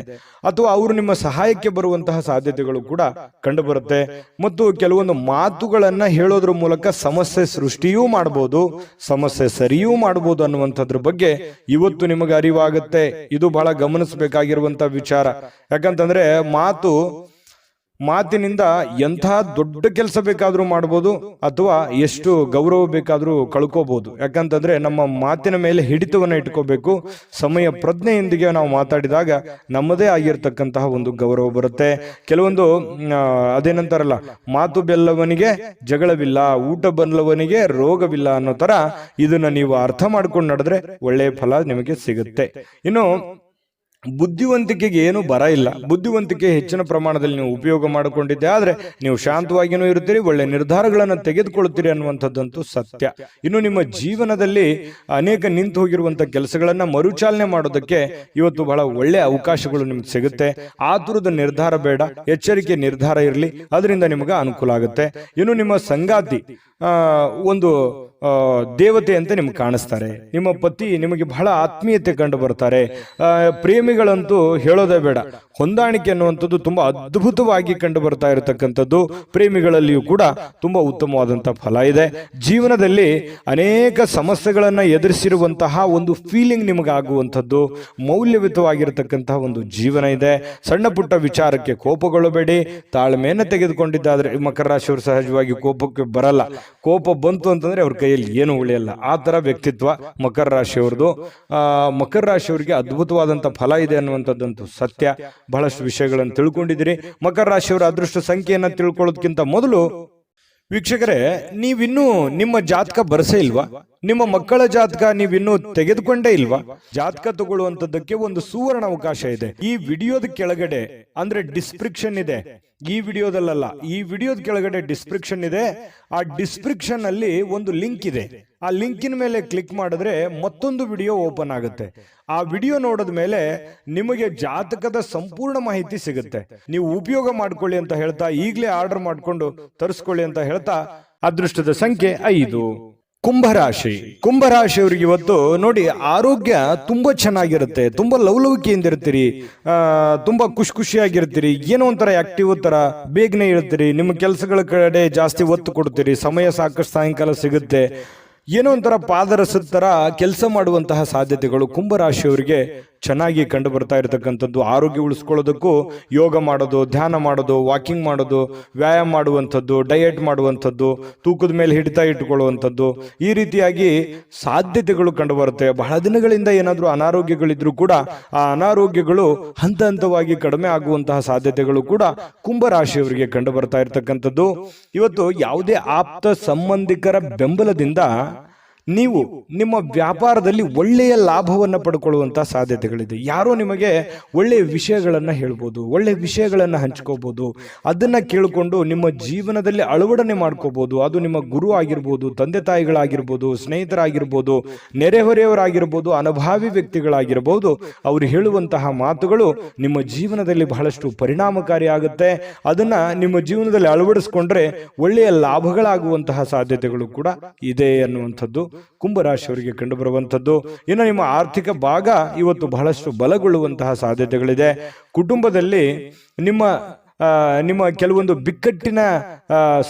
ಅಥವಾ ಅವರು ನಿಮ್ಮ ಸಹಾಯಕ್ಕೆ ಬರುವಂತಹ ಸಾಧ್ಯತೆಗಳು ಕೂಡ ಕಂಡು ಬರುತ್ತೆ. ಮತ್ತು ಕೆಲವೊಂದು ಮಾತುಗಳನ್ನ ಹೇಳೋದ್ರ ಮೂಲಕ ಸಮಸ್ಯೆ ಸೃಷ್ಟಿಯೂ ಮಾಡಬಹುದು, ಸಮಸ್ಯೆ ಸರಿಯೂ ಮಾಡಬಹುದು ಅನ್ನುವಂಥದ್ರ ಬಗ್ಗೆ ಇವತ್ತು ನಿಮಗೆ ಅರಿವಾಗುತ್ತೆ. ಇದು ಬಹಳ ಗಮನಿಸಬೇಕಾಗಿರುವಂತಹ ವಿಚಾರ. ಯಾಕಂತಂದ್ರೆ ಮಾತಿನಿಂದ ಎಂಥ ದೊಡ್ಡ ಕೆಲಸ ಬೇಕಾದ್ರೂ ಮಾಡ್ಬೋದು, ಅಥವಾ ಎಷ್ಟು ಗೌರವ ಬೇಕಾದ್ರೂ ಕಳ್ಕೋಬಹುದು. ಯಾಕಂತಂದ್ರೆ ನಮ್ಮ ಮಾತಿನ ಮೇಲೆ ಹಿಡಿತವನ್ನ ಇಟ್ಕೋಬೇಕು. ಸಮಯ ಪ್ರಜ್ಞೆಯೊಂದಿಗೆ ನಾವು ಮಾತಾಡಿದಾಗ ನಮ್ಮದೇ ಆಗಿರ್ತಕ್ಕಂತಹ ಒಂದು ಗೌರವ ಬರುತ್ತೆ. ಕೆಲವೊಂದು ಅದೇನಂತಾರಲ್ಲ, ಮಾತು ಬೆಲ್ಲವನಿಗೆ ಜಗಳವಿಲ್ಲ, ಊಟ ಬಲ್ಲವನಿಗೆ ರೋಗವಿಲ್ಲ ಅನ್ನೋ ತರ ಇದನ್ನ ನೀವು ಅರ್ಥ ಮಾಡ್ಕೊಂಡು ನಡೆದ್ರೆ ಒಳ್ಳೆಯ ಫಲ ನಿಮಗೆ ಸಿಗುತ್ತೆ. ಇನ್ನು ಬುದ್ಧಿವಂತಿಕೆಗೆ ಏನು ಬರ ಇಲ್ಲ. ಬುದ್ಧಿವಂತಿಕೆ ಹೆಚ್ಚಿನ ಪ್ರಮಾಣದಲ್ಲಿ ನೀವು ಉಪಯೋಗ ಮಾಡಿಕೊಂಡಿದ್ದೆ ಆದ್ರೆ ನೀವು ಶಾಂತವಾಗಿಯೂ ಇರ್ತೀರಿ, ಒಳ್ಳೆ ನಿರ್ಧಾರಗಳನ್ನು ತೆಗೆದುಕೊಳ್ಳುತ್ತೀರಿ ಅನ್ನುವಂಥದ್ದಂತೂ ಸತ್ಯ. ಇನ್ನು ನಿಮ್ಮ ಜೀವನದಲ್ಲಿ ಅನೇಕ ನಿಂತು ಹೋಗಿರುವಂತಹ ಕೆಲಸಗಳನ್ನ ಮರುಚಾಲನೆ ಮಾಡೋದಕ್ಕೆ ಇವತ್ತು ಬಹಳ ಒಳ್ಳೆ ಅವಕಾಶಗಳು ನಿಮ್ಗೆ ಸಿಗುತ್ತೆ. ಆತುರದ ನಿರ್ಧಾರ ಬೇಡ, ಎಚ್ಚರಿಕೆ ನಿರ್ಧಾರ ಇರಲಿ, ಅದರಿಂದ ನಿಮಗೆ ಅನುಕೂಲ ಆಗುತ್ತೆ. ಇನ್ನು ನಿಮ್ಮ ಸಂಗಾತಿ ಒಂದು ದೇವತೆ ಅಂತ ನಿಮ್ಗೆ ಕಾಣಿಸ್ತಾರೆ. ನಿಮ್ಮ ಪತಿ ನಿಮಗೆ ಬಹಳ ಆತ್ಮೀಯತೆ ಕಂಡು ಬರ್ತಾರೆ. ಪ್ರೇಮಿಗಳಂತೂ ಹೇಳೋದೇ ಬೇಡ, ಹೊಂದಾಣಿಕೆ ಅನ್ನುವಂಥದ್ದು ತುಂಬಾ ಅದ್ಭುತವಾಗಿ ಕಂಡು ಬರ್ತಾ ಇರತಕ್ಕಂಥದ್ದು. ಪ್ರೇಮಿಗಳಲ್ಲಿಯೂ ಕೂಡ ತುಂಬಾ ಉತ್ತಮವಾದಂತಹ ಫಲ ಇದೆ. ಜೀವನದಲ್ಲಿ ಅನೇಕ ಸಮಸ್ಯೆಗಳನ್ನ ಎದುರಿಸಿರುವಂತಹ ಒಂದು ಫೀಲಿಂಗ್ ನಿಮಗಾಗುವಂಥದ್ದು, ಮೌಲ್ಯಯುತವಾಗಿರತಕ್ಕಂತಹ ಒಂದು ಜೀವನ ಇದೆ. ಸಣ್ಣ ಪುಟ್ಟ ವಿಚಾರಕ್ಕೆ ಕೋಪಗೊಳ್ಳಬೇಡಿ, ತಾಳ್ಮೆಯನ್ನು ತೆಗೆದುಕೊಂಡಿದ್ದಾದ್ರೆ ಮಕರ ರಾಶಿಯವರು ಸಹಜವಾಗಿ ಕೋಪಕ್ಕೆ ಬರಲ್ಲ. ಕೋಪ ಬಂತು ಅಂತಂದ್ರೆ ಅವ್ರ ಕೈಯಲ್ಲಿ ಏನು ಉಳಿಯಲ್ಲ. ಆ ತರ ವ್ಯಕ್ತಿತ್ವ ಮಕರ ರಾಶಿಯವ್ರದ್ದು. ಮಕರ ರಾಶಿಯವರಿಗೆ ಅದ್ಭುತವಾದಂತ ಫಲ ಇದೆ ಅನ್ನುವಂಥದ್ದಂತೂ ಸತ್ಯ. ಬಹಳಷ್ಟು ವಿಷಯಗಳನ್ನು ತಿಳ್ಕೊಂಡಿದ್ದೀರಿ. ಮಕರ ರಾಶಿಯವರ ಅದೃಷ್ಟ ಸಂಖ್ಯೆಯನ್ನ ತಿಳ್ಕೊಳ್ಳೋದಕ್ಕಿಂತ ಮೊದಲು ವೀಕ್ಷಕರೇ, ನೀವಿನ್ನೂ ನಿಮ್ಮ ಜಾತಕ ಬರಸೇ ಇಲ್ವಾ? ನಿಮ್ಮ ಮಕ್ಕಳ ಜಾತಕ ನೀವಿನ್ನೂ ತೆಗೆದುಕೊಂಡೇ ಇಲ್ವಾ? ಜಾತಕ ತಗೊಳ್ಳುವಂತದ್ದಕ್ಕೆ ಒಂದು ಸುವರ್ಣ ಅವಕಾಶ ಇದೆ. ಈ ವಿಡಿಯೋದ ಕೆಳಗಡೆ ಅಂದ್ರೆ ಡಿಸ್ಕ್ರಿಪ್ಷನ್ ಇದೆ. ಈ ವಿಡಿಯೋದಲ್ಲ, ಈ ವಿಡಿಯೋದ ಕೆಳಗಡೆ ಡಿಸ್ಕ್ರಿಪ್ಷನ್ ಇದೆ. ಆ ಡಿಸ್ಕ್ರಿಪ್ಷನ್ ಅಲ್ಲಿ ಒಂದು ಲಿಂಕ್ ಇದೆ. ಆ ಲಿಂಕಿನ ಮೇಲೆ ಕ್ಲಿಕ್ ಮಾಡಿದ್ರೆ ಮತ್ತೊಂದು ವಿಡಿಯೋ ಓಪನ್ ಆಗುತ್ತೆ. ಆ ವಿಡಿಯೋ ನೋಡಿದ ಮೇಲೆ ನಿಮಗೆ ಜಾತಕದ ಸಂಪೂರ್ಣ ಮಾಹಿತಿ ಸಿಗುತ್ತೆ. ನೀವು ಉಪಯೋಗ ಮಾಡ್ಕೊಳ್ಳಿ ಅಂತ ಹೇಳ್ತಾ, ಈಗಲೇ ಆರ್ಡರ್ ಮಾಡ್ಕೊಂಡು ತರಿಸ್ಕೊಳ್ಳಿ ಅಂತ ಹೇಳ್ತಾ, ಅದೃಷ್ಟದ ಸಂಖ್ಯೆ 5. ಕುಂಭರಾಶಿ. ಕುಂಭರಾಶಿಯವರಿಗೆ ಇವತ್ತು ನೋಡಿ, ಆರೋಗ್ಯ ತುಂಬಾ ಚೆನ್ನಾಗಿರುತ್ತೆ. ತುಂಬಾ ಲವಲವಿಕೆಯಿಂದ ಇರ್ತೀರಿ, ತುಂಬಾ ಖುಷಿಯಾಗಿರ್ತೀರಿ. ಏನೋ ಒಂಥರ ಆಕ್ಟಿವ್ ತರ ಬೇಗನೆ ಇರ್ತೀರಿ. ನಿಮ್ಮ ಕೆಲಸಗಳ ಕಡೆ ಜಾಸ್ತಿ ಒತ್ತು ಕೊಡ್ತೀರಿ. ಸಮಯ ಸಾಕಷ್ಟು ಸಾಯಂಕಾಲ ಸಿಗುತ್ತೆ. ಏನೋ ಒಂಥರ ಪಾದರಸದ ತರ ಕೆಲಸ ಮಾಡುವಂತಹ ಸಾಧ್ಯತೆಗಳು ಕುಂಭರಾಶಿಯವರಿಗೆ ಚೆನ್ನಾಗಿ ಕಂಡು ಬರ್ತಾ ಇರತಕ್ಕಂಥದ್ದು. ಆರೋಗ್ಯ ಉಳಿಸ್ಕೊಳ್ಳೋದಕ್ಕೂ ಯೋಗ ಮಾಡೋದು, ಧ್ಯಾನ ಮಾಡೋದು, ವಾಕಿಂಗ್ ಮಾಡೋದು, ವ್ಯಾಯಾಮ ಮಾಡುವಂಥದ್ದು, ಡಯಟ್ ಮಾಡುವಂಥದ್ದು, ತೂಕದ ಮೇಲೆ ಹಿಡಿತ ಇಟ್ಟುಕೊಳ್ಳುವಂಥದ್ದು, ಈ ರೀತಿಯಾಗಿ ಸಾಧ್ಯತೆಗಳು ಕಂಡು ಬರುತ್ತೆ. ಬಹಳ ದಿನಗಳಿಂದ ಏನಾದರೂ ಅನಾರೋಗ್ಯಗಳಿದ್ರೂ ಕೂಡ ಆ ಅನಾರೋಗ್ಯಗಳು ಹಂತ ಹಂತವಾಗಿ ಕಡಿಮೆ ಆಗುವಂತಹ ಸಾಧ್ಯತೆಗಳು ಕೂಡ ಕುಂಭರಾಶಿಯವರಿಗೆ ಕಂಡು ಬರ್ತಾ ಇರತಕ್ಕಂಥದ್ದು. ಇವತ್ತು ಯಾವುದೇ ಆಪ್ತ ಸಂಬಂಧಿಕರ ಬೆಂಬಲದಿಂದ ನೀವು ನಿಮ್ಮ ವ್ಯಾಪಾರದಲ್ಲಿ ಒಳ್ಳೆಯ ಲಾಭವನ್ನು ಪಡ್ಕೊಳ್ಳುವಂತಹ ಸಾಧ್ಯತೆಗಳಿದೆ. ಯಾರೋ ನಿಮಗೆ ಒಳ್ಳೆಯ ವಿಷಯಗಳನ್ನು ಹೇಳ್ಬೋದು, ಒಳ್ಳೆಯ ವಿಷಯಗಳನ್ನು ಹಂಚ್ಕೋಬಹುದು. ಅದನ್ನ ಕೇಳಿಕೊಂಡು ನಿಮ್ಮ ಜೀವನದಲ್ಲಿ ಅಳವಡನೆ ಮಾಡ್ಕೋಬಹುದು. ಅದು ನಿಮ್ಮ ಗುರು ಆಗಿರ್ಬೋದು, ತಂದೆ ತಾಯಿಗಳಾಗಿರ್ಬೋದು, ಸ್ನೇಹಿತರಾಗಿರ್ಬೋದು, ನೆರೆಹೊರೆಯವರಾಗಿರ್ಬೋದು, ಅನುಭಾವಿ ವ್ಯಕ್ತಿಗಳಾಗಿರ್ಬೋದು. ಅವರು ಹೇಳುವಂತಹ ಮಾತುಗಳು ನಿಮ್ಮ ಜೀವನದಲ್ಲಿ ಬಹಳಷ್ಟು ಪರಿಣಾಮಕಾರಿ ಆಗುತ್ತೆ. ಅದನ್ನ ನಿಮ್ಮ ಜೀವನದಲ್ಲಿ ಅಳವಡಿಸ್ಕೊಂಡ್ರೆ ಒಳ್ಳೆಯ ಲಾಭಗಳಾಗುವಂತಹ ಸಾಧ್ಯತೆಗಳು ಕೂಡ ಇದೆ ಅನ್ನುವಂಥದ್ದು ಕುಂಭರಾಶಿಯವರಿಗೆ ಕಂಡು ಬರುವಂಥದ್ದು. ಇನ್ನು ನಿಮ್ಮ ಆರ್ಥಿಕ ಭಾಗ ಇವತ್ತು ಬಹಳಷ್ಟು ಬಲಗೊಳ್ಳುವಂತಹ ಸಾಧ್ಯತೆಗಳಿದೆ. ಕುಟುಂಬದಲ್ಲಿ ನಿಮ್ಮ ಕೆಲವೊಂದು ಬಿಕ್ಕಟ್ಟಿನ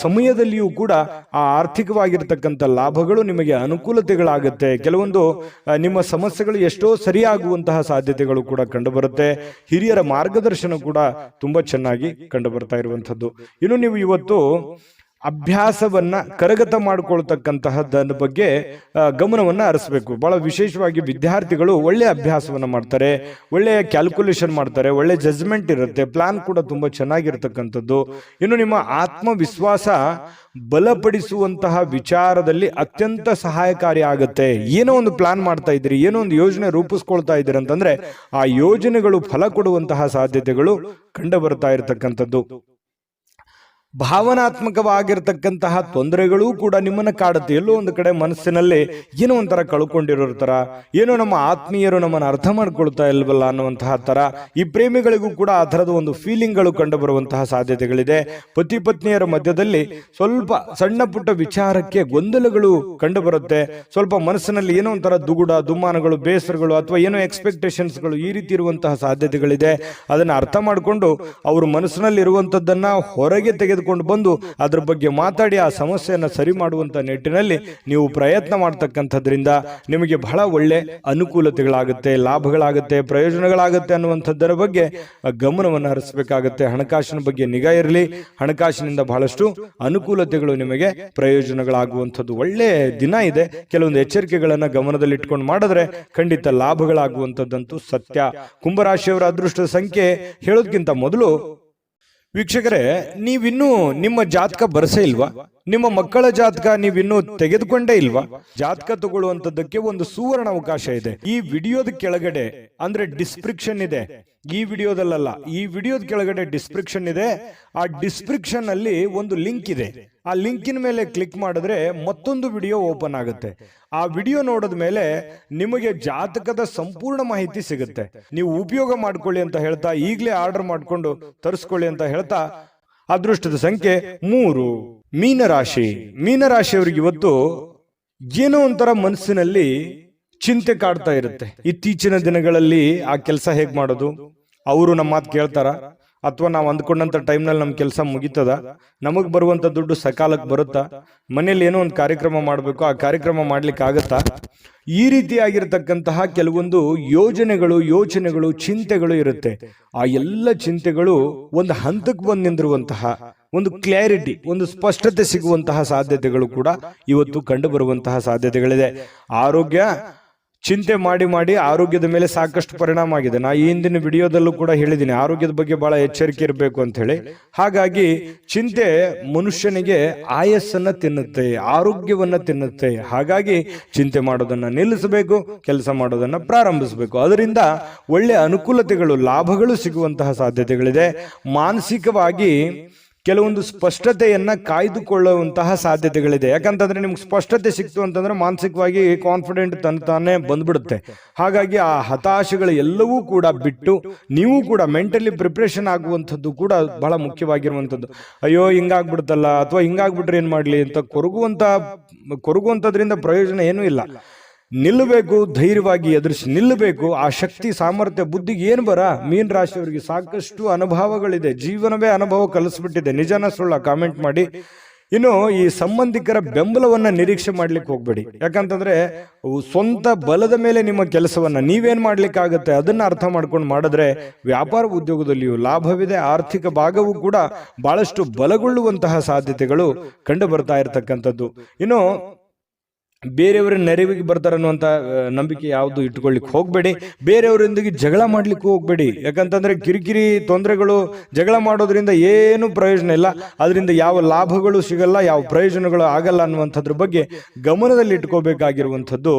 ಸಮಯದಲ್ಲಿಯೂ ಕೂಡ ಆ ಆರ್ಥಿಕವಾಗಿರ್ತಕ್ಕಂಥ ಲಾಭಗಳು ನಿಮಗೆ ಅನುಕೂಲತೆಗಳಾಗುತ್ತೆ. ಕೆಲವೊಂದು ನಿಮ್ಮ ಸಮಸ್ಯೆಗಳು ಎಷ್ಟೋ ಸರಿಯಾಗುವಂತಹ ಸಾಧ್ಯತೆಗಳು ಕೂಡ ಕಂಡುಬರುತ್ತೆ. ಹಿರಿಯರ ಮಾರ್ಗದರ್ಶನ ಕೂಡ ತುಂಬಾ ಚೆನ್ನಾಗಿ ಕಂಡು ಬರ್ತಾ ಇರುವಂಥದ್ದು. ಇನ್ನು ನೀವು ಇವತ್ತು ಅಭ್ಯಾಸವನ್ನ ಕರಗತ ಮಾಡಿಕೊಳ್ತಕ್ಕಂತಹದ್ದರ ಬಗ್ಗೆ ಗಮನವನ್ನ ಹರಿಸಬೇಕು. ಬಹಳ ವಿಶೇಷವಾಗಿ ವಿದ್ಯಾರ್ಥಿಗಳು ಒಳ್ಳೆಯ ಅಭ್ಯಾಸವನ್ನ ಮಾಡ್ತಾರೆ, ಒಳ್ಳೆಯ ಕ್ಯಾಲ್ಕುಲೇಷನ್ ಮಾಡ್ತಾರೆ, ಒಳ್ಳೆ ಜಜ್ಮೆಂಟ್ ಇರುತ್ತೆ, ಪ್ಲಾನ್ ಕೂಡ ತುಂಬಾ ಚೆನ್ನಾಗಿರ್ತಕ್ಕಂಥದ್ದು. ಇನ್ನು ನಿಮ್ಮ ಆತ್ಮವಿಶ್ವಾಸ ಬಲಪಡಿಸುವಂತಹ ವಿಚಾರದಲ್ಲಿ ಅತ್ಯಂತ ಸಹಾಯಕಾರಿ ಆಗುತ್ತೆ. ಏನೋ ಒಂದು ಪ್ಲಾನ್ ಮಾಡ್ತಾ ಇದ್ದೀರಿ, ಏನೋ ಒಂದು ಯೋಜನೆ ರೂಪಿಸ್ಕೊಳ್ತಾ ಇದ್ದೀರಿ ಅಂತಂದ್ರೆ ಆ ಯೋಜನೆಗಳು ಫಲ ಕೊಡುವಂತಹ ಸಾಧ್ಯತೆಗಳು ಕಂಡು ಬರ್ತಾ ಇರತಕ್ಕಂಥದ್ದು. ಭಾವನಾತ್ಮಕವಾಗಿರ್ತಕ್ಕಂತಹ ತೊಂದರೆಗಳೂ ಕೂಡ ನಿಮ್ಮನ್ನ ಕಾಡುತ್ತೆ. ಎಲ್ಲೋ ಒಂದು ಕಡೆ ಮನಸ್ಸಿನಲ್ಲಿ ಏನೋ ಒಂಥರ ಕಳ್ಕೊಂಡಿರೋ ತರ, ಏನೋ ನಮ್ಮ ಆತ್ಮೀಯರು ನಮ್ಮನ್ನು ಅರ್ಥ ಮಾಡ್ಕೊಳ್ತಾ ಇಲ್ವಲ್ಲ ಅನ್ನುವಂತಹ ತರ. ಈ ಪ್ರೇಮಿಗಳಿಗೂ ಕೂಡ ಆ ಥರದ ಒಂದು ಫೀಲಿಂಗ್ಗಳು ಕಂಡು ಬರುವಂತಹ ಸಾಧ್ಯತೆಗಳಿದೆ. ಪತಿ ಪತ್ನಿಯರ ಮಧ್ಯದಲ್ಲಿ ಸ್ವಲ್ಪ ಸಣ್ಣ ಪುಟ್ಟ ವಿಚಾರಕ್ಕೆ ಗೊಂದಲಗಳು ಕಂಡು ಬರುತ್ತೆ. ಸ್ವಲ್ಪ ಮನಸ್ಸಿನಲ್ಲಿ ಏನೋ ಒಂಥರ ದುಗುಡ, ದುಮ್ಮಾನಗಳು, ಬೇಸರಗಳು ಅಥವಾ ಏನೋ ಎಕ್ಸ್ಪೆಕ್ಟೇಷನ್ಸ್ಗಳು ಈ ರೀತಿ ಇರುವಂತಹ ಸಾಧ್ಯತೆಗಳಿದೆ. ಅದನ್ನ ಅರ್ಥ ಮಾಡಿಕೊಂಡು ಅವರು ಮನಸ್ಸಿನಲ್ಲಿ ಇರುವಂತದ್ದನ್ನ ಹೊರಗೆ ತೆಗೆದುಕೊಂಡು ಬಂದು ಅದ್ರ ಬಗ್ಗೆ ಮಾತಾಡಿ ಆ ಸಮಸ್ಯೆಯನ್ನು ಸರಿ ಮಾಡುವಂತ ನಿಟ್ಟಿನಲ್ಲಿ ನೀವು ಪ್ರಯತ್ನ ಮಾಡ್ತಕ್ಕಂಥದ್ರಿಂದ ನಿಮಗೆ ಬಹಳ ಒಳ್ಳೆ ಅನುಕೂಲತೆಗಳಾಗುತ್ತೆ, ಲಾಭಗಳಾಗುತ್ತೆ, ಪ್ರಯೋಜನಗಳಾಗುತ್ತೆ ಅನ್ನುವಂಥದ್ದರ ಬಗ್ಗೆ ಗಮನವನ್ನು ಹರಿಸಬೇಕಾಗುತ್ತೆ. ಹಣಕಾಸಿನ ಬಗ್ಗೆ ನಿಗಾ ಇರಲಿ. ಹಣಕಾಸಿನಿಂದ ಬಹಳಷ್ಟು ಅನುಕೂಲತೆಗಳು ನಿಮಗೆ ಪ್ರಯೋಜನಗಳಾಗುವಂಥದ್ದು ಒಳ್ಳೆಯ ದಿನ ಇದೆ. ಕೆಲವೊಂದು ಎಚ್ಚರಿಕೆಗಳನ್ನ ಗಮನದಲ್ಲಿ ಇಟ್ಕೊಂಡು ಮಾಡಿದ್ರೆ ಖಂಡಿತ ಲಾಭಗಳಾಗುವಂಥದ್ದಂತೂ ಸತ್ಯ. ಕುಂಭರಾಶಿಯವರ ಅದೃಷ್ಟದ ಸಂಖ್ಯೆ ಹೇಳೋದಕ್ಕಿಂತ ಮೊದಲು ವೀಕ್ಷಕರೇ, ನೀವಿನ್ನೂ ನಿಮ್ಮ ಜಾತಕ ಬರಸೇ ಇಲ್ವಾ? ನಿಮ್ಮ ಮಕ್ಕಳ ಜಾತಕ ನೀವಿನ್ನೂ ತೆಗೆದುಕೊಂಡೇ ಇಲ್ವಾ? ಜಾತಕ ತಗೊಳ್ಳುವಂತದ್ದಕ್ಕೆ ಒಂದು ಸುವರ್ಣ ಅವಕಾಶ ಇದೆ. ಈ ವಿಡಿಯೋದ ಕೆಳಗಡೆ ಅಂದ್ರೆ ಡಿಸ್ಕ್ರಿಪ್ಷನ್ ಇದೆ, ಈ ವಿಡಿಯೋದಲ್ಲ, ಈ ವಿಡಿಯೋದ ಕೆಳಗಡೆ ಡಿಸ್ಕ್ರಿಪ್ಷನ್ ಇದೆ. ಆ ಡಿಸ್ಕ್ರಿಪ್ಷನ್ ಅಲ್ಲಿ ಒಂದು ಲಿಂಕ್ ಇದೆ. ಆ ಲಿಂಕಿನ ಮೇಲೆ ಕ್ಲಿಕ್ ಮಾಡಿದ್ರೆ ಮತ್ತೊಂದು ವಿಡಿಯೋ ಓಪನ್ ಆಗುತ್ತೆ. ಆ ವಿಡಿಯೋ ನೋಡಿದ ಮೇಲೆ ನಿಮಗೆ ಜಾತಕದ ಸಂಪೂರ್ಣ ಮಾಹಿತಿ ಸಿಗುತ್ತೆ. ನೀವು ಉಪಯೋಗ ಮಾಡ್ಕೊಳ್ಳಿ ಅಂತ ಹೇಳ್ತಾ, ಈಗಲೇ ಆರ್ಡರ್ ಮಾಡ್ಕೊಂಡು ತರಿಸ್ಕೊಳ್ಳಿ ಅಂತ ಹೇಳ್ತಾ, ಅದೃಷ್ಟದ ಸಂಖ್ಯೆ 3. ಮೀನರಾಶಿ. ಮೀನರಾಶಿಯವರಿಗೆ ಇವತ್ತು ಏನೋ ಒಂಥರ ಮನಸ್ಸಿನಲ್ಲಿ ಚಿಂತೆ ಕಾಡ್ತಾ ಇರುತ್ತೆ. ಇತ್ತೀಚಿನ ದಿನಗಳಲ್ಲಿ ಆ ಕೆಲಸ ಹೇಗ್ ಮಾಡೋದು, ಅವರು ನಮ್ಮ ಮಾತು ಕೇಳ್ತಾರ, ಅಥವಾ ನಾವು ಅಂದ್ಕೊಂಡಂತ ಟೈಮ್ನಲ್ಲಿ ನಮ್ಮ ಕೆಲಸ ಮುಗಿತದ, ನಮಗ್ ಬರುವಂತ ದುಡ್ಡು ಸಕಾಲಕ್ಕೆ ಬರುತ್ತಾ, ಮನೇಲಿ ಏನೋ ಒಂದು ಕಾರ್ಯಕ್ರಮ ಮಾಡಬೇಕು, ಆ ಕಾರ್ಯಕ್ರಮ ಮಾಡ್ಲಿಕ್ಕೆ ಆಗತ್ತಾ? ಈ ರೀತಿಯಾಗಿರ್ತಕ್ಕಂತಹ ಕೆಲವೊಂದು ಯೋಚನೆಗಳು, ಚಿಂತೆಗಳು ಇರುತ್ತೆ. ಆ ಎಲ್ಲ ಚಿಂತೆಗಳು ಒಂದು ಹಂತಕ್ಕೆ ಬಂದು ನಿಂದಿರುವಂತಹ, ಒಂದು ಕ್ಲಾರಿಟಿ, ಒಂದು ಸ್ಪಷ್ಟತೆ ಸಿಗುವಂತಹ ಸಾಧ್ಯತೆಗಳು ಕೂಡ ಇವತ್ತು ಕಂಡು ಬರುವಂತಹ ಸಾಧ್ಯತೆಗಳಿದೆ. ಆರೋಗ್ಯ, ಚಿಂತೆ ಮಾಡಿ ಆರೋಗ್ಯದ ಮೇಲೆ ಸಾಕಷ್ಟು ಪರಿಣಾಮ ಆಗಿದೆ. ನಾ ಈ ಹಿಂದಿನ ವಿಡಿಯೋದಲ್ಲೂ ಕೂಡ ಹೇಳಿದ್ದೀನಿ, ಆರೋಗ್ಯದ ಬಗ್ಗೆ ಬಹಳ ಎಚ್ಚರಿಕೆ ಇರಬೇಕು ಅಂತ ಹೇಳಿ. ಹಾಗಾಗಿ ಚಿಂತೆ ಮನುಷ್ಯನಿಗೆ ಆಯಸ್ಸನ್ನ ತಿನ್ನುತ್ತೆ, ಆರೋಗ್ಯವನ್ನ ತಿನ್ನುತ್ತೆ. ಹಾಗಾಗಿ ಚಿಂತೆ ಮಾಡೋದನ್ನ ನಿಲ್ಲಿಸಬೇಕು, ಕೆಲಸ ಮಾಡೋದನ್ನ ಪ್ರಾರಂಭಿಸಬೇಕು. ಅದರಿಂದ ಒಳ್ಳೆ ಅನುಕೂಲತೆಗಳು, ಲಾಭಗಳು ಸಿಗುವಂತಹ ಸಾಧ್ಯತೆಗಳಿದೆ. ಮಾನಸಿಕವಾಗಿ ಕೆಲವೊಂದು ಸ್ಪಷ್ಟತೆಯನ್ನ ಕಾಯ್ದುಕೊಳ್ಳುವಂತಹ ಸಾಧ್ಯತೆಗಳಿದೆ. ಯಾಕಂತಂದ್ರೆ ನಿಮ್ಗೆ ಸ್ಪಷ್ಟತೆ ಸಿಕ್ತು ಅಂತಂದ್ರೆ ಮಾನಸಿಕವಾಗಿ ಕಾನ್ಫಿಡೆಂಟ್ ತಾನೇ ಬಂದ್ಬಿಡುತ್ತೆ. ಹಾಗಾಗಿ ಆ ಹತಾಶೆಗಳು ಎಲ್ಲವೂ ಕೂಡ ಬಿಟ್ಟು ನೀವು ಕೂಡ ಮೆಂಟಲಿ ಪ್ರಿಪ್ರೇಷನ್ ಆಗುವಂಥದ್ದು ಕೂಡ ಬಹಳ ಮುಖ್ಯವಾಗಿರುವಂಥದ್ದು. ಅಯ್ಯೋ ಹಿಂಗಾಗ್ಬಿಡುತ್ತಲ್ಲ, ಅಥವಾ ಹಿಂಗಾಗ್ಬಿಟ್ರೆ ಏನ್ ಮಾಡ್ಲಿ ಅಂತ ಕೊರಗುವಂಥದ್ರಿಂದ ಪ್ರಯೋಜನ ಏನೂ ಇಲ್ಲ. ನಿಲ್ಲಬೇಕು, ಧೈರ್ಯವಾಗಿ ಎದುರಿಸಿ ನಿಲ್ಲಬೇಕು. ಆ ಶಕ್ತಿ, ಸಾಮರ್ಥ್ಯ, ಬುದ್ಧಿಗೆ ಏನು ಬರ? ಮೀನ ರಾಶಿಯವರಿಗೆ ಸಾಕಷ್ಟು ಅನುಭವಗಳಿದೆ, ಜೀವನವೇ ಅನುಭವ ಕಲಿಸ್ಬಿಟ್ಟಿದೆ. ನಿಜನ ಸುಳ್ಳ ಕಾಮೆಂಟ್ ಮಾಡಿ. ಇನ್ನು ಈ ಸಂಬಂಧಿಕರ ಬೆಂಬಲವನ್ನ ನಿರೀಕ್ಷೆ ಮಾಡ್ಲಿಕ್ಕೆ ಹೋಗ್ಬೇಡಿ. ಯಾಕಂತಂದ್ರೆ ಸ್ವಂತ ಬಲದ ಮೇಲೆ ನಿಮ್ಮ ಕೆಲಸವನ್ನ ನೀವೇನ್ ಮಾಡ್ಲಿಕ್ಕಾಗತ್ತೆ ಅದನ್ನ ಅರ್ಥ ಮಾಡ್ಕೊಂಡು ಮಾಡಿದ್ರೆ ವ್ಯಾಪಾರ ಉದ್ಯೋಗದಲ್ಲಿಯೂ ಲಾಭವಿದೆ. ಆರ್ಥಿಕ ಭಾಗವೂ ಕೂಡ ಬಹಳಷ್ಟು ಬಲಗೊಳ್ಳುವಂತಹ ಸಾಧ್ಯತೆಗಳು ಕಂಡು ಬರ್ತಾ ಇರತಕ್ಕಂಥದ್ದು. ಇನ್ನು ಬೇರೆಯವರ ನೆರವಿಗೆ ಬರ್ತಾರೆ ಅನ್ನುವಂಥ ನಂಬಿಕೆ ಯಾವುದು ಇಟ್ಕೊಳ್ಳಿಕ್ಕೆ ಹೋಗ್ಬೇಡಿ. ಬೇರೆಯವರೊಂದಿಗೆ ಜಗಳ ಮಾಡ್ಲಿಕ್ಕೆ ಹೋಗ್ಬೇಡಿ. ಯಾಕಂತಂದ್ರೆ ಕಿರಿಕಿರಿ, ತೊಂದರೆಗಳು, ಜಗಳ ಮಾಡೋದ್ರಿಂದ ಏನು ಪ್ರಯೋಜನ ಇಲ್ಲ. ಅದರಿಂದ ಯಾವ ಲಾಭಗಳು ಸಿಗಲ್ಲ, ಯಾವ ಪ್ರಯೋಜನಗಳು ಆಗಲ್ಲ ಅನ್ನುವಂಥದ್ರ ಬಗ್ಗೆ ಗಮನದಲ್ಲಿ ಇಟ್ಕೋಬೇಕಾಗಿರುವಂಥದ್ದು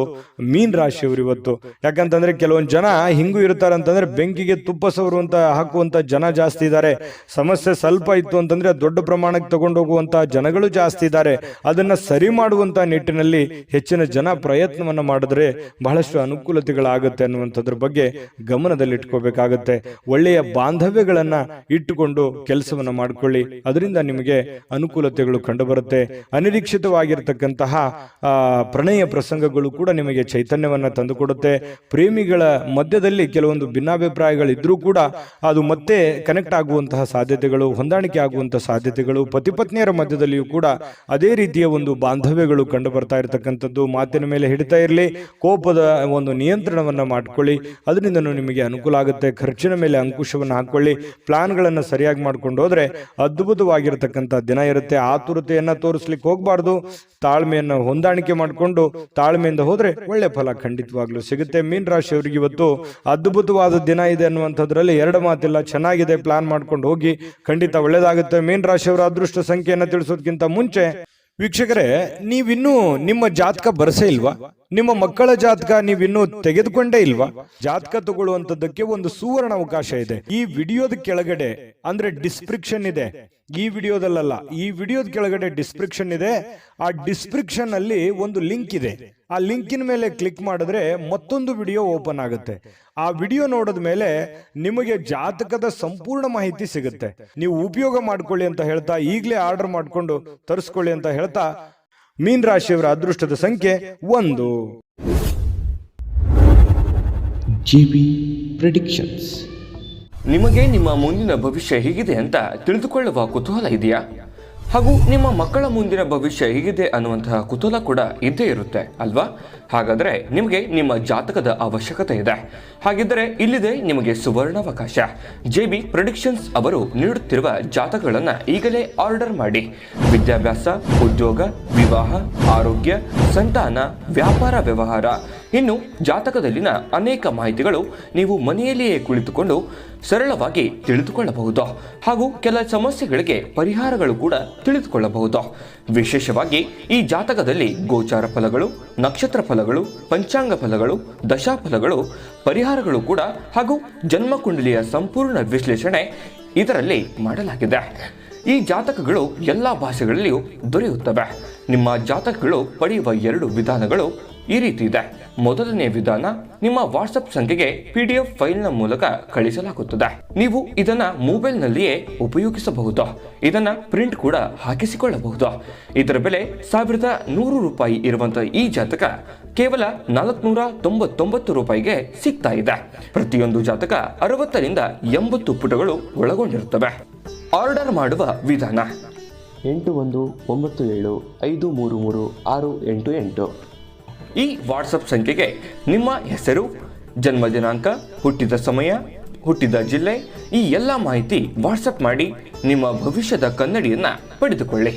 ಮೀನ ರಾಶಿಯವರು ಇವತ್ತು. ಯಾಕಂತಂದ್ರೆ ಕೆಲವೊಂದು ಜನ ಹಿಂಗೂ ಇರ್ತಾರೆ ಅಂತಂದ್ರೆ ಬೆಂಕಿಗೆ ತುಪ್ಪ ಸವರುವಂತ ಹಾಕುವಂತ ಜನ ಜಾಸ್ತಿ ಇದ್ದಾರೆ. ಸಮಸ್ಯೆ ಸ್ವಲ್ಪ ಇತ್ತು ಅಂತಂದ್ರೆ ದೊಡ್ಡ ಪ್ರಮಾಣಕ್ಕೆ ತಗೊಂಡು ಹೋಗುವಂತ ಜನಗಳು ಜಾಸ್ತಿ ಇದ್ದಾರೆ. ಅದನ್ನ ಸರಿ ಮಾಡುವಂತ ನಿಟ್ಟಿನಲ್ಲಿ ಹೆಚ್ಚಿನ ಜನ ಪ್ರಯತ್ನವನ್ನ ಮಾಡಿದ್ರೆ ಬಹಳಷ್ಟು ಅನುಕೂಲತೆಗಳಾಗುತ್ತೆ ಅನ್ನುವಂಥದ್ರ ಬಗ್ಗೆ ಗಮನದಲ್ಲಿ ಇಟ್ಕೋಬೇಕಾಗತ್ತೆ. ಒಳ್ಳೆಯ ಬಾಂಧವ್ಯಗಳನ್ನ ಇಟ್ಟುಕೊಂಡು ಕೆಲಸವನ್ನ ಮಾಡ್ಕೊಳ್ಳಿ, ಅದರಿಂದ ನಿಮಗೆ ಅನುಕೂಲತೆಗಳು ಕಂಡು ಬರುತ್ತೆ. ಅನಿರೀಕ್ಷಿತವಾಗಿರ್ತಕ್ಕಂತಹ ಪ್ರಣಯ ಪ್ರಸಂಗಗಳು ಕೂಡ ನಿಮಗೆ ಚೈತನ್ಯವನ್ನ ತಂದುಕೊಡುತ್ತೆ. ಪ್ರೇಮಿಗಳ ಮಧ್ಯದಲ್ಲಿ ಕೆಲವೊಂದು ಭಿನ್ನಾಭಿಪ್ರಾಯಗಳಿದ್ರೂ ಕೂಡ ಅದು ಮತ್ತೆ ಕನೆಕ್ಟ್ ಆಗುವಂತಹ ಸಾಧ್ಯತೆಗಳು, ಹೊಂದಾಣಿಕೆ ಆಗುವಂತಹ ಸಾಧ್ಯತೆಗಳು, ಪತಿಪತ್ನಿಯರ ಮಧ್ಯದಲ್ಲಿಯೂ ಕೂಡ ಅದೇ ರೀತಿಯ ಒಂದು ಬಾಂಧವ್ಯಗಳು ಕಂಡು ಬರ್ತಾ ಇರತಕ್ಕಂಥ ಮಾತಿನ ಮೇಲೆ ಹಿಡಿತಾ ಇರಲಿ. ಕೋಪದ ಒಂದು ನಿಯಂತ್ರಣವನ್ನ ಮಾಡ್ಕೊಳ್ಳಿ, ಅದರಿಂದ ನಿಮಗೆ ಅನುಕೂಲ ಆಗುತ್ತೆ. ಖರ್ಚಿನ ಮೇಲೆ ಅಂಕುಶವನ್ನು ಹಾಕೊಳ್ಳಿ. ಪ್ಲಾನ್ಗಳನ್ನ ಸರಿಯಾಗಿ ಮಾಡ್ಕೊಂಡು ಹೋದ್ರೆ ಅದ್ಭುತವಾಗಿರತಕ್ಕಂಥ ದಿನ ಇರುತ್ತೆ. ಆತುರತೆಯನ್ನ ತೋರಿಸ್ಲಿಕ್ಕೆ ಹೋಗಬಾರ್ದು. ತಾಳ್ಮೆಯನ್ನ ಹೊಂದಾಣಿಕೆ ಮಾಡಿಕೊಂಡು ತಾಳ್ಮೆಯಿಂದ ಹೋದ್ರೆ ಒಳ್ಳೆ ಫಲ ಖಂಡಿತವಾಗ್ಲೂ ಸಿಗುತ್ತೆ. ಮೀನ ರಾಶಿಯವರಿಗೆ ಇವತ್ತು ಅದ್ಭುತವಾದ ದಿನ ಇದೆ ಅನ್ನುವಂಥದ್ರಲ್ಲಿ ಎರಡು ಮಾತಿಲ್ಲ. ಚೆನ್ನಾಗಿದೆ, ಪ್ಲಾನ್ ಮಾಡ್ಕೊಂಡು ಹೋಗಿ, ಖಂಡಿತ ಒಳ್ಳೇದಾಗುತ್ತೆ. ಮೀನ ರಾಶಿಯವರ ಅದೃಷ್ಟ ಸಂಖ್ಯೆಯನ್ನು ತಿಳಿಸೋದಕ್ಕಿಂತ ಮುಂಚೆ ವೀಕ್ಷಕರೇ, ನೀವಿನ್ನೂ ನಿಮ್ಮ ಜಾತಕ ಬರಸೇ ಇಲ್ವಾ? ನಿಮ್ಮ ಮಕ್ಕಳ ಜಾತಕ ನೀವಿನ್ನೂ ತೆಗೆದುಕೊಂಡೇ ಇಲ್ವಾ? ಜಾತಕ ತಗೊಳ್ಳುವಂತದ್ದಕ್ಕೆ ಒಂದು ಸುವರ್ಣ ಅವಕಾಶ ಇದೆ. ಈ ವಿಡಿಯೋದ ಕೆಳಗಡೆ ಅಂದ್ರೆ ಡಿಸ್ಕ್ರಿಪ್ಷನ್ ಇದೆ, ಈ ವಿಡಿಯೋದಲ್ಲ, ಈ ವಿಡಿಯೋದ ಕೆಳಗಡೆ ಡಿಸ್ಕ್ರಿಪ್ಷನ್ ಇದೆ. ಆ ಡಿಸ್ಕ್ರಿಪ್ಷನ್ ಅಲ್ಲಿ ಒಂದು ಲಿಂಕ್ ಇದೆ. ಆ ಲಿಂಕಿನ ಮೇಲೆ ಕ್ಲಿಕ್ ಮಾಡಿದ್ರೆ ಮತ್ತೊಂದು ವಿಡಿಯೋ ಓಪನ್ ಆಗುತ್ತೆ. ಆ ವಿಡಿಯೋ ನೋಡಿದ ಮೇಲೆ ನಿಮಗೆ ಜಾತಕದ ಸಂಪೂರ್ಣ ಮಾಹಿತಿ ಸಿಗುತ್ತೆ. ನೀವು ಉಪಯೋಗ ಮಾಡ್ಕೊಳ್ಳಿ ಅಂತ ಹೇಳ್ತಾ, ಈಗಲೇ ಆರ್ಡರ್ ಮಾಡ್ಕೊಂಡು ತರಿಸ್ಕೊಳ್ಳಿ ಅಂತ ಹೇಳ್ತಾ, ಮೀನ ರಾಶಿಯವರ ಅದೃಷ್ಟದ ಸಂಖ್ಯೆ 1. GB predictions. ನಿಮಗೆ ನಿಮ್ಮ ಮುಂದಿನ ಭವಿಷ್ಯ ಹೇಗಿದೆ ಅಂತ ತಿಳಿದುಕೊಳ್ಳುವ ಕುತೂಹಲ ಇದೆಯಾ? ಹಾಗೂ ನಿಮ್ಮ ಮಕ್ಕಳ ಮುಂದಿನ ಭವಿಷ್ಯ ಹೇಗಿದೆ ಅನ್ನುವಂತಹ ಕುತೂಹಲ ಕೂಡ ಇದ್ದೇ ಇರುತ್ತೆ ಅಲ್ವಾ? ಹಾಗಾದರೆ ನಿಮಗೆ ನಿಮ್ಮ ಜಾತಕದ ಅವಶ್ಯಕತೆ ಇದೆ. ಹಾಗಿದ್ದರೆ ಇಲ್ಲಿದೆ ನಿಮಗೆ ಸುವರ್ಣಾವಕಾಶ. JB ಪ್ರೆಡಿಕ್ಷನ್ಸ್ ಅವರು ನೀಡುತ್ತಿರುವ ಜಾತಕಗಳನ್ನು ಈಗಲೇ ಆರ್ಡರ್ ಮಾಡಿ. ವಿದ್ಯಾಭ್ಯಾಸ, ಉದ್ಯೋಗ, ವಿವಾಹ, ಆರೋಗ್ಯ, ಸಂತಾನ, ವ್ಯಾಪಾರ ವ್ಯವಹಾರ, ಇನ್ನು ಜಾತಕದಲ್ಲಿನ ಅನೇಕ ಮಾಹಿತಿಗಳು ನೀವು ಮನೆಯಲ್ಲಿಯೇ ಕುಳಿತುಕೊಂಡು ಸರಳವಾಗಿ ತಿಳಿದುಕೊಳ್ಳಬಹುದು. ಹಾಗೂ ಕೆಲ ಸಮಸ್ಯೆಗಳಿಗೆ ಪರಿಹಾರಗಳು ಕೂಡ ತಿಳಿದುಕೊಳ್ಳಬಹುದು. ವಿಶೇಷವಾಗಿ ಈ ಜಾತಕದಲ್ಲಿ ಗೋಚಾರ ಫಲಗಳು, ನಕ್ಷತ್ರ ಫಲಗಳು, ಪಂಚಾಂಗ ಫಲಗಳು, ದಶಾಫಲಗಳು, ಪರಿಹಾರಗಳು ಕೂಡ ಹಾಗೂ ಜನ್ಮಕುಂಡಲಿಯ ಸಂಪೂರ್ಣ ವಿಶ್ಲೇಷಣೆ ಇದರಲ್ಲಿ ಮಾಡಲಾಗಿದೆ. ಈ ಜಾತಕಗಳು ಎಲ್ಲ ಭಾಷೆಗಳಲ್ಲಿಯೂ ದೊರೆಯುತ್ತವೆ. ನಿಮ್ಮ ಜಾತಕಗಳು ಪಡೆಯುವ 2 ವಿಧಾನಗಳು ಈ ರೀತಿ ಇದೆ. ಮೊದಲನೇ ವಿಧಾನ, ನಿಮ್ಮ ವಾಟ್ಸಪ್ ಸಂಖ್ಯೆಗೆ PDF ಫೈಲ್ನ ಮೂಲಕ ಕಳಿಸಲಾಗುತ್ತದೆ. ನೀವು ಇದನ್ನ ಮೊಬೈಲ್ನಲ್ಲಿಯೇ ಉಪಯೋಗಿಸಬಹುದು. ಇದನ್ನ ಪ್ರಿಂಟ್ ಕೂಡ ಹಾಕಿಸಿಕೊಳ್ಳಬಹುದು. ಇದರ ಬೆಲೆ 1100 ರೂಪಾಯಿ ಇರುವಂತಹ ಈ ಜಾತಕ ಕೇವಲ 499 ರೂಪಾಯಿಗೆ ಸಿಗ್ತಾ ಇದೆ. ಪ್ರತಿಯೊಂದು ಜಾತಕ 60 ರಿಂದ 80 ಪುಟಗಳು ಒಳಗೊಂಡಿರುತ್ತವೆ. ಆರ್ಡರ್ ಮಾಡುವ ವಿಧಾನ 8197533688. ಈ ವಾಟ್ಸಪ್ ಸಂಖ್ಯೆಗೆ ನಿಮ್ಮ ಹೆಸರು, ಜನ್ಮ ದಿನಾಂಕ, ಹುಟ್ಟಿದ ಸಮಯ, ಹುಟ್ಟಿದ ಜಿಲ್ಲೆ ಈ ಎಲ್ಲ ಮಾಹಿತಿ ವಾಟ್ಸಪ್ ಮಾಡಿ ನಿಮ್ಮ ಭವಿಷ್ಯದ ಕನ್ನಡಿಯನ್ನ ಪಡೆದುಕೊಳ್ಳಿ.